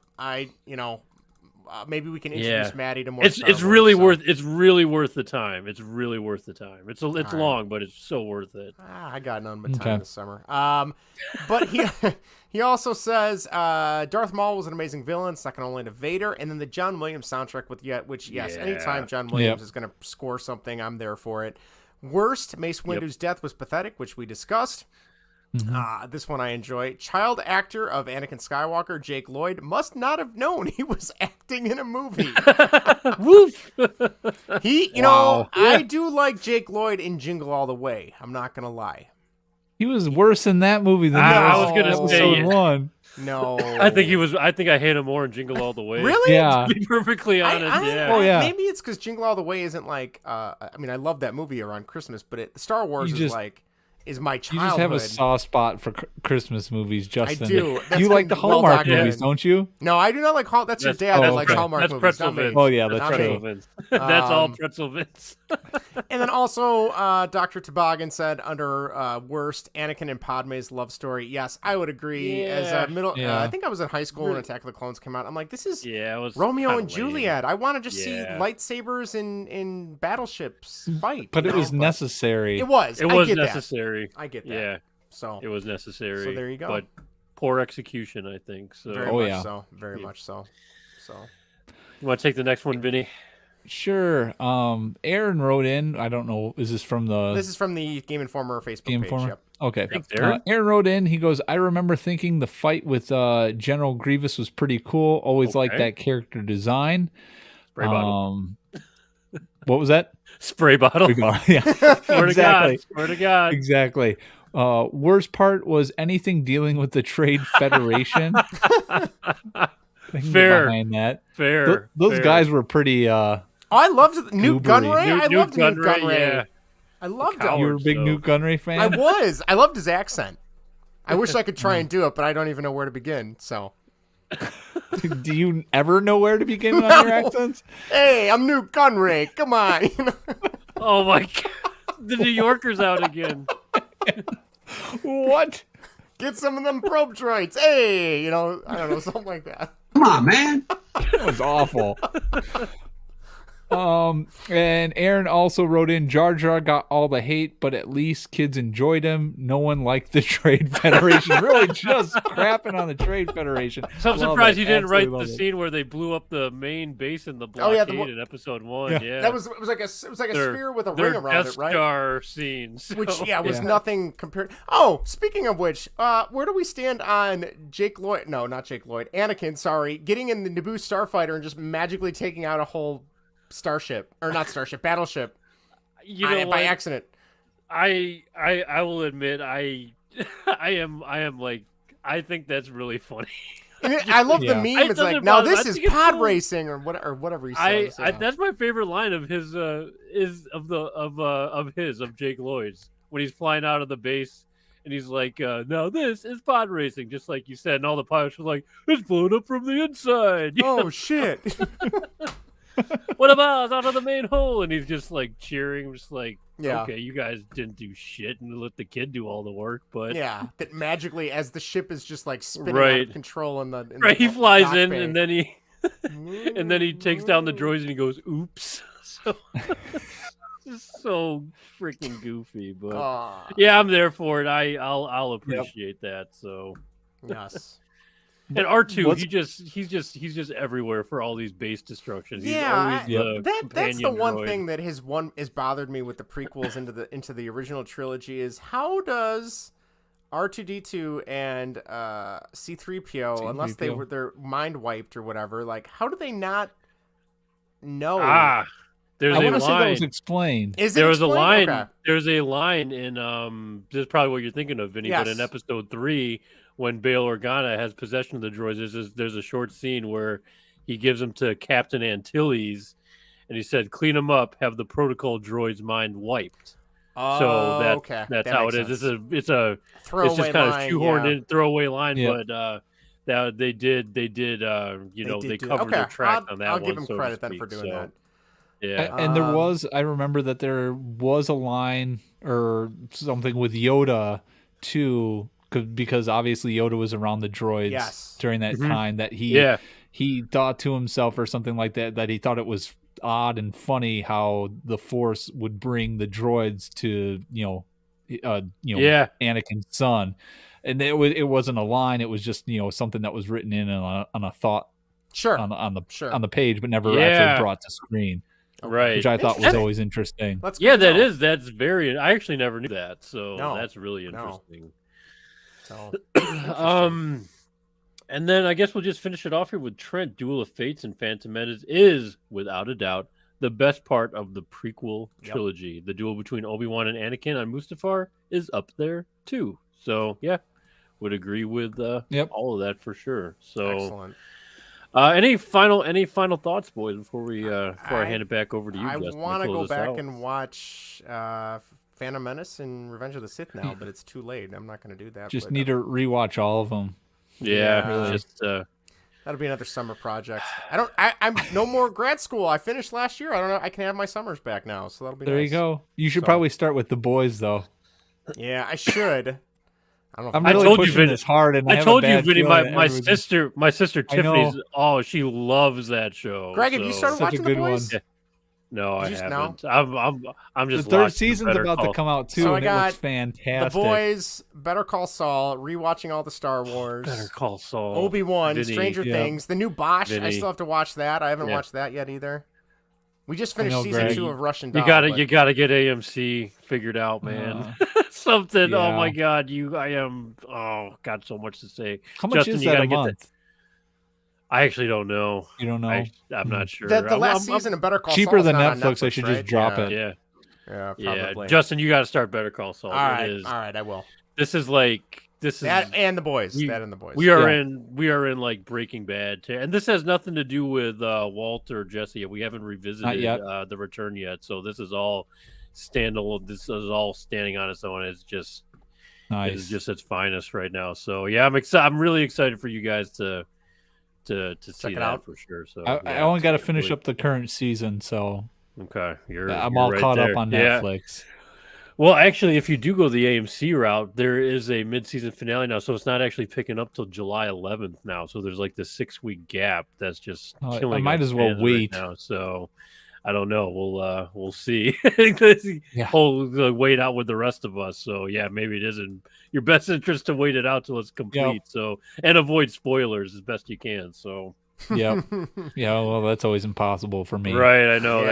Maybe we can introduce Maddie to more.
It's really worth the time. It's really worth the time. It's long, but it's so worth it.
I got none but time this summer. But he also says Darth Maul was an amazing villain, second only to Vader, and then the John Williams soundtrack anytime John Williams is going to score something, I'm there for it. Worst, Mace Windu's death was pathetic, which we discussed. This one I enjoy. Child actor of Anakin Skywalker, Jake Lloyd, must not have known he was acting in a movie.
Woof.
I do like Jake Lloyd in Jingle All the Way. I'm not gonna lie.
He was worse in that movie than
I was gonna say
episode 1.
No,
I think he was. I think I hate him more in Jingle All the Way.
Really?
Yeah.
To be perfectly honest,
Maybe it's because Jingle All the Way isn't like. I love that movie around Christmas, but Star Wars is my childhood.
You just have a soft spot for Christmas movies, Justin.
I do.
You like the Hallmark movies, don't you?
No, I do not like Hallmark. That's your dad that likes Hallmark movies.
Pretzel Vince.
Oh, yeah, that's true.
That's all Pretzel Vince.
And then also, Dr. Toboggan said under worst, Anakin and Padme's love story. Yes, I would agree. As a middle, I think I was in high school when Attack of the Clones came out. I'm like, this is Romeo and Juliet. I want to just see lightsabers in battleships fight.
But it was necessary.
It was.
It was necessary.
I get that.
Yeah.
So
it was necessary.
So there you go.
But poor execution, I think. So
Very much so. So
you want to take the next one, Vinny?
Sure. Aaron wrote in. I don't know. Is this from the?
This is from the Game Informer Facebook page. Yep.
Okay.
Thanks, Aaron.
Aaron wrote in. He goes, I remember thinking the fight with General Grievous was pretty cool. Always liked that character design.
Spray bottle.
What was that?
Spray bottle.
Yeah.
Exactly. Swear to God.
Exactly. Worst part was anything dealing with the Trade Federation.
Fair.
Behind that.
Fair.
Those guys were pretty.
I loved Newt Gunray. I loved Newt Gunray.
Yeah.
I loved him.
You were a big Newt Gunray fan?
I was. I loved his accent. I wish I could try and do it, but I don't even know where to begin. So.
Do you ever know where to begin on your accents?
Hey, I'm Newt Gunray. Come on.
Oh my God. The New Yorker's out again.
What?
Get some of them probe droids. Hey, I don't know, something like that.
Come on, man.
That was awful. And Aaron also wrote in, Jar Jar got all the hate, but at least kids enjoyed him. No one liked the Trade Federation. Really just crapping on the Trade Federation.
So I'm surprised you didn't write the scene where they blew up the main base in the blockade in episode 1. Yeah.
That was it was like a sphere with a ring around it, right?
Star scenes.
So. Which was nothing compared. Oh, speaking of which, where do we stand on Jake Lloyd? No, not Jake Lloyd. Anakin, sorry, getting in the Naboo starfighter and just magically taking out a whole battleship. By accident.
I will admit I am like, I think that's really funny.
I love the meme. It's like, now this is pod racing or whatever he says.
That's my favorite line of his of Jake Lloyd's when he's flying out of the base and he's like, now this is pod racing, just like you said, and all the pilots were like, it's blown up from the inside.
Oh shit.
What about out of the main hole? And he's just like cheering, just like, okay, you guys didn't do shit and let the kid do all the work, but
that magically, as the ship is just like spinning out of control in the
he flies in and then he takes down the droids and he goes, oops. So just so freaking goofy, but yeah, I'm there for it. I'll appreciate that. So
yes.
And R2, he's just everywhere for all these base destructions. He's always
that's the one
droid.
thing that has bothered me with the prequels into the original trilogy is how does R2D2 and C3PO, unless they're mind wiped or whatever, like how do they not know?
There's
I
a
want to say that
line.
was explained.
There was a line.
Okay.
There's a line in this is probably what you're thinking of, Vinny.
Yes.
But in episode 3, when Bail Organa has possession of the droids, there's a short scene where he gives them to Captain Antilles, and he said, "Clean them up, have the protocol droids' mind wiped." So that's how it is.
Sense.
It's just kind of shoehorned in throwaway line, but that they covered their track on that one.
I'll give him credit then for doing that.
Yeah,
and I remember that there was a line or something with Yoda too, because obviously Yoda was around the droids during that time that he thought to himself or something like that he thought it was odd and funny how the Force would bring the droids to Anakin's son, and it wasn't a line, it was just something that was written in on a thought on the page, but never actually brought to screen.
Right,
which I thought was always interesting.
That's very. I actually never knew that, so that's really interesting.
Interesting.
And then I guess we'll just finish it off here with Trent. Duel of Fates and Phantom Menace is without a doubt the best part of the prequel trilogy. The duel between Obi-Wan and Anakin on Mustafar is up there too. So yeah, would agree with all of that for sure. So.
Excellent.
Any final thoughts, boys, before I hand it back over to you, Justin?
I want to go back and watch Phantom Menace and Revenge of the Sith now, but it's too late. I'm not going to do that.
Just need to rewatch all of them.
Yeah, really.
That'll be another summer project. I'm no more grad school. I finished last year. I don't know. I can have my summers back now, so that'll be
there.
Nice.
You go. You should probably start with The Boys, though.
Yeah, I should.
I'm really pushing this hard, and I
told you, Vinny, my sister Tiffany's. Oh, she loves that show.
Greg, have you started watching The Boys?
Yeah. No, I haven't. I'm just.
The third season's about to come out too,
so
and it looks fantastic.
The Boys, Better Call Saul, rewatching all the Star Wars.
Better Call Saul,
Obi-Wan, Stranger Things, the new Bosch. I still have to watch that. I haven't watched that yet either. We just finished season 2 of Russian Doll.
You gotta get AMC figured out, man. Something. Yeah. Oh my God, got so much to say.
How much
Justin,
is that a month?
I actually don't know.
You don't know?
I'm not sure.
The last season of Better Call Saul
cheaper
is
than
not
Netflix.
On Netflix.
I should
right?
just drop it.
Yeah, probably.
Justin, you got to start Better Call Saul.
All right, I will.
This is
that and The Boys. That and The Boys.
We are in like Breaking Bad, and this has nothing to do with Walt or Jesse. We haven't revisited The Return yet, so this is all standalone. This is all standing on its own. It's just nice. It's just its finest right now. So yeah, I'm really excited for you guys to see that out for sure. So
I only got to finish up the current season, so
okay,
I'm
you're
all
right
caught
there.
up on Netflix.
Well, actually, if you do go the AMC route, there is a mid-season finale now, so it's not actually picking up till July 11th now. So there's like this 6-week gap that's just killing.
I might as well wait
right now. So I don't know. We'll see. We'll wait out with the rest of us. So yeah, maybe it is in your best interest to wait it out till it's complete. So and avoid spoilers as best you can. So.
Yeah. Well, that's always impossible for me.
Right, I know.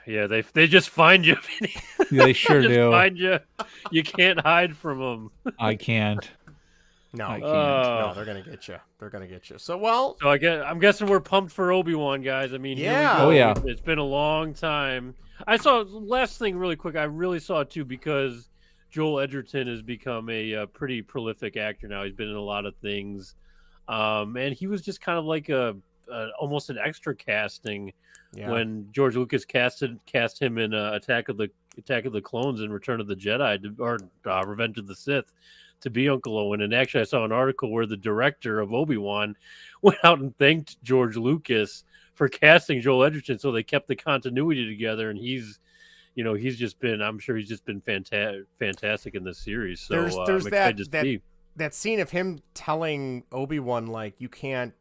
They just find you.
They sure do.
Find you. You can't hide from them.
I can't.
No, I can't. No, they're gonna get you. So
I'm guessing we're pumped for Obi-Wan, guys. I mean, it's been a long time. I saw last thing really quick. I really saw it too because Joel Edgerton has become a pretty prolific actor now. He's been in a lot of things. And he was just kind of like almost an extra casting when George Lucas cast him in Attack of the Clones and Return of the Jedi or Revenge of the Sith to be Uncle Owen. And actually, I saw an article where the director of Obi-Wan went out and thanked George Lucas for casting Joel Edgerton, so they kept the continuity together. And I'm sure he's just been fantastic in this series. So
there's
I'm excited to see.
that scene of him telling Obi-Wan, like, you can't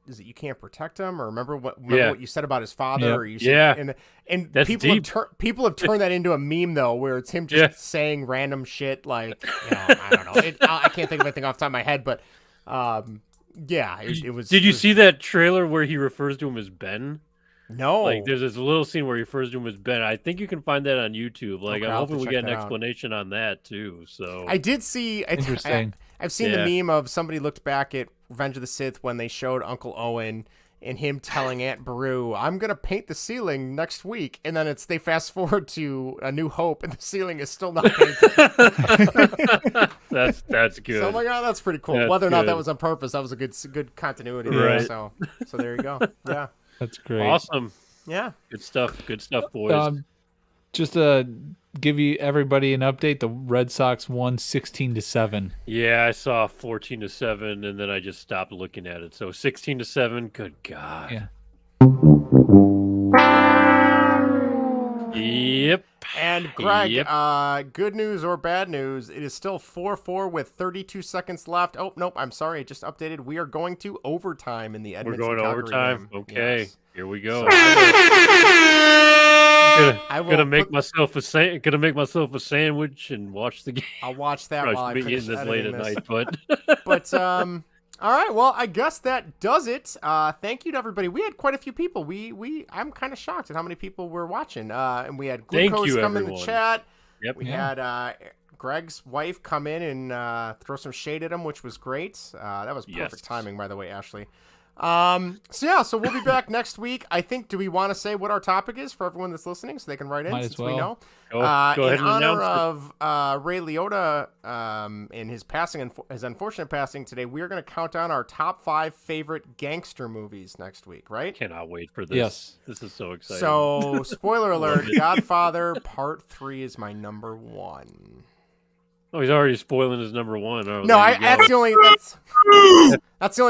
protect him, or remember what you said about his father, or you said, and
That's
people have turned that into a meme though, where it's him just saying random shit, like, I don't know, I can't think of anything off the top of my head, but it was.
Did you see that trailer where he refers to him as Ben?
No.
Like, there's this little scene where he refers to him as Ben. I think you can find that on YouTube. Like, I'm hoping we get an explanation on that too. So
I did see.
Interesting.
I've seen the meme of somebody looked back at Revenge of the Sith when they showed Uncle Owen and him telling Aunt Beru, "I'm gonna paint the ceiling next week," and then they fast forward to A New Hope and the ceiling is still not painted.
That's good.
So I'm like, oh, that's pretty cool.
That's
Whether or not
good.
that was on purpose, that was a good continuity
Right.
there. So there you go. Yeah.
That's great.
Awesome.
Yeah.
Good stuff, boys.
Just to give you everybody an update, the Red Sox won 16-7.
Yeah, I saw 14-7, and then I just stopped looking at it. So 16-7. Good God.
Yeah.
Yep.
And Greg, good news or bad news, it is still 4-4 with 32 seconds left. Oh, nope, I'm sorry, it just updated. We are going to overtime in the Edmonton
We're going to
Calgary
overtime.
game.
Okay,
Yes.
here we go.
I will
gonna make myself a sandwich and watch the game.
I'll watch that
Probably
while I
shouldn't be
finish
eating this late
editing
at
this.
night, but
But all right, well, I guess that does it. Thank you to everybody. We had quite a few people. I'm kind of shocked at how many people were watching. And we had Glucose come in the chat.
Yep.
We had Greg's wife come in and throw some shade at him, which was great. That was perfect timing, by the way, Ashley. So we'll be back next week. I think, do we want to say what our topic is for everyone that's listening so they can write in since we know?
Go ahead
in
and
honor
announce
of Ray Liotta and his passing, his unfortunate passing today, we are going to count down our top 5 favorite gangster movies next week, right?
Cannot wait for this.
Yes.
This is so exciting.
So, spoiler alert, Godfather Part 3 is my number 1.
Oh, he's already spoiling his number 1. Oh,
No, that's the only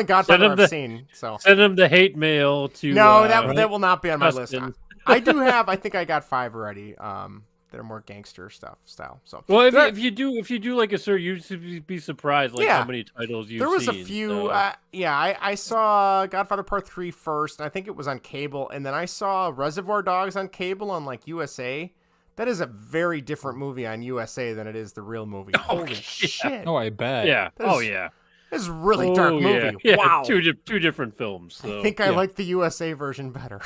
Godfather I've seen. So
send him the hate mail to.
No, that will not be on my list.
Justin.
I do have. I think I got 5 already. That are more gangster style. So
well, if you do like a sir, you'd be surprised how many titles you've seen.
There was a few.
So.
I saw Godfather Part 3 first, and I think it was on cable, and then I saw Reservoir Dogs on cable on like USA. That is a very different movie on USA than it is the real movie. Holy shit!
Oh, I bet.
Yeah. This
is a really dark movie.
Yeah.
Wow.
Two different films. So.
I think I like the USA version better.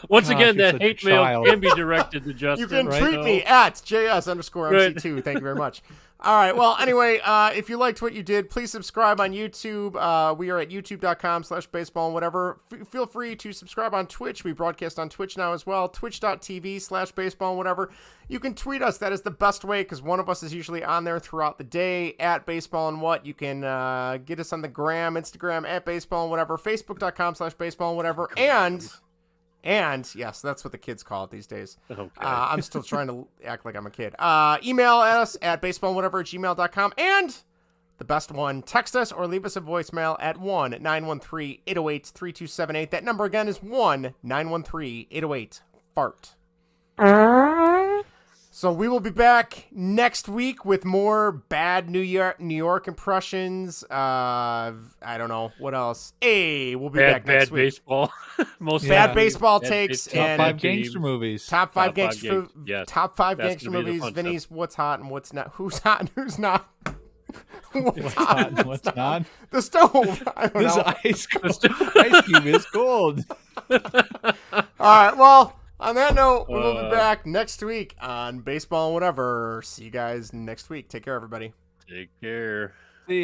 Once again, that hate mail can be directed to Justin.
You can tweet me at JS_MC2. Thank you very much. All right. Well, anyway, if you liked what you did, please subscribe on YouTube. We are at youtube.com/baseball and whatever. Feel free to subscribe on Twitch. We broadcast on Twitch now as well. Twitch.tv/baseball and whatever. You can tweet us. That is the best way because one of us is usually on there throughout the day at baseball and what. You can get us on the gram, Instagram at baseball and whatever. Facebook.com/baseball and whatever. And yes, that's what the kids call it these days.
Okay.
I'm still trying to act like I'm a kid. Email us at baseballwhatever@gmail.com. And the best one, text us or leave us a voicemail at 1-913-808-3278. That number again is 1-913-808-FART. So we will be back next week with more bad New York impressions. I don't know what else. Hey, we'll be back next week.
Baseball.
Bad baseball takes and
top 5 gangster movies.
Top 5 gangster
gonna
movies. Vinny's
stuff.
What's hot and what's not. Who's hot and who's not.
What's hot and what's not?
The stove. I don't
This
know.
ice cube is cold.
All right. Well. On that note, we will be back next week on Baseball and Whatever. See you guys next week. Take care, everybody.
Take care.